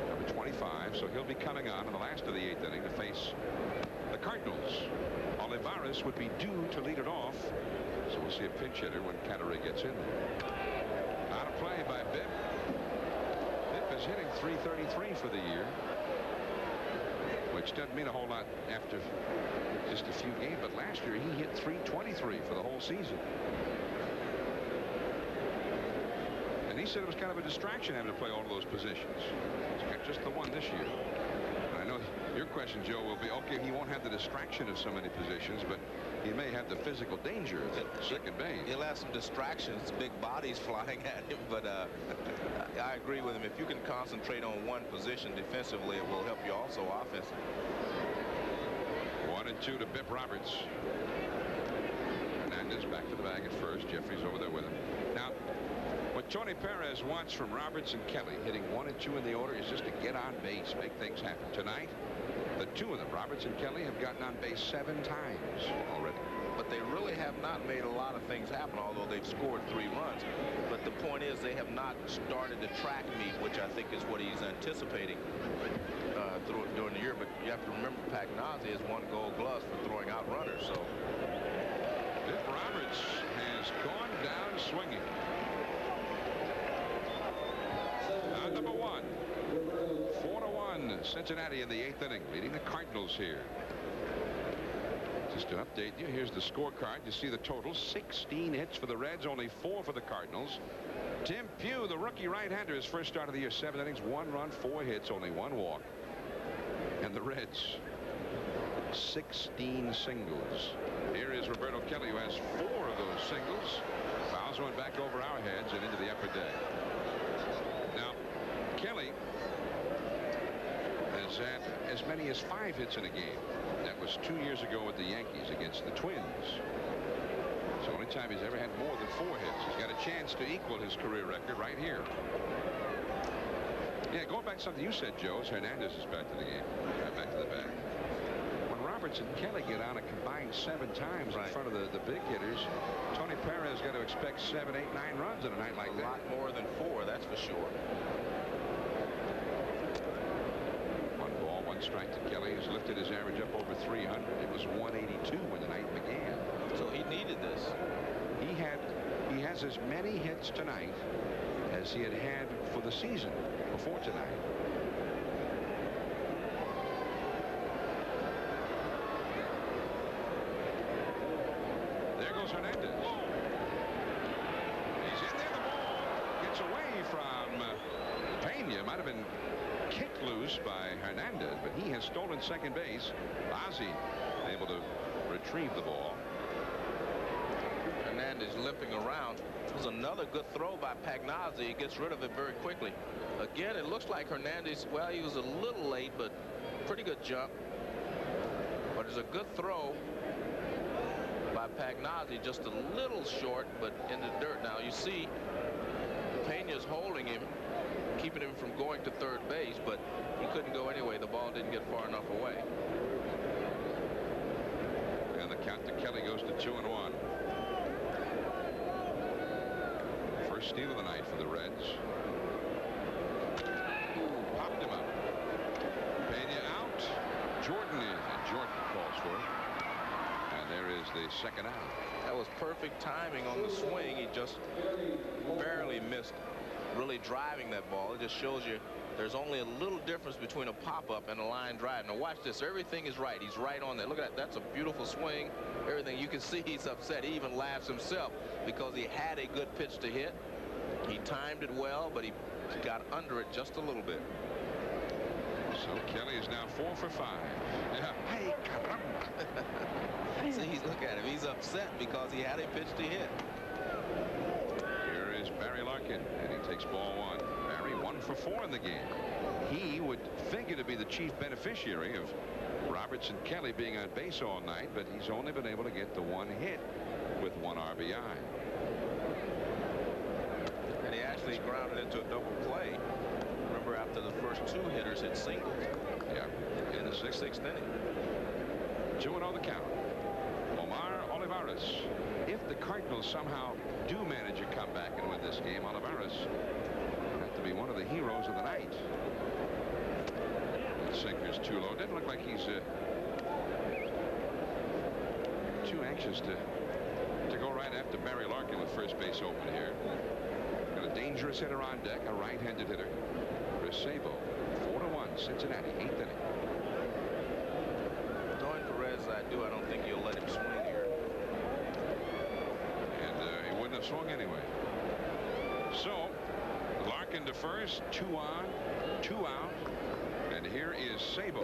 number 25, so he'll be coming on in the last of the 8th inning to face the Cardinals. Olivares would be due to lead it off, so we'll see a pinch hitter when Canaray gets in there. Out of play by Bip. Bip is hitting .333 for the year, which doesn't mean a whole lot after just a few games, but last year he hit .323 for the whole season. And he said it was kind of a distraction having to play all of those positions. He's got just the one this year. And I know your question, Joe, will be, okay, he won't have the distraction of so many positions, but he may have the physical danger at second base. He'll have some distractions, big bodies flying at him, but I agree with him. If you can concentrate on one position defensively, it will help you also offensively. 1-2 to Bip Roberts. Hernandez back to the bag at first. Jeffrey's over there with him. Now, what Tony Perez wants from Roberts and Kelly, hitting 1 and 2 in the order, is just to get on base, make things happen. Tonight, the 2 of them, Roberts and Kelly, have gotten on base 7 times already. But they really have not made a lot of things happen, although they've scored 3 runs. But the point is they have not started the track meet, which I think is what he's anticipating during the year. But you have to remember Pagnassi has won Gold Gloves for throwing out runners. So Bip Roberts has gone down swinging. Number 1. 4-1 Cincinnati in the 8th inning, leading the Cardinals here. Just to update you, here's the scorecard. You see the total: 16 hits for the Reds, only 4 for the Cardinals. Tim Pugh, the rookie right-hander, his first start of the year, 7 innings, 1 run, 4 hits, only 1 walk. And the Reds, 16 singles. Here is Roberto Kelly, who has 4 of those singles. Fouls went back over our heads and into the upper deck. Now, Kelly has had as many as 5 hits in a game. That was 2 years ago with the Yankees against the Twins. It's the only time he's ever had more than 4 hits. He's got a chance to equal his career record right here. Yeah, going back to something you said, Joe, Hernandez is back to the game. Back to the bat. When Roberts and Kelly get on a combined 7 times in front of the big hitters, Tony Perez got to expect 7, 8, 9 runs in a night like that. A lot more than 4, that's for sure. 1 ball, 1 strike to Kelly. He's lifted his average up over 300. It was 182 when the night began. So he needed this. He has as many hits tonight as he had for the season before tonight. There goes Hernandez. He's in there. The ball gets away from Pena. Might have been kicked loose by Hernandez, but he has stolen second base. Ozzie able to retrieve the ball. Hernandez limping around. It was another good throw by Pagnozzi. He gets rid of it very quickly. Again, it looks like Hernandez, well, he was a little late, but pretty good jump. But it's a good throw by Pagnozzi, just a little short, but in the dirt. Now you see Pena's holding him, keeping him from going to third base, but he couldn't go anyway. The ball didn't get far enough away. And the count to Kelly goes to 2-1. First steal of the night for the Reds. Popped him up. Pena out. Jordan in, and Jordan calls for it. And there is the second out. That was perfect timing on the swing. He just barely missed really driving that ball. It just shows you there's only a little difference between a pop-up and a line drive. Now watch this. Everything is right. He's right on there. Look at that. That's a beautiful swing. Everything. You can see he's upset. He even laughs himself because he had a good pitch to hit. He timed it well, but he got under it just a little bit. So Kelly is now 4 for 5. Yeah. Hey, caramba. See, look at him. He's upset because he had a pitch to hit. Here is Barry Larkin, and he takes ball 1. Barry 1 for 4 in the game. He would figure to be the chief beneficiary of Roberts and Kelly being on base all night, but he's only been able to get the 1 hit with 1 RBI. And he actually grounded into a double play. Remember, after the first 2 hitters had singled. Yeah, in the sixth inning. 2-0 the count. Omar Olivares. If the Cardinals somehow do manage a comeback and win this game, Olivares will have to be one of the heroes of the night. Sinker's too low. Doesn't look like he's too anxious to go right after Barry Larkin with first base open here. Got a dangerous hitter on deck, a right-handed hitter. Sabo, 4-1, Cincinnati, 8th inning. Knowing Perez, I don't think he'll let him swing here. And he wouldn't have swung anyway. So, Larkin to first, 2 on, 2 out. And here is Sabo.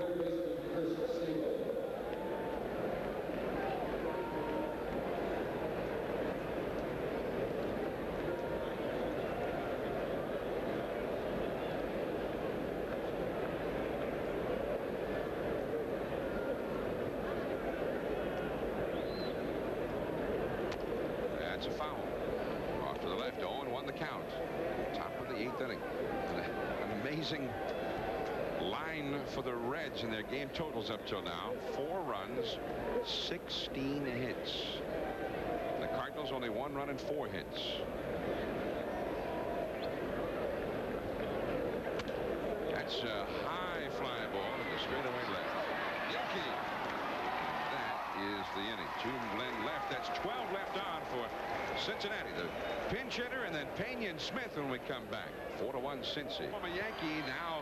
That's a foul. Off to the left. 0-1 the count. Top of the 8th inning. An amazing line for the Reds in their game totals up till now. 4 runs, 16 hits. The Cardinals only 1 run and 4 hits. That's a high fly ball into straightaway left. Yankee. That is the inning. Toom Glenn left. That's 12 left on for Cincinnati. The pinch hitter, and then Pena and Smith when we come back. 4-1 Cincy. From a Yankee now.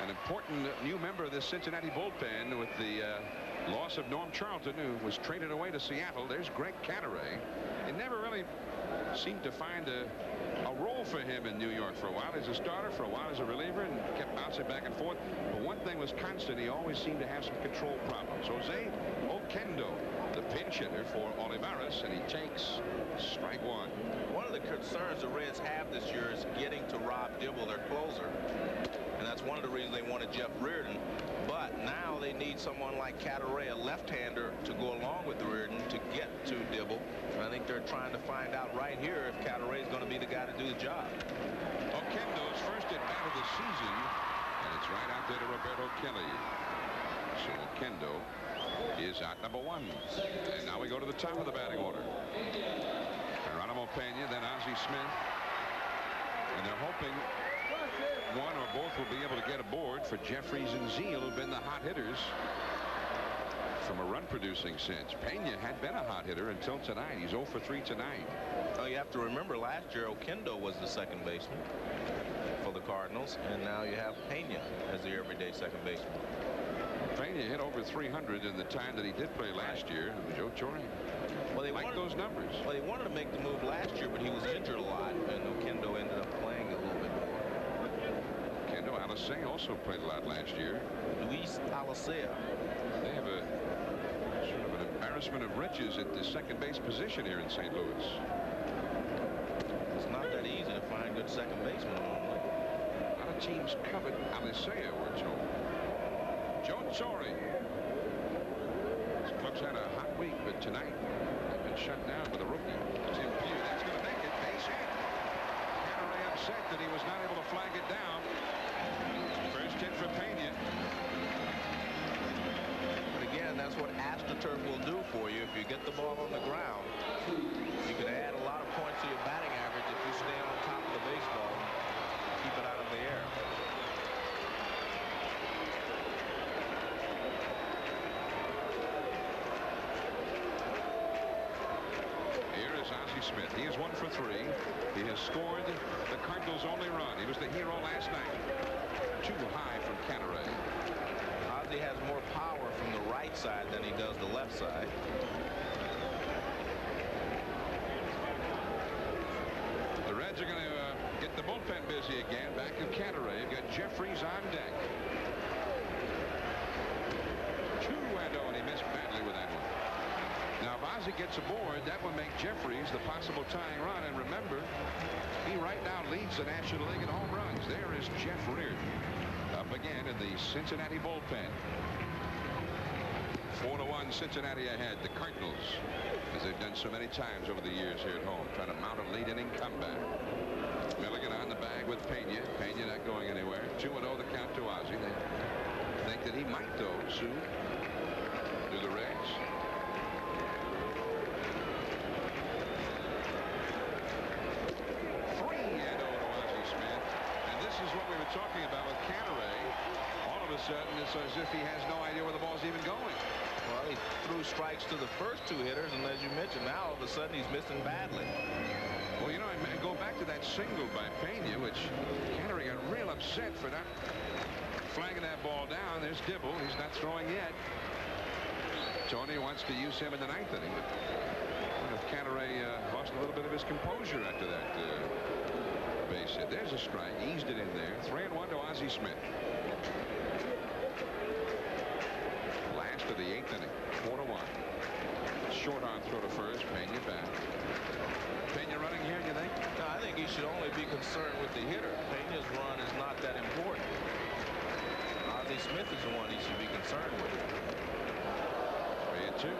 An important new member of this Cincinnati bullpen with the loss of Norm Charlton, who was traded away to Seattle. There's Greg Cadaret. It never really seemed to find a role for him in New York for a while. As a starter, for a while as a reliever, and kept bouncing back and forth. But one thing was constant. He always seemed to have some control problems. Jose Oquendo, the pinch hitter for Olivares, and he takes strike 1. One of the concerns the Reds have this year is getting to Rob Dibble, their closer. And that's one of the reasons they wanted Jeff Reardon. But now they need someone like Cataray, a left-hander, to go along with Reardon to get to Dibble. And I think they're trying to find out right here if Cataray is going to be the guy to do the job. Oquendo's first at bat of the season, and it's right out there to Roberto Kelly. So Oquendo is out number 1. And now we go to the top of the batting order. Geronimo Pena, then Ozzie Smith. And they're hoping one or both will be able to get aboard for Jeffries and Zeal, who've been the hot hitters from a run-producing sense. Pena had been a hot hitter until tonight. He's 0 for 3 tonight. Oh, you have to remember last year Oquendo was the second baseman for the Cardinals, and now you have Pena as the everyday second baseman. Pena hit over 300 in the time that he did play last year. Joe Torre. Well, they like those numbers. Well, they wanted to make the move last year, but he was injured a lot, and Oquendo ended up playing a little bit more. Oquendo Alicea also played a lot last year. Luis Alicea. They have a sort of an embarrassment of riches at the second base position here in St. Louis. It's not that easy to find good second basemen normally. A lot of teams covet Alicea, we're told. Joe Torre. His club's had a hot week, but tonight they've been shut down with a rookie. Tim Pugh. That's going to make it. Base hit. Cataray upset that he was not able to flag it down. First hit for Pena. But again, that's what AstroTurf will do for you. If you get the ball on the ground, you can add a lot of points to your batting average if you stay on top of the baseball, keep it out of the air. Smith. He is 1 for 3. He has scored the Cardinals' only run. He was the hero last night. Too high from Cataray. Ozzie has more power from the right side than he does the left side. The Reds are going to get the bullpen busy again. Back of Cataray. You've got Jeffries on deck. 2-0, and he missed badly with that one. Now, if Ozzie gets aboard, that will make Jeffries the possible tying run. And remember, he right now leads the National League in home runs. There is Jeff Reardon up again in the Cincinnati bullpen. 4-1 Cincinnati ahead. The Cardinals, as they've done so many times over the years here at home, trying to mount a lead inning comeback. Milligan on the bag with Pena. Pena not going anywhere. 2-0 the count to Ozzie. They think that he might, though, soon do the Reds. 3-0 to Ozzie Smith. And this is what we were talking about with Cataray. All of a sudden, it's as if he has no idea where the ball's even going. Well, he threw strikes to the first 2 hitters, and as you mentioned, now all of a sudden he's missing badly. Well, you know, I go back to that single by Pena, which Cataray got real upset for not flagging that ball down. There's Dibble. He's not throwing yet. Tony wants to use him in the 9th inning. But Cataray lost a little bit of his composure after that base hit. There's a strike. Eased it in there. 3-1 to Ozzie Smith. Last of the 8th inning. 4-1. Short arm throw to first. Pena back. Pena running here, you think? No, I think he should only be concerned with the hitter. Pena's run is not that important. Ozzie Smith is the one he should be concerned with. 3-2.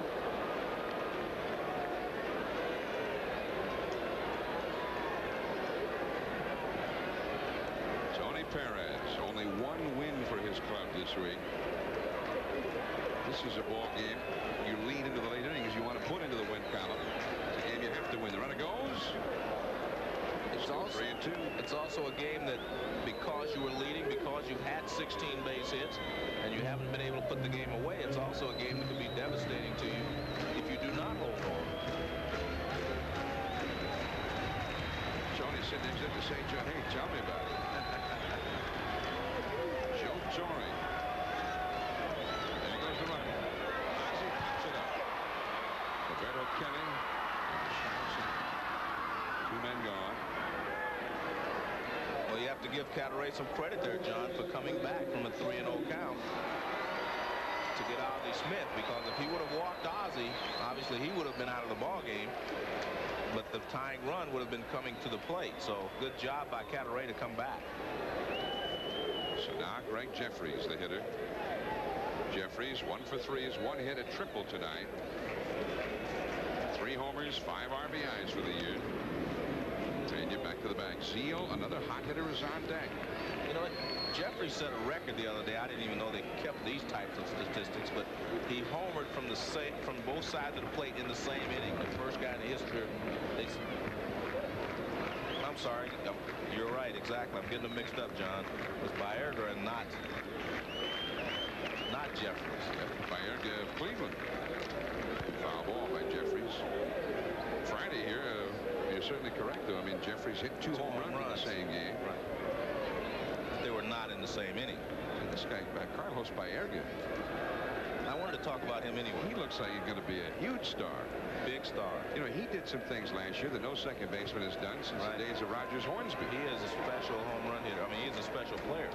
Tony Perez, only 1 win for his club this week. This is a ball game you lead into the late innings. You want to put into the win column. It's a game you have to win. The runner goes. It's also 3-2. It's also a game that because you were leading, because you've had 16 base hits, and you haven't been able to put the game away, it's also a game that could be devastating to you if you do not hold on. Tony said next to say, Joe, hey, tell me about it. Joe Torre. There goes the runner. Ozzie pops it up. Roberto Kelly. And 2 men gone. Well, you have to give Cataray some credit there, John, for coming back from a 3-0 count to get Ozzie Smith, because if he would have walked Ozzie, obviously he would have been out of the ball game, but the tying run would have been coming to the plate. So good job by Cataray to come back. So now Greg Jeffries, the hitter. Jeffries, 1 for 3s, 1 hit, a triple tonight. 3 homers, 5 RBIs for the year. And you back to the bag. Zeal, another hot hitter, is on deck. You know what? Jeffries set a record the other day. I didn't even know they kept these types of statistics, but he homered from both sides of the plate in the same inning. The first guy in the history. I'm sorry. You're right. Exactly. I'm getting them mixed up, John. It was Baerga and not Jeffries. Baerga of Cleveland. Foul ball by Jeffries. Friday here, you're certainly correct, though. I mean, Jeffries hit 2 home runs in the same game. Right. They were not in the same inning. And this guy, Carlos Baerga. I wanted to talk about him anyway. He looks like he's going to be a huge star. Big star. You know, he did some things last year that no second baseman has done since the days of Rogers Hornsby. He is a special home run hitter. I mean, he's a special player.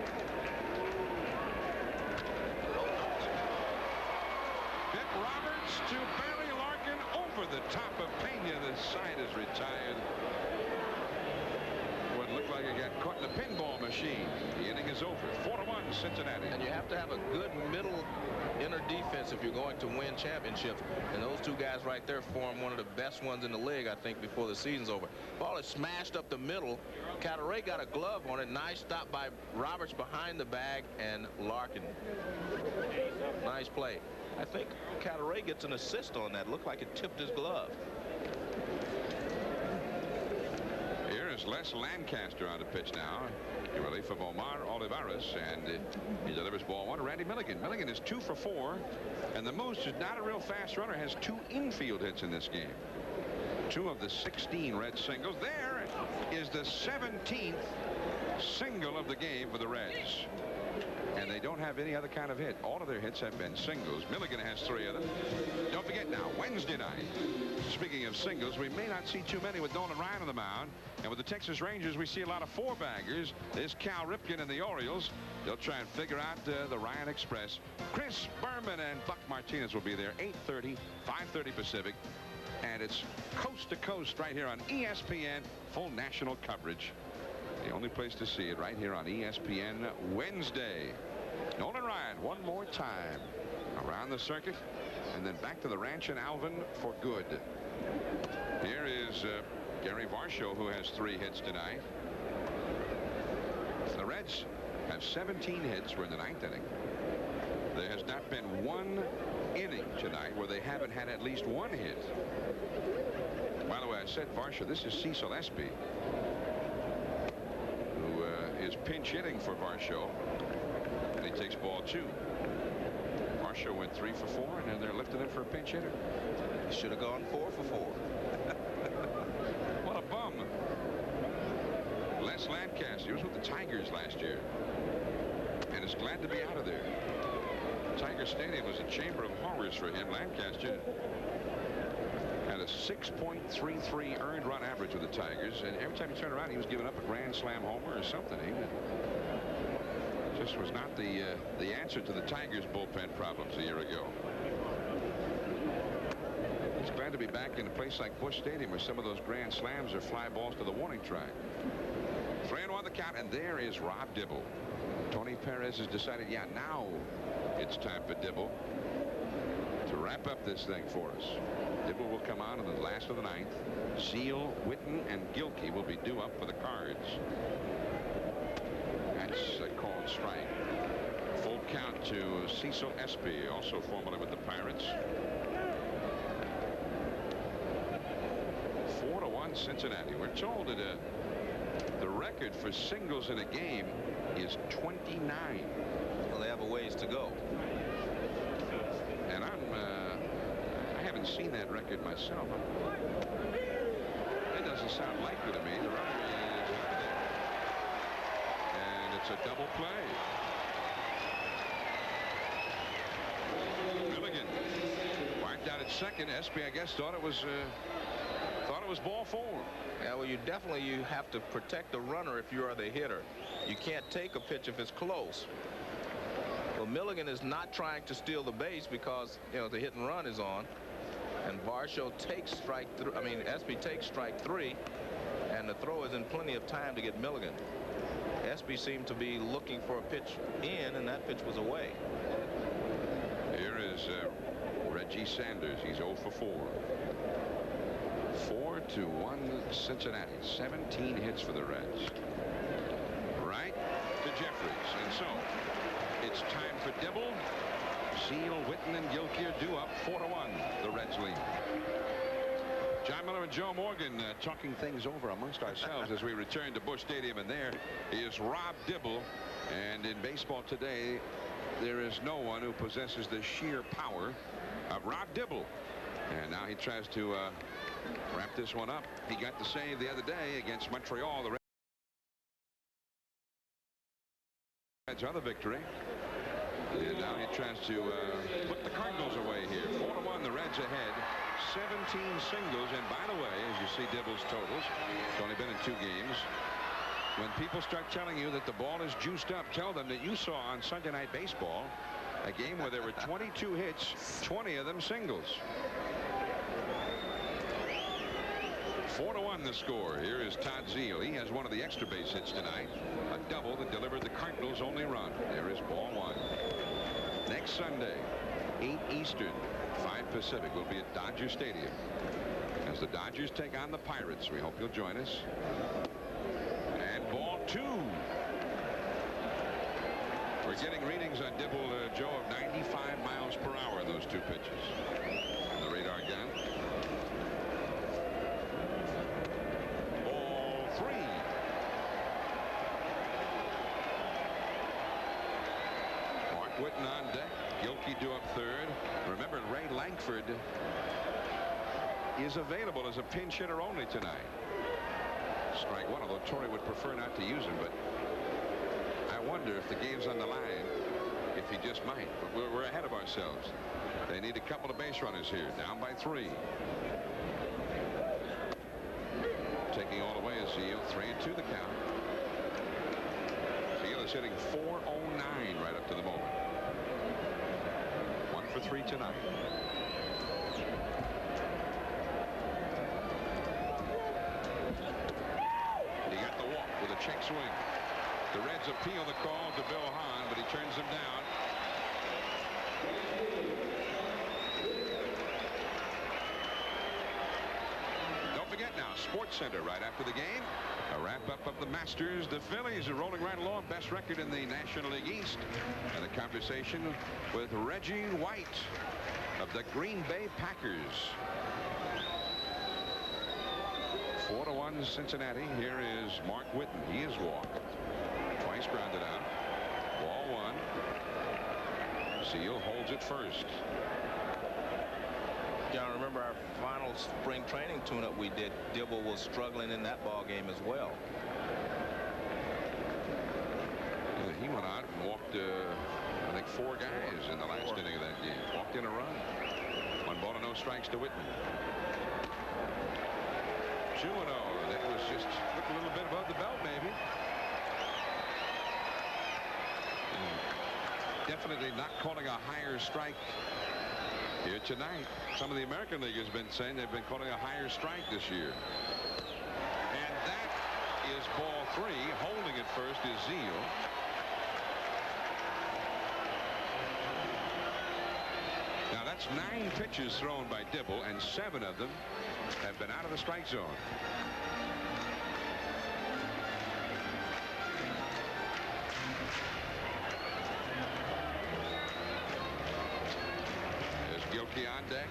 Vic Roberts to Barry Larkin over the top of Pena. The side is retired. What looked like it got caught in a pinball machine. The inning is over. 4-1 Cincinnati. And you have to have a good middle inner defense if you're going to win championships. And those 2 guys right there form one of the best ones in the league, I think, before the season's over. Ball is smashed up the middle. Cataray got a glove on it. Nice stop by Roberts behind the bag and Larkin. Nice play. I think Cataray gets an assist on that. Looked like it tipped his glove. Here is Les Lancaster on the pitch now. In relief of Omar Olivares, and he delivers ball 1 to Randy Milligan. Milligan is 2 for 4, and the Moose is not a real fast runner, has 2 infield hits in this game. 2 of the 16 Red singles. There is the 17th single of the game for the Reds. And they don't have any other kind of hit. All of their hits have been singles. Milligan has 3 of them. Don't forget now, Wednesday night, speaking of singles, we may not see too many with Nolan Ryan on the mound. And with the Texas Rangers, we see a lot of 4-baggers. There's Cal Ripken and the Orioles. They'll try and figure out the Ryan Express. Chris Berman and Buck Martinez will be there. 8:30, 5:30 Pacific. And it's coast to coast right here on ESPN. Full national coverage. The only place to see it right here on ESPN Wednesday. Nolan Ryan one more time around the circuit and then back to the ranch in Alvin for good. Here is Gary Varsho, who has 3 hits tonight. The Reds have 17 hits. We're in the 9th inning. There has not been 1 inning tonight where they haven't had at least 1 hit. By the way, I said Varsho. This is Cecil Espy, who is pinch hitting for Varsho, and he takes ball 2. Varsho went 3 for 4, and then they're lifting him for a pinch hitter. He should have gone 4 for 4. What a bum. Les Lancaster, he was with the Tigers last year, and is glad to be out of there. Tiger Stadium was a chamber of horrors for him. Lancaster had a 6.33 earned run average with the Tigers, and every time he turned around, he was giving up a grand slam homer or something. He just was not the answer to the Tigers' bullpen problems a year ago. He's glad to be back in a place like Busch Stadium, where some of those grand slams are fly balls to the warning track. 3-1 the count, and there is Rob Dibble. Tony Perez has decided, yeah, now it's time for Dibble to wrap up this thing for us. Dibble will come on in the last of the 9th. Zeal, Witten, and Gilkey will be due up for the Cards. That's a called strike. Full count to Cecil Espy, also formerly with the Pirates. 4-1 Cincinnati. We're told that the record for singles in a game is 29. Well, they have a ways to go. And I haven't seen that record myself. It doesn't sound likely to me. The runner is out there. And it's a double play. Milligan wiped out at second. Espy, I guess, thought it was ball 4. Yeah, well, you have to protect the runner if you are the hitter. You can't take a pitch if it's close. Well, Milligan is not trying to steal the base because, you know, the hit and run is on. And Varsho takes Espy takes strike 3, and the throw is in plenty of time to get Milligan. Espy seemed to be looking for a pitch in, and that pitch was away. Reggie Sanders. He's 0 for 4. 4-1 Cincinnati. 17 hits for the Reds. Right to Jeffries. And so it's time for Dibble. Seal, Witten, and Gilkey are due up 4-1. The Reds lead. John Miller and Joe Morgan talking things over amongst ourselves as we return to Busch Stadium. And there is Rob Dibble. And in baseball today, there is no one who possesses the sheer power of Rob Dibble. And now he tries to wrap this one up. He got the save the other day against Montreal. The Reds other victory. And now he tries to put the Cardinals away here. 4-1, the Reds ahead. 17 singles. And by the way, as you see Dibble's totals, it's only been in 2 games. When people start telling you that the ball is juiced up, tell them that you saw on Sunday Night Baseball a game where there were 22 hits, 20 of them singles. 4-1 the score. Here is Todd Zeile. He has one of the extra base hits tonight. A double that delivered the Cardinals' only run. There is ball 1. Next Sunday, 8 Eastern, 5 Pacific, will be at Dodger Stadium as the Dodgers take on the Pirates. We hope you'll join us. And ball 2. We're getting readings on Dibble, Joe, of 95 miles per hour in those 2 pitches. On the radar gun. Ball 3. Mark Witten on deck. Gilkey due up 3rd. Remember, Ray Lankford is available as a pinch hitter only tonight. Strike 1, although Torrey would prefer not to use him, but I wonder if the game's on the line, if he just might. But we're ahead of ourselves. They need a couple of base runners here. Down by 3. Taking all the way is Zeile. 3-2 the count. Zeile is hitting .409 right up to the moment. 1 for 3 tonight. He got the walk with a check swing. The Reds appeal the call to Bill Hahn, but he turns them down. Don't forget now, Sports Center right after the game. A wrap-up of the Masters. The Phillies are rolling right along. Best record in the National League East. And a conversation with Reggie White of the Green Bay Packers. 4-1 Cincinnati. Here is Mark Witten. He is walked. Twice grounded out. Ball 1. Zeile holds it first. John, remember our final spring training tune-up we did. Dibble was struggling in that ball game as well. Yeah, he went out and walked, I think, 4 guys in the last inning of that game. Walked in a run. 1 ball and no strikes to Witten. 2-0. That was just a little bit above the belt, maybe. Definitely not calling a higher strike here tonight. Some of the American League has been saying they've been calling a higher strike this year. And that is ball 3. Holding it first is Zeile. Now that's 9 pitches thrown by Dibble, and 7 of them have been out of the strike zone. There's Gilkey on deck.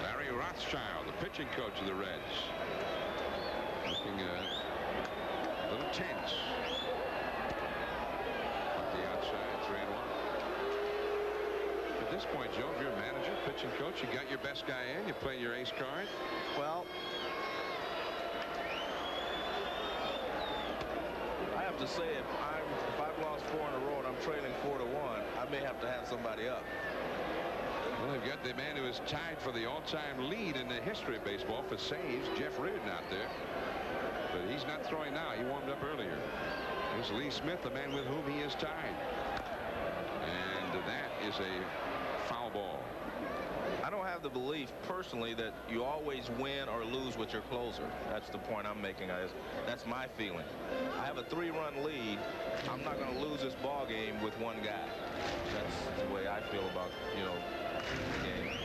Larry Rothschild, the pitching coach of the Reds, looking a little tense. Off the outside, 3-1. At this point, Joe, if you're a manager, pitching coach, you got your best guy in, you play your ace card. Well, I have to say, if I've lost 4 in a row and I'm trailing 4-1, I may have to have somebody up. Well, they've got the man who is tied for the all-time lead in the history of baseball for saves, Jeff Reardon, out there. But he's not throwing now. He warmed up earlier. There's Lee Smith, the man with whom he is tied. And that is a foul ball. I don't have the belief personally that you always win or lose with your closer. That's the point I'm making, guys. That's my feeling. I have a 3-run lead. I'm not going to lose this ball game with one guy. That's the way I feel about, you know, the game.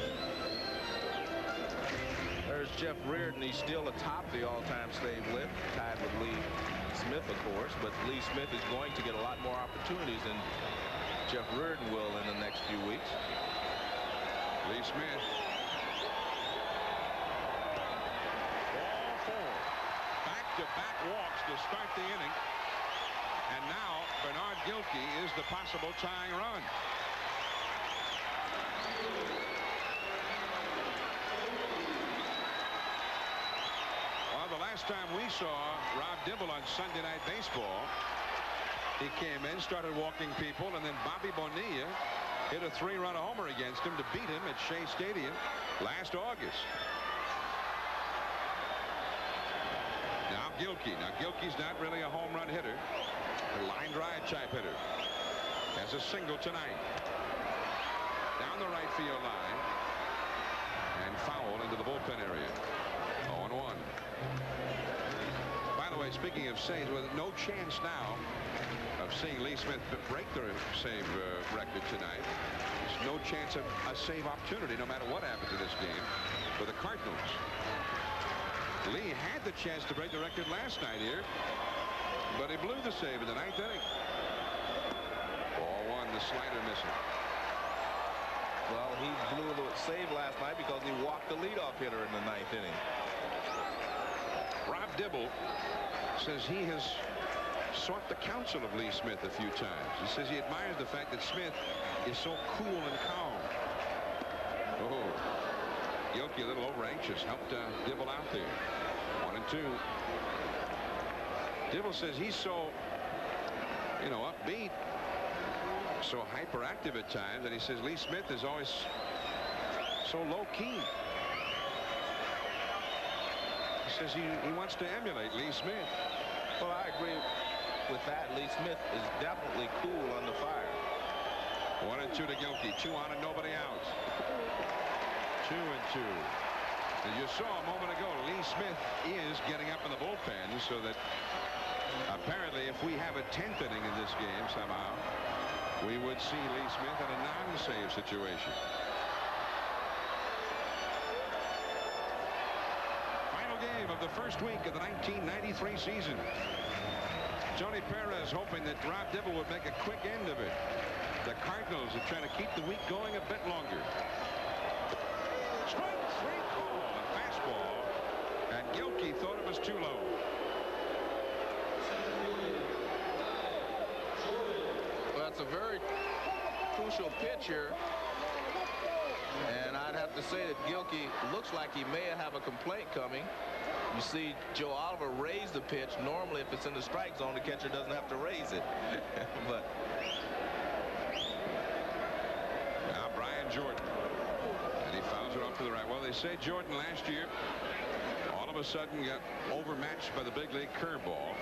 There's Jeff Reardon. He's still atop the all-time slave lift, tied with Lee Smith, of course. But Lee Smith is going to get a lot more opportunities than Jeff Reardon will in the next few weeks. Lee Smith. Ball 4. Back-to-back walks to start the inning. And now Bernard Gilkey is the possible tying run. Well, the last time we saw Rob Dibble on Sunday Night Baseball, he came in, started walking people, and then Bobby Bonilla hit a 3-run homer against him to beat him at Shea Stadium last August. Now Gilkey. Now Gilkey's not really a home run hitter. A line drive type hitter. Has a single tonight. Down the right field line. And foul into the bullpen area. 0-1. By the way, speaking of saves, with no chance now of seeing Lee Smith break the save record tonight. There's no chance of a save opportunity no matter what happens in this game for the Cardinals. Lee had the chance to break the record last night here, but he blew the save in the 9th inning. Ball 1, the slider missing. Well, he blew the save last night because he walked the leadoff hitter in the 9th inning. Rob Dibble says he has sought the counsel of Lee Smith a few times. He says he admires the fact that Smith is so cool and calm. Oh, Gilkey a little over anxious, helped Dibble out there. 1-2. Dibble says he's so, you know, upbeat, so hyperactive at times, and he says Lee Smith is always so low-key. He says he wants to emulate Lee Smith. Well, I agree with that. Lee Smith is definitely cool under fire. 1-2 to Gilkey. 2 on and nobody out. 2-2. As you saw a moment ago, Lee Smith is getting up in the bullpen, so that apparently if we have a 10th inning in this game somehow, we would see Lee Smith in a non-save situation. Final game of the first week of the 1993 season. Tony Perez hoping that Rob Dibble would make a quick end of it. The Cardinals are trying to keep the week going a bit longer. Strike 3 call, a fastball, and Gilkey thought it was too low. Well, that's a very crucial pitch here. And I'd have to say that Gilkey looks like he may have a complaint coming. You see Joe Oliver raise the pitch. Normally, if it's in the strike zone, the catcher doesn't have to raise it. But now Brian Jordan. And he fouls it off to the right. Well, they say Jordan last year all of a sudden got overmatched by the big league curveball.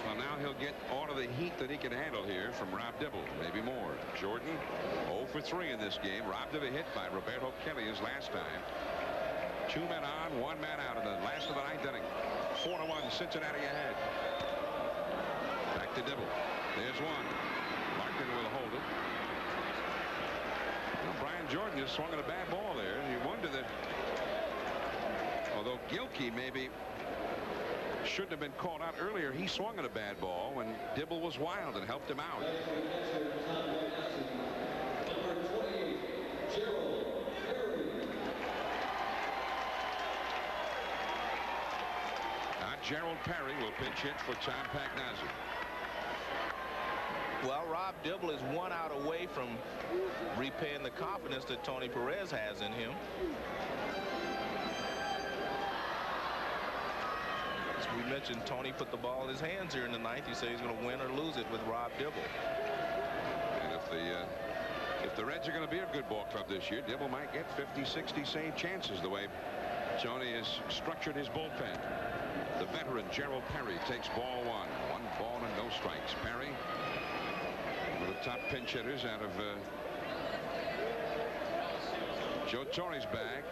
Well, now he'll get all of the heat that he can handle here from Rob Dibble, maybe more. Jordan 0 for 3 in this game. Robbed of a hit by Roberto Kelly his last time. 2 men on, 1 man out in the last of the 9th inning. 4-1, Cincinnati ahead. Back to Dibble. There's one. Larkin will hold it. Well, Brian Jordan just swung at a bad ball there, and you wonder that, although Gilkey maybe shouldn't have been called out earlier, he swung at a bad ball when Dibble was wild and helped him out. Gerald Perry will pinch hit for Tom Pagnazzi. well, Rob Dibble is 1 out away from repaying the confidence that Tony Perez has in him. As we mentioned, Tony put the ball in his hands here in the 9th. He said he's going to win or lose it with Rob Dibble. And if the Reds are going to be a good ball club this year, Dibble might get 50, 60 save chances the way Tony has structured his bullpen. The veteran Gerald Perry takes ball 1. 1 ball and no strikes. Perry, one of the top pinch hitters out of Joe Torre's back.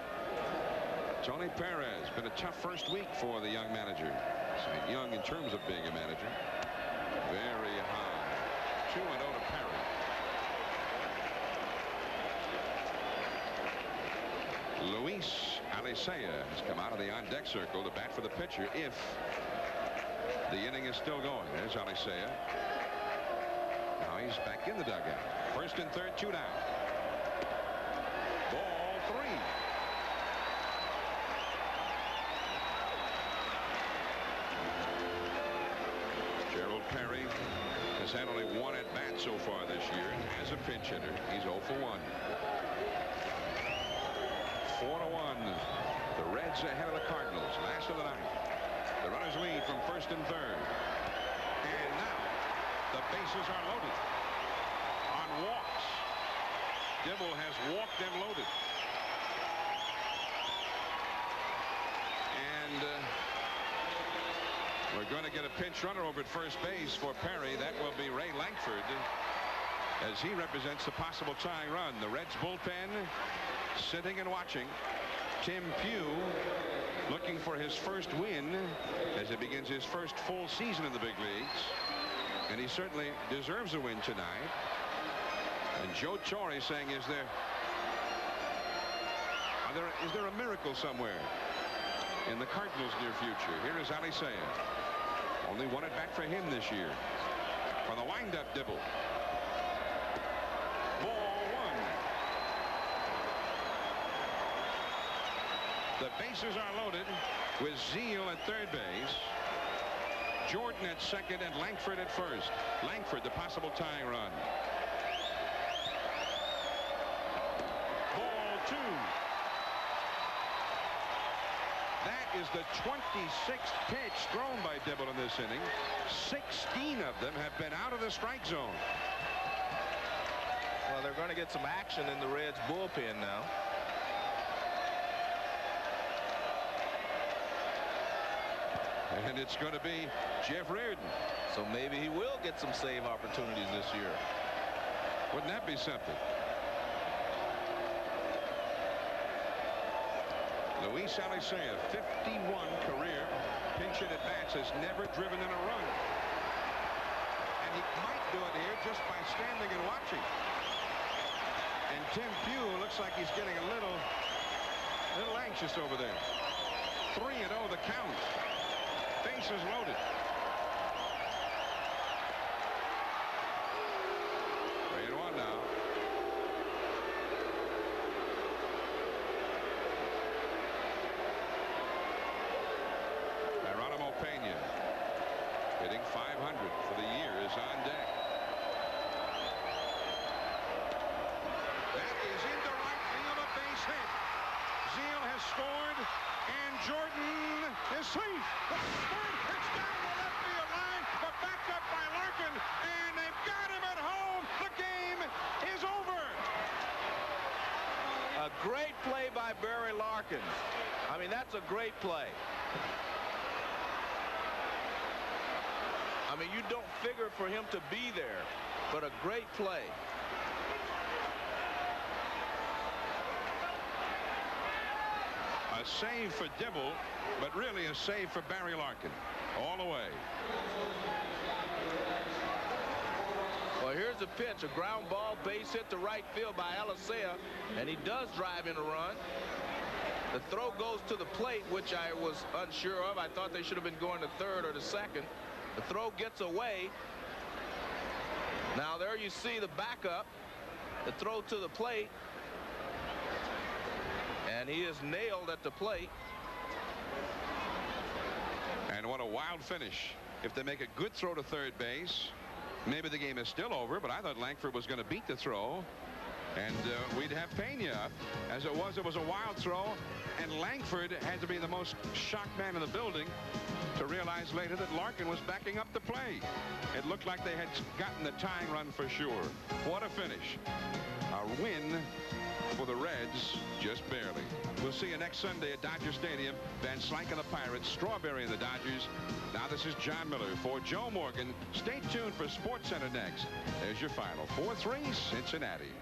Tony Perez, been a tough first week for the young manager. St. Young in terms of being a manager. Very high. 2-0 to Perry. Luis Alicea has come out of the on-deck circle to bat for the pitcher if the inning is still going. There's Alicea. Now he's back in the dugout. First and third, 2 down. Ball 3. Gerald Perry has had only 1 at bat so far this year as a pinch hitter. He's 0 for 1. 4-1. The Reds ahead of the Cardinals. Last of the ninth. The runners lead from first and third. And now the bases are loaded on walks. Dibble has walked and loaded. And we're going to get a pinch runner over at first base for Perry. That will be Ray Lankford, as he represents the possible tying run. The Reds bullpen sitting and watching. Tim Pugh looking for his first win as he begins his first full season in the big leagues. And he certainly deserves a win tonight. And Joe Torre saying, is there a miracle somewhere in the Cardinals' near future? Here is Alicea. Only 1 at bat for him this year. For the windup, Dibble. Ball 1. The bases are loaded with Zeal at third base, Jordan at second, and Lankford at first. Lankford, the possible tying run. Ball 2. That is the 26th pitch thrown by Dibble in this inning. 16 of them have been out of the strike zone. Well, they're going to get some action in the Reds bullpen now. And it's going to be Jeff Reardon. So maybe he will get some save opportunities this year. Wouldn't that be something? Luis Alicea, 51 career pinch hit at bats, has never driven in a run. And he might do it here just by standing and watching. And Tim Pugh looks like he's getting a little anxious over there. 3-0 the count. Bases loaded. Three and one now. Geronimo Pena, hitting .500 for the year, is on deck. That is into right field, a base hit. Zeal has scored, and Jordan is safe. The third pitch down the left field line, but backed up by Larkin, and they've got him at home. The game is over. A great play by Barry Larkin. I mean, that's a great play. I mean, you don't figure for him to be there, but a great play. A save for Dibble, but really a save for Barry Larkin all the way. Well, here's the pitch, a ground ball, base hit to right field by Alicea, and he does drive in a run. The throw goes to the plate, which I was unsure of. I thought they should have been going to third or to second. The throw gets away. Now there you see the backup, the throw to the plate, and he is nailed at the plate. And what a wild finish. If they make a good throw to third base, maybe the game is still over, but I thought Lankford was going to beat the throw, and we'd have Pena up. As it was a wild throw, and Lankford had to be the most shocked man in the building to realize later that Larkin was backing up the play. It looked like they had gotten the tying run for sure. What a finish. A win for the Reds, just barely. We'll see you next Sunday at Dodger Stadium. Van Slyke and the Pirates, Strawberry and the Dodgers. Now this is John Miller for Joe Morgan. Stay tuned for SportsCenter next. There's your final. 4-3 Cincinnati.